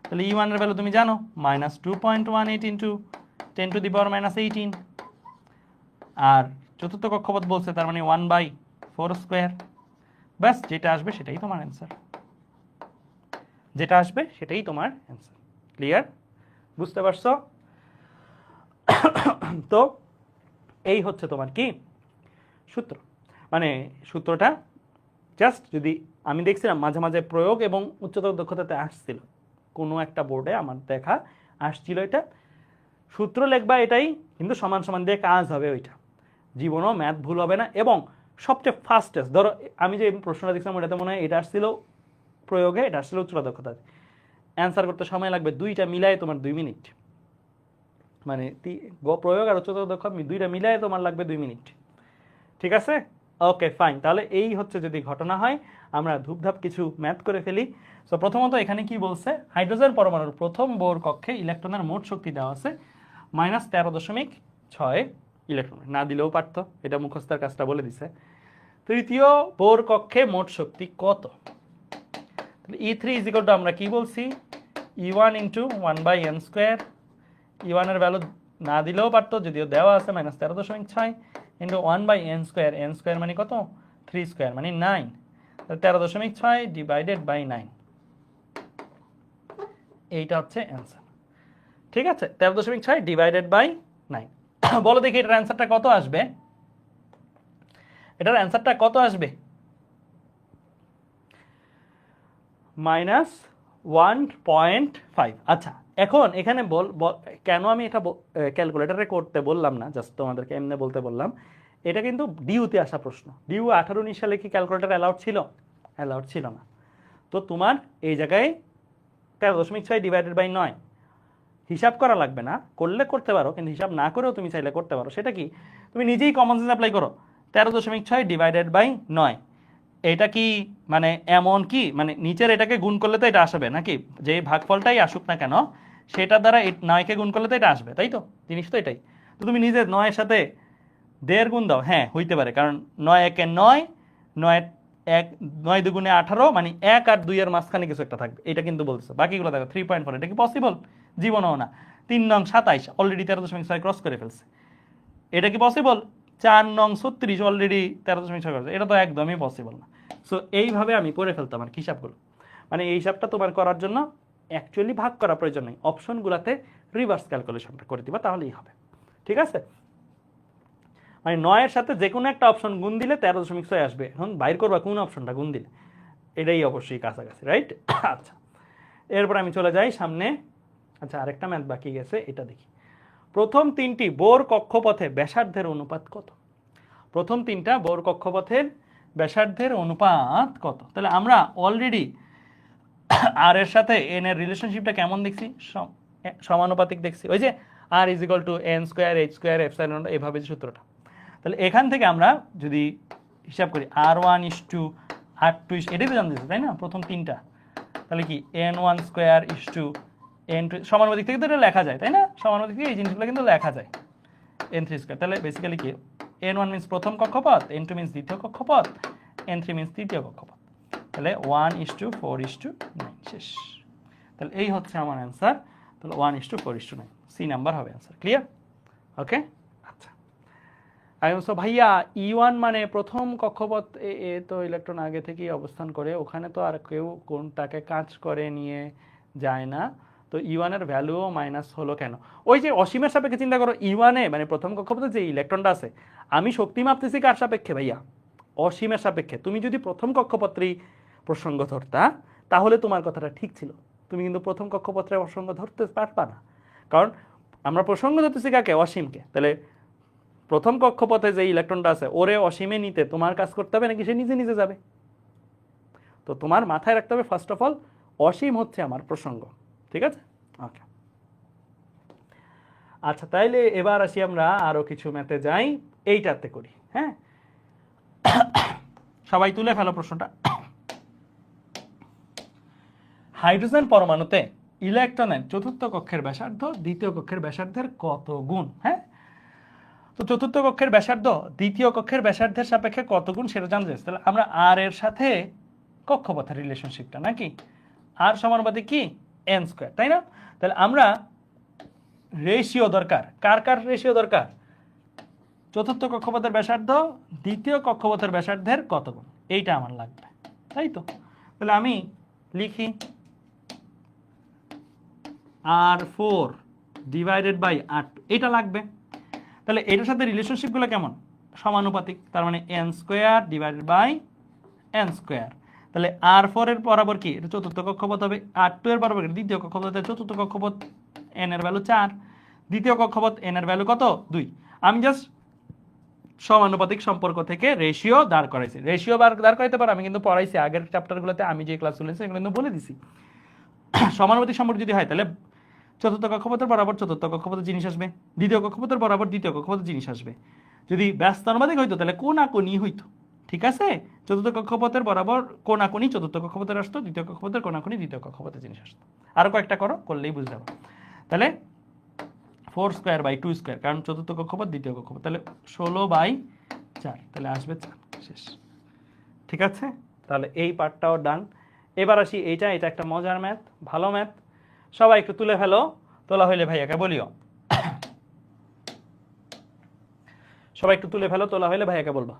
A: তাহলে E1 এর ভ্যালু তুমি জানো -2.18 ইন্টু 10⁻⁻18, আর চতুর্থ কক্ষপথ বলছে তার মানে 1/4²। ব্যাস, যেটা আসবে সেটাই তোমার অ্যান্সার, যেটা আসবে সেটাই তোমার অ্যান্সার। ক্লিয়ার? বুঝতে পারছো? তো এই হচ্ছে তোমার কি সূত্র, মানে সূত্রটা জাস্ট যদি আমি দেখছিলাম মাঝে মাঝে প্রয়োগ এবং উচ্চতর দক্ষতাতে আসছিল, কোনো একটা বোর্ডে আমার দেখা আসছিল এটা, সূত্র লিখবা এটাই, কিন্তু সমান সমান দিয়ে কাজ হবে ওইটা, জীবনও ম্যাথ ভুল হবে না। এবং সবচেয়ে ফাস্টেস্ট, ধরো আমি যে প্রশ্নটা দেখছিলাম ওটাতে মনে হয় এটা আসছিল প্রয়োগে, এটা আসছিল উচ্চতর দক্ষতাতে, অ্যান্সার করতে সময় লাগবে দুইটা মিলায় তোমার 2 মিনিট, মানে প্রয়োগ আর উচ্চতর দক্ষতা দুইটা মিলায় তোমার লাগবে 2 মিনিট। ঠিক আছে? ওকে ফাইন, তাহলে এই হচ্ছে যদি ঘটনা হয়, আমরা ধূপধাপ কিছু ম্যাথ করে ফেলি। সো প্রথমত এখানে কি বলছে, হাইড্রোজেন পরমাণুর প্রথম বোর কক্ষে ইলেকট্রনের মোট শক্তি দেওয়া আছে -13.6 ইলেকট্রন, না দিলেও পারতো, এটা মুখস্থের কাজটা বলে দিছে। তৃতীয় বোর কক্ষে মোট শক্তি কত? তাহলে E3 ইজ ইকুয়াল টু আমরা কি বলছি, E1 ইন্টু 1/n²। E1 এর ভ্যালু না দিলেও পারতো, যদিও দেওয়া আছে -13.6 ইন্টু 1/n², n² মানে কত? 3² মানে 9, 13.6 ডিভাইডেড বাই 9, এইটা হচ্ছে অ্যান্সার। ঠিক আছে, 13.6 ডিভাইডেড বাই 9। বলো দেখি এটার অ্যান্সারটা কত আসবে? এটার অ্যান্সারটা কত আসবে? -1.5। আচ্ছা, এখন এখানে কেন আমি এটা ক্যালকুলেটারে করতে বললাম না, জাস্ট তোমাদেরকে এমনি বলতে বললাম, এটা কিন্তু ডিউতে আসা প্রশ্ন। ডিউ 18-19 সালে কি ক্যালকুলেটার অ্যালাউড ছিল? অ্যালাউড ছিল না। তো তোমার এই জায়গায় 13.6 ডিভাইডেড বাই 9 হিসাব করা লাগবে না, করলে করতে পারো, কিন্তু হিসাব না করেও তুমি চাইলে করতে পারো। সেটা কি, তুমি নিজেই কমন সেন্স অ্যাপ্লাই করো, 13.6 ডিভাইডেড বাই 9, এটা কি মানে এমন কি মানে নিচের এটাকে গুণ করলে তো এটা আসবে নাকি, যে ভাগফলটাই আসুক না কেন সেটা দ্বারা 9কে গুণ করলে তো এটা আসবে, তাই তো? জিনিস তো এটাই। তো তুমি নিজে 9-এর সাথে 1.5 গুণ দাও, হ্যাঁ হইতে পারে, কারণ 9 একে 9, 9 দুগুণে 18, মানে 1 আর 2 এর মাঝখানে কিছু একটা থাকবে, এটা কিন্তু বলছো। বাকিগুলো দেখো 3.4, এটা কি পসিবল? জীবনও না। 3 নং 27 অলরেডি 13.6 ক্রস করে ফেলছে, এটা কি পসিবল? 4 নং 36 অলরেডি 13.6 করছে, এটা তো একদমই পসিবল না। সো এইভাবে আমি করে ফেলতাম আর হিসাবগুলো। মানে এই হিসাবটা তোমার করার জন্য অ্যাকচুয়ালি ভাগ করা প্রয়োজন নেই, অপশনগুলোতে রিভার্স ক্যালকুলেশনটা করে দিবা তাহলেই হবে। ঠিক আছে, মানে 9-এর সাথে যে কোনো একটা অপশন গুণ দিলে 13.6 আসবে। এখন বাইর করবা কোন অপশনটা গুণ দিলে, এটাই অবশ্যই কাছাকাছি, রাইট? আচ্ছা, এরপর আমি চলে যাই সামনে। আচ্ছা, আরেকটা ম্যাথ বাকি গেছে, এটা দেখি। প্রথম 3টি বোর কক্ষপথে ব্যাসার্ধের অনুপাত কত? প্রথম 3টা বোর কক্ষপথের ব্যাসার্ধের অনুপাত কত? তাহলে আমরা অলরেডি আর এর সাথে এন এর রিলেশনশিপটা কেমন দেখছি? সমানুপাতিক দেখছি। ওই যে R is equal to N square H square epsilon, এইভাবে যে সূত্রটা। তাহলে এখান থেকে আমরা যদি হিসাব করি R1:2 R2, এটাই তো জানতেছি তাই না প্রথম 3টা। তাহলে কি n1 square is to n2, সমানুপাতিক থেকে তো এটা লেখা যায় তাই না, সমানুপাতিক থেকে এই জিনিসগুলো কিন্তু লেখা যায় n3 স্কোয়ার। তাহলে বেসিক্যালি কি n1 মিন্স প্রথম কক্ষপথ, n2 মিন্স দ্বিতীয় কক্ষপথ, n3 মিন্স তৃতীয় কক্ষপথ। তাহলে 1:4:9 শেষ। তাহলে এই হচ্ছে আমার অ্যান্সার। তাহলে 1:4:9 সি নাম্বার হবে অ্যান্সার। ক্লিয়ার? ওকে, আচ্ছা। আমি বলছি ভাইয়া E1 মানে প্রথম কক্ষপথ, এ তো ইলেকট্রন আগে থেকেই অবস্থান করে, ওখানে তো আর কেউ কোনটাকে কাজ করে নিয়ে যায় না, তো E1 এর ভ্যালুও মাইনাস হলো কেন? ওই যে অসীমের সাপেক্ষে চিন্তা করো, E1 এ মানে প্রথম কক্ষপথে যে ইলেকট্রনটা আছে, আমি শক্তি মাপতেছি কার সাপেক্ষে ভাইয়া? অসীমের সাপেক্ষে। তুমি যদি প্রথম কক্ষপত্রেই প্রসঙ্গ ধরতা তাহলে তোমার কথাটা ঠিক ছিল, তুমি কিন্তু প্রথম কক্ষপত্রের প্রসঙ্গ ধরতে পারবা না, কারণ আমরা প্রসঙ্গ ধরতেছি কাকে? অসীমকে। তাহলে প্রথম কক্ষপথে যে ইলেকট্রনটা আছে ওরে অসীমে নিতে তোমার কাজ করতে হবে নাকি সে নিজে নিজে যাবে? তো তোমার মাথায় রাখতে হবে ফার্স্ট অফ অল অসীম হচ্ছে আমার প্রসঙ্গ। ঠিক আছে, ওকে। আচ্ছা, তাইলে এবার আসি আমরা আরো কিছু ম্যাথে যাই, এইটাতে করি। হ্যাঁ, সবাই তুলে ফেলো প্রশ্নটা। হাইড্রোজেন পরমাণুতে ইলেকট্রনের চতুর্থ কক্ষের ব্যাসার্ধ দ্বিতীয় কক্ষের ব্যাসার্ধের কত গুণ? হ্যাঁ, তো চতুর্থ কক্ষের ব্যাসার্ধ দ্বিতীয় কক্ষের ব্যাসার্ধের সাপেক্ষে কত গুণ সেটা জানতে চাই। তাহলে আমরা আর এর সাথে কক্ষপথের রিলেশনশিপটা নাকি আর সমানুপাতিক কি এন স্কোয়ার, তাই না? তাহলে আমরা রেশিও দরকার, কার কার রেশিও দরকার? চতুর্থ কক্ষপথের ব্যাসার্ধ দ্বিতীয় কক্ষপথের ব্যাসার্ধের কত গুণ, এইটা আমার লাগবে, তাই তো? তাহলে আমি লিখি R4 ডিভাইডেড বাই R2, এটা লাগবে। তাহলে এটার সাথে রিলেশনশিপগুলো কেমন? সমানুপাতিক, তার মানে N square divided by N square. তাহলে R4 এর বরাবর কি? এটা চতুর্থ কক্ষপথ হবে। R2 এর বরাবর দ্বিতীয় কক্ষপথ, চতুর্থ কক্ষপথ n এর ভ্যালু 4, দ্বিতীয় কক্ষপথ n এর ভ্যালু কত? 2। আমি জাস্ট সমানুপাতিক সম্পর্ক থেকে রেশিও দাঁড় করাইছি। রেশিও দাঁড় করাইতে পারো, আমি কিন্তু পড়াইছি আগের চ্যাপ্টারগুলোতে, আমি যে ক্লাসগুলো নিয়েছি এগুলো কিন্তু বলে দিছি। সমানুপাতিক সম্পর্ক যদি হয় তাহলে চতুর্থ কক্ষপথের বরাবর চতুর্থ কক্ষপথের জিনিস আসবে, দ্বিতীয় কক্ষপথের বরাবর দ্বিতীয় কক্ষপথের জিনিস আসবে। যদি ব্যস্তানুপাতিক হইতো তাহলে কোনাকুনি হইতো। ঠিক আছে, চতুর্থ কক্ষপথের বরাবর কোনাকুনি চতুর্থ কক্ষপথের আসতো, দ্বিতীয় কক্ষপথের কোনাকুনি দ্বিতীয় কক্ষপথের জিনিস আসতো। আরো কয়েকটা করো, করলেই বুঝতে পারো। তাহলে 4 স্কোয়ার বাই 2 স্কোয়ার, কারণ চতুর্থ কক্ষপথ দ্বিতীয় কক্ষপথ, তাহলে 16/4, তাহলে আসবে 4 শেষ। ঠিক আছে, তাহলে এই পার্টটাও ডান। এবার আসি এটা একটা মজার ম্যাথ, ভালো ম্যাথ, সবাই একটু তুলে ফেলো, তোলা হইলে ভাইয়াকে বলিও। সবাই একটু তুলে ফেলো, তোলা হইলে ভাইয়াকে বলবা।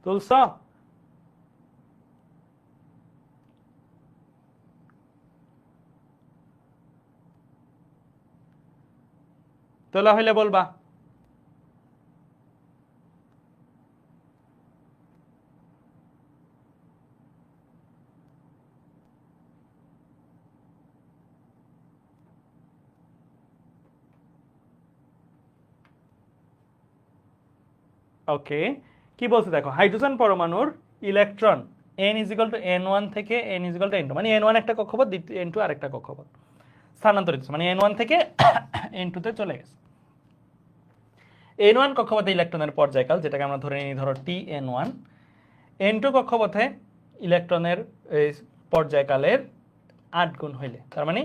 A: তুলছ? তোলা হইলে বলবা। ওকে, কি বলছে দেখো, হাইড্রোজেন পরমাণুর ইলেকট্রন n=n1 থেকে n=n2, মানে n1 একটা কক্ষপথ, n2 আরেকটা কক্ষপথ স্থানান্তরিত, মানে n1 থেকে n2 তে চলে গেছে। n1 কক্ষপথে ইলেকট্রনের পর্যায়কাল, যেটাকে আমরা ধরে নিই ধরো Tn1, n2 কক্ষপথে ইলেকট্রনের পর্যায়কালের 8 গুণ হইলে, তার মানে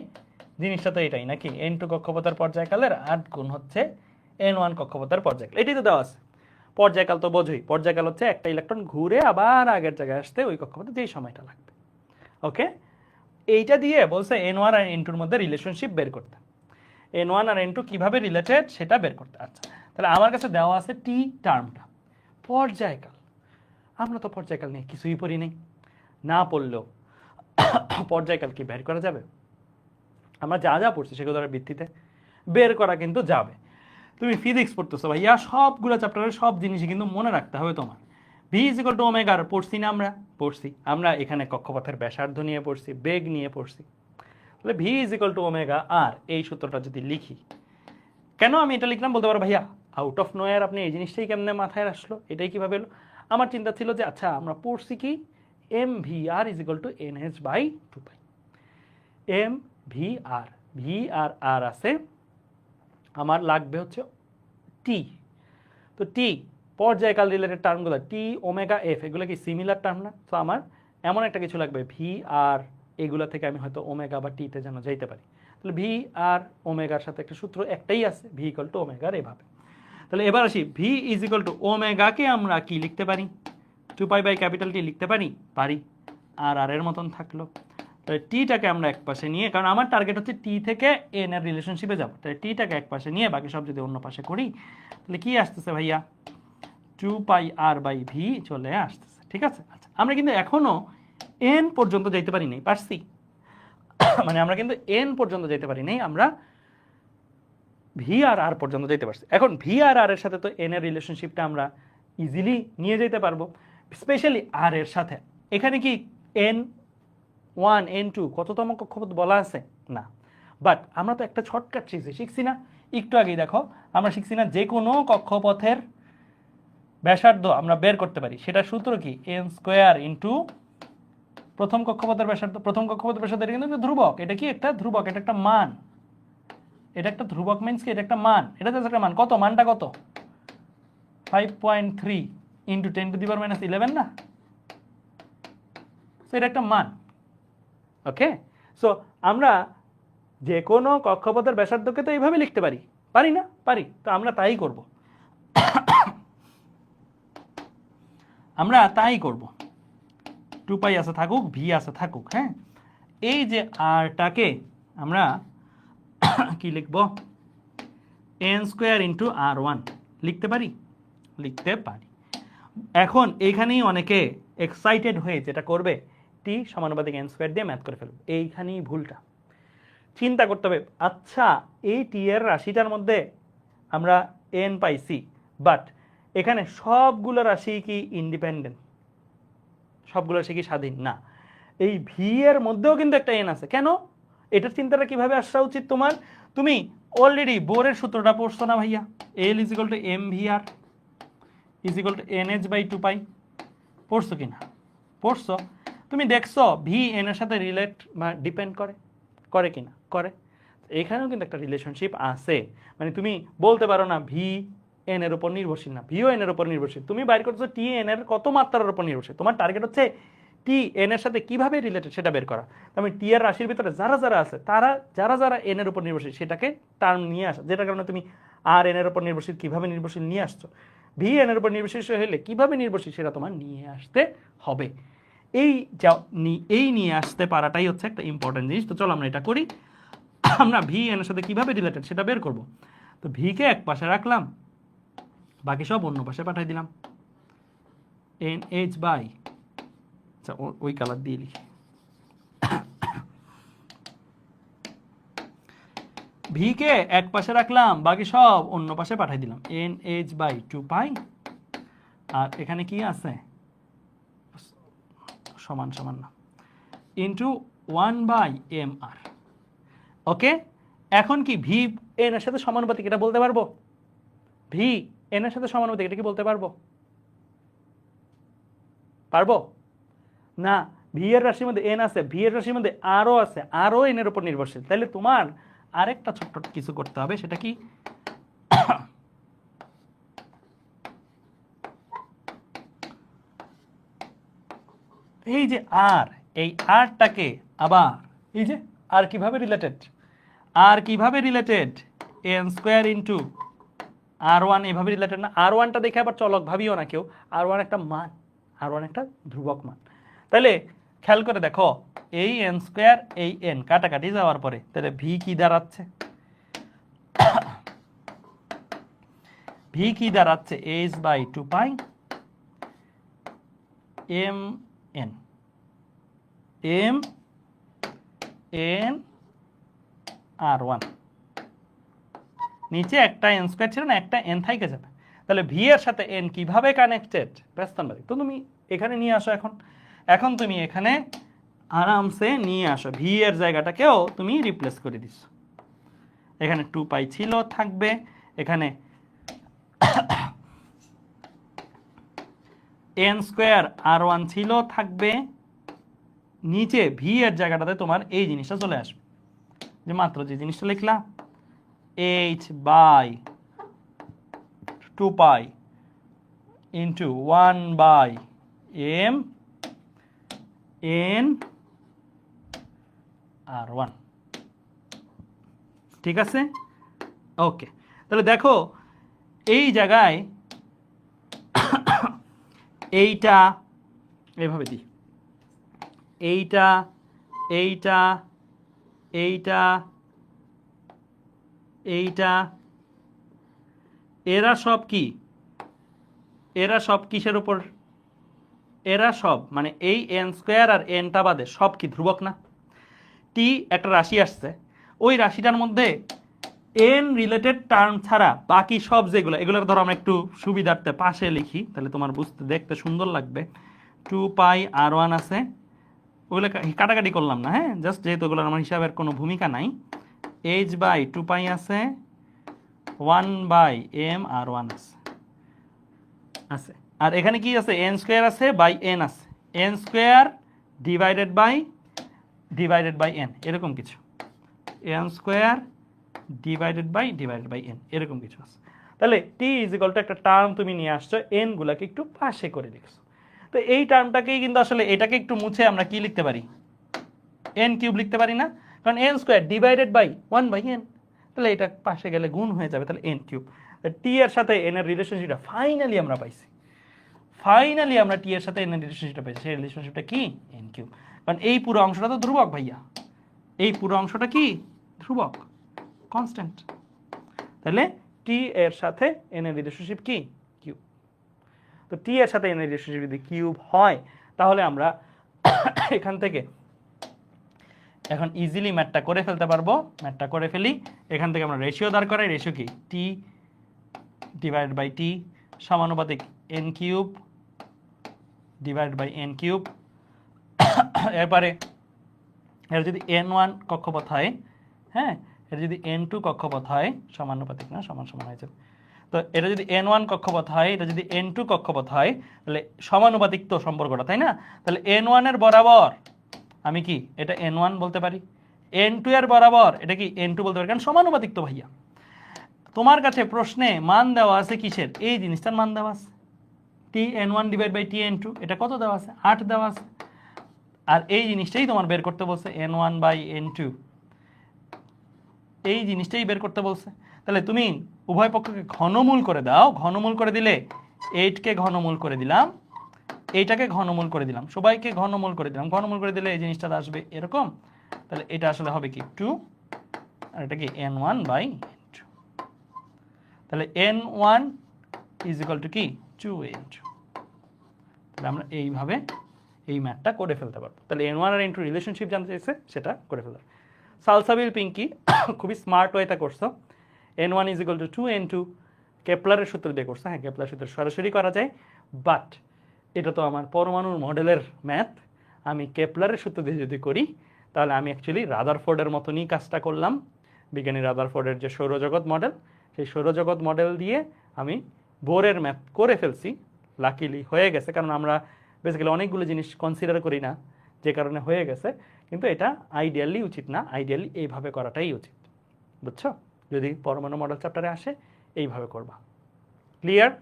A: জিনিসটা তো এটাই নাকি, n2 কক্ষপথের পর্যায়কালের 8 গুণ হচ্ছে
B: n1 কক্ষপথের পর্যায়কাল, এটাই তো দেওয়া আছে। পর্যায়কাল তো বোঝোই, পর্যায়কাল হচ্ছে একটা ইলেকট্রন ঘুরে আবার আগের জায়গায় আসতে ওই কক্ষপথে যেই সময়টা লাগবে। ওকে, এইটা দিয়ে বলছে n1 আর n2 এর মধ্যে রিলেশনশিপ বের করতে, n1 আর n2 কিভাবে রিলেটেড সেটা বের করতে। আচ্ছা, তাহলে আমার কাছে দেওয়া আছে টি টার্মটা, পর্যায়কাল। আমরা তো পর্যায়কাল নিয়ে কিছুই পড়ি নাই, না পড়লেও পর্যায়কাল কি বের করা যাবে? আমরা যা যা পড়ছি সেগুলোর ভিত্তিতে বের করা কিন্তু যাবে। তুমি ফিজিক্স পড়তেছো ভাইয়া, সবগুলো চ্যাপ্টারের সব জিনিসই কিন্তু মনে রাখতে হবে তোমার। V is equal to omega পড়ছি না আমরা? পড়ছি। আমরা এখানে কক্ষপথের ব্যাসার্ধ নিয়ে পড়ছি, বেগ নিয়ে পড়ছি। তাহলে V is equal to omega R, এই সূত্রটা যদি লিখি, কেন আমি এটা লিখলাম বলতে পারো ভাইয়া আউট অফ নোয়ার আপনি এই জিনিসটাই কেমনে মাথায় আসলো, এটাই কিভাবে এলো? আমার চিন্তা ছিল যে আচ্ছা আমরা পড়ছি কি M V R is equal to N H by 2 pi. M V R, V R আর আছে, আমার লাগবে হচ্ছে টি। তো টি পর্যায়কাল রিলেটেড টার্মগুলো টি ওমেগা এফ, এগুলো কি সিমিলার টার্ম না? তো আমার এমন একটা কিছু লাগবে ভি আর, এগুলা থেকে আমি হয়তো ওমেগা বা টিতে যেন যাইতে পারি। তাহলে ভি আর ওমেগার সাথে একটা সূত্র একটাই আছে, ভি ইকুয়াল টু ওমেগার, এভাবে। তাহলে এবার আসি, ভি ইজ ইকুয়াল টু ওমেগাকে আমরা কি লিখতে পারি? 2 পাই বাই ক্যাপিটাল টি লিখতে পারি? পারি। আর আর এর মতন থাকলো। তাহলে টিটাকে আমরা এক পাশে নিয়ে, কারণ আমার টার্গেট হচ্ছে টি থেকে এন এর রিলেশনশিপে যাবো, তাহলে টিটাকে এক পাশে নিয়ে বাকি সব যদি অন্য পাশে করি, তাহলে কি আসতেছে ভাইয়া? 2 পাই আর বাই ভি চলে আসতেছে। ঠিক আছে, আচ্ছা আমরা কিন্তু এখনো এন পর্যন্ত যাইতে পারি নাই, পারছি? মানে আমরা কিন্তু এন পর্যন্ত যেতে পারি নাই, আমরা ভি আর আর পর্যন্ত যেতে পারছি। এখন ভি আর আর এর সাথে তো এন এর রিলেশনশিপটা আমরা ইজিলি নিয়ে যেতে পারবো, স্পেশালি আর এর সাথে। এখানে কি n1 n2 কততম কক্ষপথ বলা আছে না, বাট আমরা তো একটা শর্টকাট শিখছি না একটু আগেই, দেখো আমরা শিখছি না যে কোনো কক্ষপথের ব্যাসার্ধ আমরা বের করতে পারি, সেটা সূত্র কি? n স্কোয়ার ইন্টু প্রথম কক্ষপথের ব্যাসার্ধ। প্রথম কক্ষপথের ব্যাসার্ধ এটা কিন্তু একটা ধ্রুবক, এটা কি একটা ধ্রুবক, এটা একটা মান, এটা একটা ধ্রুবক মিন্স কি এটা একটা মান, এটা তো একটা মান। কত মানটা কত? 5.3 ইন্টু 10⁻11 না? সো এটা একটা মান। ওকে, সো আমরা যে কোনো কক্ষপথের ব্যাসার্ধকে তো এইভাবে লিখতে পারি, পারি না? পারি। তো আমরা তাই করব, আমরা তাই করব। 2 পাই আছে থাকুক, ভি আছে থাকুক। হ্যাঁ, এই যে আরটাকে আমরা কি লিখব? এন স্কোয়ার ইন্টু আর ওয়ান লিখতে পারি? লিখতে পারি। এখন এইখানেই অনেকে এক্সাইটেড হয়ে যেটা করবে, টি সমানুপাতিক এন স্কোয়ার দিয়ে ম্যাথ করে ফেলবে। এইখানেই ভুলটা। চিন্তা করতে হবে, আচ্ছা এই টি এর রাশিটার মধ্যে আমরা এন পাইছি, বাট এখানে সবগুলো রাশি কি ইন্ডিপেন্ডেন্ট? সবগুলো রাশি কি স্বাধীন? না। এই ভি এর মধ্যেও কিন্তু একটা এন আছে। কেন? এটার চিন্তাটা কিভাবে আসা উচিত তোমার? তুমি অলরেডি বোরের সূত্রটা পড়ছো না ভাইয়া? L is equal to M V R is equal to N H by 2 pi. পড়ছো কিনা? পড়ছো। তুমি দেখছো ভি এন এর সাথে রিলেট বা ডিপেন্ড করে, করে কিনা? করে। এখানেও কিন্তু একটা রিলেশনশিপ আছে। মানে তুমি বলতে পারো না ভি এন এর উপর নির্ভরশীল না, ভিও এন এর উপর নির্ভরশীল। তুমি বাইর করছো টি এন এর কত মাত্রার উপর নির্ভরশীল। তোমার টার্গেট হচ্ছে টি এন এর সাথে কিভাবে রিলেটেড সেটা বের করা। আমি টি এর রাশির ভিতরে যারা যারা আছে, তারা যারা যারা এন এর উপর নির্ভরশীল সেটাকে টার্ম নিয়ে আসা, যেটার কারণে তুমি আর এন এর উপর নির্ভরশীল কিভাবে নির্ভরশীল নিয়ে আসছো, ভি এন এর উপর নির্ভরশীল হলে কিভাবে নির্ভরশীল সেটা তোমার নিয়ে আসতে হবে। এই নিয়ে আসতে পারাটাই হচ্ছে একটা ইম্পর্টেন্ট জিনিস। তো চলো আমরা এটা করি। আমরা ভি এন এর সাথে কিভাবে রিলেটেড সেটা বের করব। তো ভি কে এক পাশে রাখলাম, বাকি সব অন্য পাশে পাঠিয়ে দিলাম। এন এইচ বাই, আচ্ছা ওই কালার দিয়ে লিখি, ভি কে এক পাশে রাখলাম, বাকি সব অন্য পাশে পাঠিয়ে দিলাম। এন এইচ বাই 2 পাই, আর এখানে কি আছে? সমান সমান না, ইন্টু 1 বাই এম আর। ওকে, এখন কি ভি এন এর সাথে সমানুপাতিক এটা বলতে পারবো? ভি এন এর সাথে সমানুপাতিক এটা কি বলতে পারবো? পারবো না। ভি এর রাশির মধ্যে এন আছে, ভি এর রাশির মধ্যে আরও আছে, আরও এন এর উপর নির্ভরশীল। তাহলে তোমার আরেকটা ছোট্ট কিছু করতে হবে, সেটা কি? এই যে আর, এই আরটাকে আবার এই যে আর কিভাবে রিলেটেড, আর কিভাবে related? N square into R1 এভাবে রিলেটেড না, R1টা দেখে আবার চলক ভাবিও না কেউ, R1 একটা মান, R1 একটা ধ্রুবক মান। তাহলে খেয়াল করে দেখো, এই n স্কোয়ার এই n কাটাকাটি যাওয়ার পরে তাহলে v কি দাঁড়াচ্ছে, v কি দাঁড়াচ্ছে h/2 mn mn R1, নিচে একটা n স্কোয়ার ছিল না, একটা n থাইকে যাবে। তাহলে v এর সাথে n কিভাবে কানেক্টেড ব্যস্তানবাদী, তো তুমি এখানে নিয়ে আসো। এখন তুমি এখানে আরামসে নিয়ে আসো, v এর জায়গাটাকেও তুমি রিপ্লেস করে দিছো। এখানে 2π ছিল থাকবে, এখানে n স্কোয়ার R1 ছিল থাকবে, নিচে v এর জায়গাটাতে তোমার এই জিনিসটা চলে আসবে, যে মাত্র যে জিনিসটা লিখলা h/2π into 1/m n R1। ঠিক আছে, ওকে। তাহলে দেখো এই জায়গায় এইটা এভাবে দিই, এইটা এইটা এইটা এইটা, এরা সব কি, এরা সব কিসের উপর, এরা সব মানে এই n স্কোয়ার আর nটা বাদে সব কি ধ্রুবক না? টি একটা রাশি আসছে, ওই রাশিটার মধ্যে n রিলেটেড টার্ম ছাড়া বাকি সব যেগুলো, এগুলো ধরো আমরা একটু সুবিধার্থে পাশে লিখি, তাহলে তোমার বুঝতে দেখতে সুন্দর লাগবে। 2π R1 আছে, ওগুলো কাটাকাটি করলাম না, হ্যাঁ, জাস্ট যেহেতু ওগুলোর আমার হিসাবের কোনো ভূমিকা নাই। h/2π আছে, 1/m R1 আছে, আর এখানে কি আছে, n স্কোয়ার আছে বাই n আছে, n square divided by n, এরকম কিছু, n square divided by n, এরকম কিছু আছে। তাহলে t ইজ ইকুয়াল টু একটা টার্ম তুমি নিয়ে আসছো, n গুলাকে একটু পাশে করে লিখছো। তো এই টার্মটাকেই কিন্তু আসলে এটাকে একটু মুছে আমরা কি লিখতে পারি, n কিউব লিখতে পারি না, কারণ n square divided by 1/n, তাহলে এটা পাশে গেলে গুণ হয়ে যাবে, তাহলে n কিউব। t এর সাথে n এর রিলেশনশিপটা ফাইনালি আমরা পাইছি, ফাইনালি আমরা t এর সাথে n এর রিলেশনশিপটা পাইছি, সেই রিলেশনশিপটা কি, n কিউব। কারণ এই পুরো অংশটা তো ধ্রুবক ভাইয়া, এই পুরো অংশটা কি ধ্রুবক, কনস্ট্যান্ট। তাহলে t এর সাথে n এর রিলেশনশিপ কি, কিউব। তো t এর সাথে n এর রিলেশনশিপ যদি কিউব হয়, তাহলে আমরা এখান থেকে এখন ইজিলি ম্যাথটা করে ফেলতে পারবো। ম্যাথটা করে ফেলি, এখান থেকে আমরা রেশিও দাঁড় করাই, রেশিও কি, t ডিভাইডেড বাই t সমানুপাতিক n cube divided by n cube. এরপরে এর যদি n1 কক্ষপথ হয়, হ্যাঁ, এর যদি n2 কক্ষপথ হয়, সমানুপাতিক না, সমান সমান হয়ে যাবে। তো এটা যদি n1 কক্ষপথ হয়, এটা যদি n2 কক্ষপথ হয়, তাহলে সমানুপাতিক তো সম্পর্কটা, তাই না? তাহলে n1 এর বরাবর আমি কি এটা n1 বলতে পারি, n2 এর বরাবর এটা কি n2 বলতে পারি, কারণ সমানুপাতিক তো ভাইয়া। তোমার কাছে প্রশ্নে মান দেওয়া আছে কিসের, এই জিনিসটার মান দেওয়া আছে, tn1 ডিভাইড বাই tn2, এটা কত দেওয়া আছে, 8 দেওয়া আছে। আর এই জিনিসটাই তোমার বের করতে বলছে, n1 বাই n2, এই জিনিসটাই বের করতে বলছে। তাহলে তুমি উভয় পক্ষকে ঘনমূল করে দাও, ঘনমূল করে দিলে 8কে ঘনমূল করে দিলাম, এইটাকে ঘনমূল করে দিলাম, সবাইকে ঘনমূল করে দিলাম, ঘনমূল করে দিলে এই জিনিসটা আসবে এরকম। তাহলে এটা আসলে হবে কি 2, আর এটা কি n1 বাই n2। তাহলে n1 ইজ ইকুয়াল টু কি 2n2। তাহলে আমরা এইভাবে এই ম্যাথটা করে ফেলতে পারবো। তাহলে n1 আর n2 রিলেশনশিপ জানতে চাইছে, সেটা করে ফেলতে। সালসাবিল পিঙ্কি খুবই স্মার্ট ওয়েতে করছো। n1 is equal two 2n2 কেপলারের সূত্র দিয়ে করছো। হ্যাঁ, কেপলারের সূত্র সরাসরি করা যায়, বাট এটা তো আমার পরমাণুর মডেলের ম্যাথ, আমি কেপলারের সূত্র দিয়ে যদি করি তাহলে আমি অ্যাকচুয়ালি রাদারফোর্ডের মতনই কাজটা করলাম। বিজ্ঞানী রাদারফোর্ডের যে সৌরজগৎ মডেল, সেই সৌরজগৎ মডেল দিয়ে আমি বোরের ম্যাথ করে ফেলছি। লাকিলি হয়ে গেছে, কারণ আমরা বেসিক্যালি অনেকগুলো জিনিস কনসিডার করি না, যে কারণে হয়ে গেছে। কিন্তু এটা আইডিয়ালি উচিত না, আইডিয়ালি এইভাবে করাটাই উচিত, বুঝছো? যদি পরমাণু মডেল চ্যাপ্টারে আসে এইভাবে করবা। ক্লিয়ার?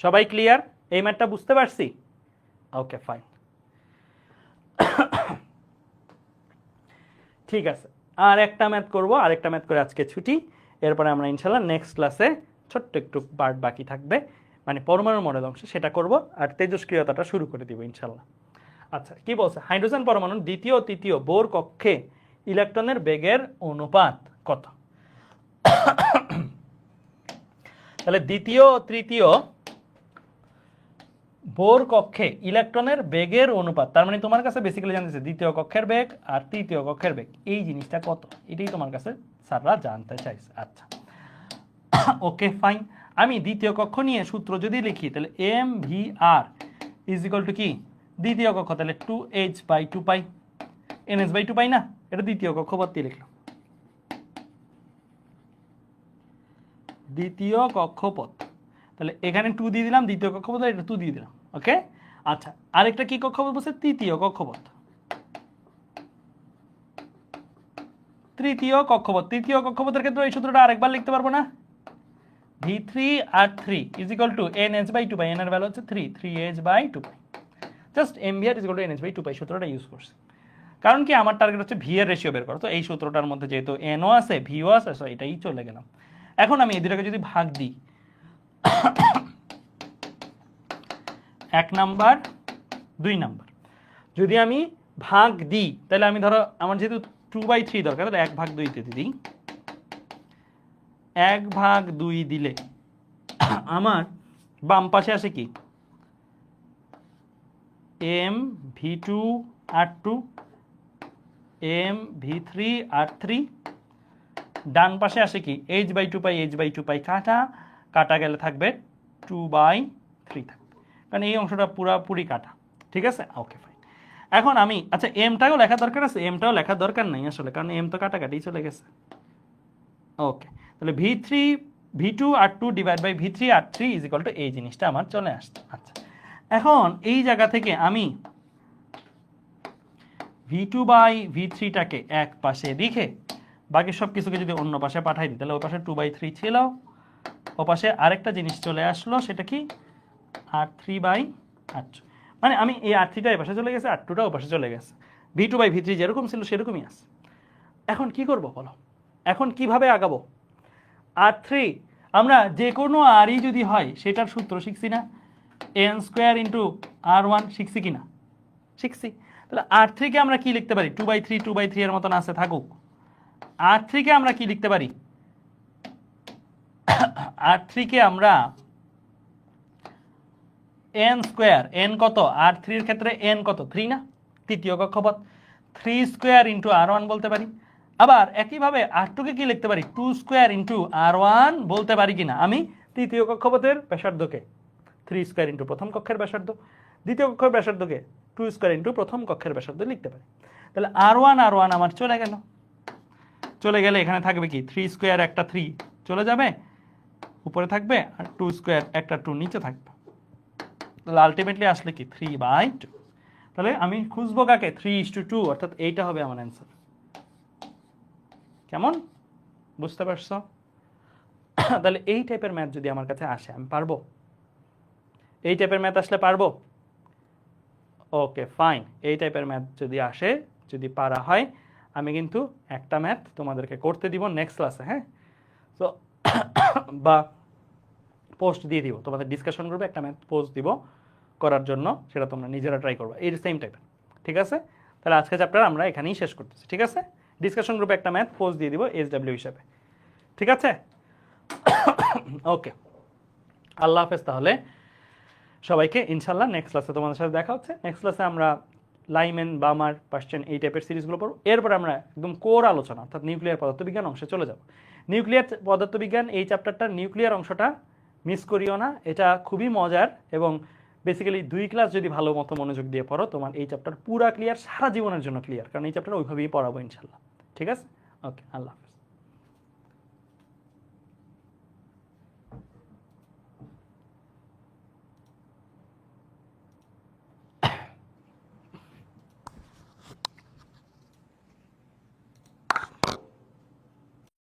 B: সবাই ক্লিয়ার? এই ম্যাথটা বুঝতে পারছি? ওকে, ফাইন। ঠিক আছে, আর একটা ম্যাথ করবো, আরেকটা ম্যাথ করে আজকে ছুটি। এরপরে আমরা ইনশাল্লাহ নেক্সট ক্লাসে
A: ছোট্ট একটু পার্ট বাকি থাকবে, মানে পরমাণু মডেল অংশ, সেটা করব আর তেজস্ক্রিয়তাটা শুরু করে দিব ইনশাল্লাহ। আচ্ছা, কি বলছে, হাইড্রোজেন পরমাণুর দ্বিতীয় ও তৃতীয় বোর কক্ষে ইলেকট্রনের বেগের অনুপাত কত? তাহলে দ্বিতীয় ও তৃতীয় বোর কক্ষে ইলেকট্রনের বেগের অনুপাত, তার মানে তোমার কাছে বেসিক্যালি জানতেছে দ্বিতীয় কক্ষের বেগ আর তৃতীয় কক্ষের বেগ, এই জিনিসটা কত, এটাই তোমার কাছে স্যাররা জানতে চাইছে। আচ্ছা, ওকে ফাইন। আমি দ্বিতীয় কক্ষ নিয়ে সূত্র যদি লিখি, তাহলে M V R is equal to কি, দ্বিতীয় কক্ষ, তাহলে 2h/2π ns/2π না, এটা দ্বিতীয় কক্ষপথ দিয়ে লিখলাম, দ্বিতীয় কক্ষপথ। তাহলে এখানে 2 দিয়ে দিলাম, দ্বিতীয় কক্ষপথ, এটা 2 দিয়ে দিলাম। ওকে, আচ্ছা, আরেকটা কি কক্ষপথ বলছে, তৃতীয় কক্ষপথ। তৃতীয় কক্ষপথ, তৃতীয় কক্ষপথের ক্ষেত্রে এই সূত্রটা আরেকবার লিখতে পারবো না, v3r3 is equal two ns/2π, n এর ভ্যালু হচ্ছে 3h/2π, just mvr is equal two ns/2π সূত্রটা ইউজ করছি। কারণ কি, আমার টার্গেট হচ্ছে ভি এর রেশিও বের করা, তো এই সূত্রটার মধ্যে যেহেতু এনও আছে ভিও আছে, সো এটাই চলে গেলাম। এখন আমি এই দুটাকে যদি ভাগ দিই, 1 নাম্বার 2 নাম্বার, যদি আমি ভাগ দিই, তাহলে আমি ধরো আমার যেহেতু 2/3 দরকার, তাহলে 1/2 তে দিই, 1/2 দিলে আমার বাম পাশে আসে কি, mv2r2 mv3r3, ডান পাশে আসে কি h/2π, h/2π কাটা, কাটা গেলে থাকবে 2/3 থাকবে, কারণ এই অংশটা পুরাপুরি কাটা, ঠিক আছে। Okay fine. এখন আমি, আচ্ছা, এমটাও লেখা দরকার আছে, এমটাও লেখার দরকার নাই আসলে, কারণ এম তো কাটাকাটি চলে গেছে। ওকে, তাহলে v2r2 divide by v3r3 is equal to এই জিনিসটা আমার চলে আসছে। আচ্ছা, এখন এই জায়গা থেকে আমি v2/v3টাকে এক পাশে রেখে বাকি সব কিছুকে যদি অন্য পাশে পাঠাই দিই, তাহলে ওই পাশে 2/3 ছিল, ও পাশে আরেকটা জিনিস চলে আসলো, সেটা কি r3/r2, মানে আমি এই r3টা এই পাশে চলে গেছে, r2টা ও পাশে চলে গেছে, v2/v3 যেরকম ছিল সেরকমই আছে। এখন কি করব বলো, এখন কিভাবে আগাবো? r3 আমরা যে কোনো আরই যদি হয় সেটার সূত্র শিখছি না, n² × r1 শিখছি কিনা, শিখছি। তাহলে r3 কে আমরা কি লিখতে পারি, 2/3 এর মতন আছে থাকুক, r3 কে আমরা কি লিখতে পারি, r3 কে আমরা n², n কত, r3 এর ক্ষেত্রে n কত, 3 না, তৃতীয় কক্ষপথ, 3² × r1 বলতে পারি। আবার একইভাবে r2 কে কি লিখতে পারি, 2² × r1 বলতে পারি কিনা, আমি তৃতীয় কক্ষপথের ব্যাসার্ধকে 3² × প্রথম কক্ষের ব্যাসার্ধ, দ্বিতীয় কক্ষের ব্যাসার্ধকে 2² × প্রথম কক্ষের ব্যাসার্ধ লিখতে পারি। তাহলে r1 আমার চলে গেল, চলে গেলে এখানে থাকবে কি, 3² একটা 3 চলে যাবে উপরে থাকবে, আর 2² একটা 2 নিচে থাকবে, তাহলে আলটিমেটলি আসলে কি 3/2। তাহলে আমি খুঁজবো কাকে, 3:2, অর্থাৎ এইটা হবে আমার অ্যান্সার। কেমন, বুঝতে পারছো? তাহলে এই টাইপের ম্যাথ যদি আমার কাছে আসে আমি পারবো, এই টাইপের ম্যাথ আসলে পারবো। ওকে ফাইন, এই টাইপের ম্যাথ যদি আসে, যদি পারা হয়, আমি কিন্তু একটা ম্যাথ তোমাদেরকে করতে দিব নেক্সট ক্লাসে, হ্যাঁ। তো বা পোস্ট দিয়ে দিব, তোমাদের ডিসকাশন গ্রুপে একটা ম্যাথ পোস্ট দিব করার জন্য, সেটা তোমরা নিজেরা ট্রাই করবে, এই সেম টাইপের, ঠিক আছে। তাহলে আজকে চ্যাপ্টার আমরা এখানেই শেষ করতেছি, ঠিক আছে। ডিসকাশন গ্রুপে একটা ম্যাথ পোস্ট দিয়ে দিব SW হিসাবে, ঠিক আছে। ওকে, আল্লাহ হাফেজ। তাহলে সবাইকে ইনশাল্লাহ নেক্সট ক্লাসে তোমাদের সাথে দেখা হচ্ছে। নেক্সট ক্লাসে আমরা লাইমেন, বামার, পাশ্চেন, এই টাইপের সিরিজগুলো পড়ব। এরপর আমরা একদম কোর আলোচনা, অর্থাৎ নিউক্লিয়ার পদার্থবিজ্ঞান অংশে চলে যাব। নিউক্লিয়ার পদার্থবিজ্ঞান এই চ্যাপ্টারটা, নিউক্লিয়ার অংশটা মিস করিও না, এটা খুবই মজার, এবং বেসিক্যালি 2 ক্লাস যদি ভালো মতো মনোযোগ দিয়ে পড়ো, তোমার এই চ্যাপ্টার পুরা ক্লিয়ার, সারা জীবনের জন্য ক্লিয়ার, কারণ এই চ্যাপ্টার ওইভাবেই পড়াবো ইনশাল্লাহ, ঠিক আছে। ওকে, আল্লাহ।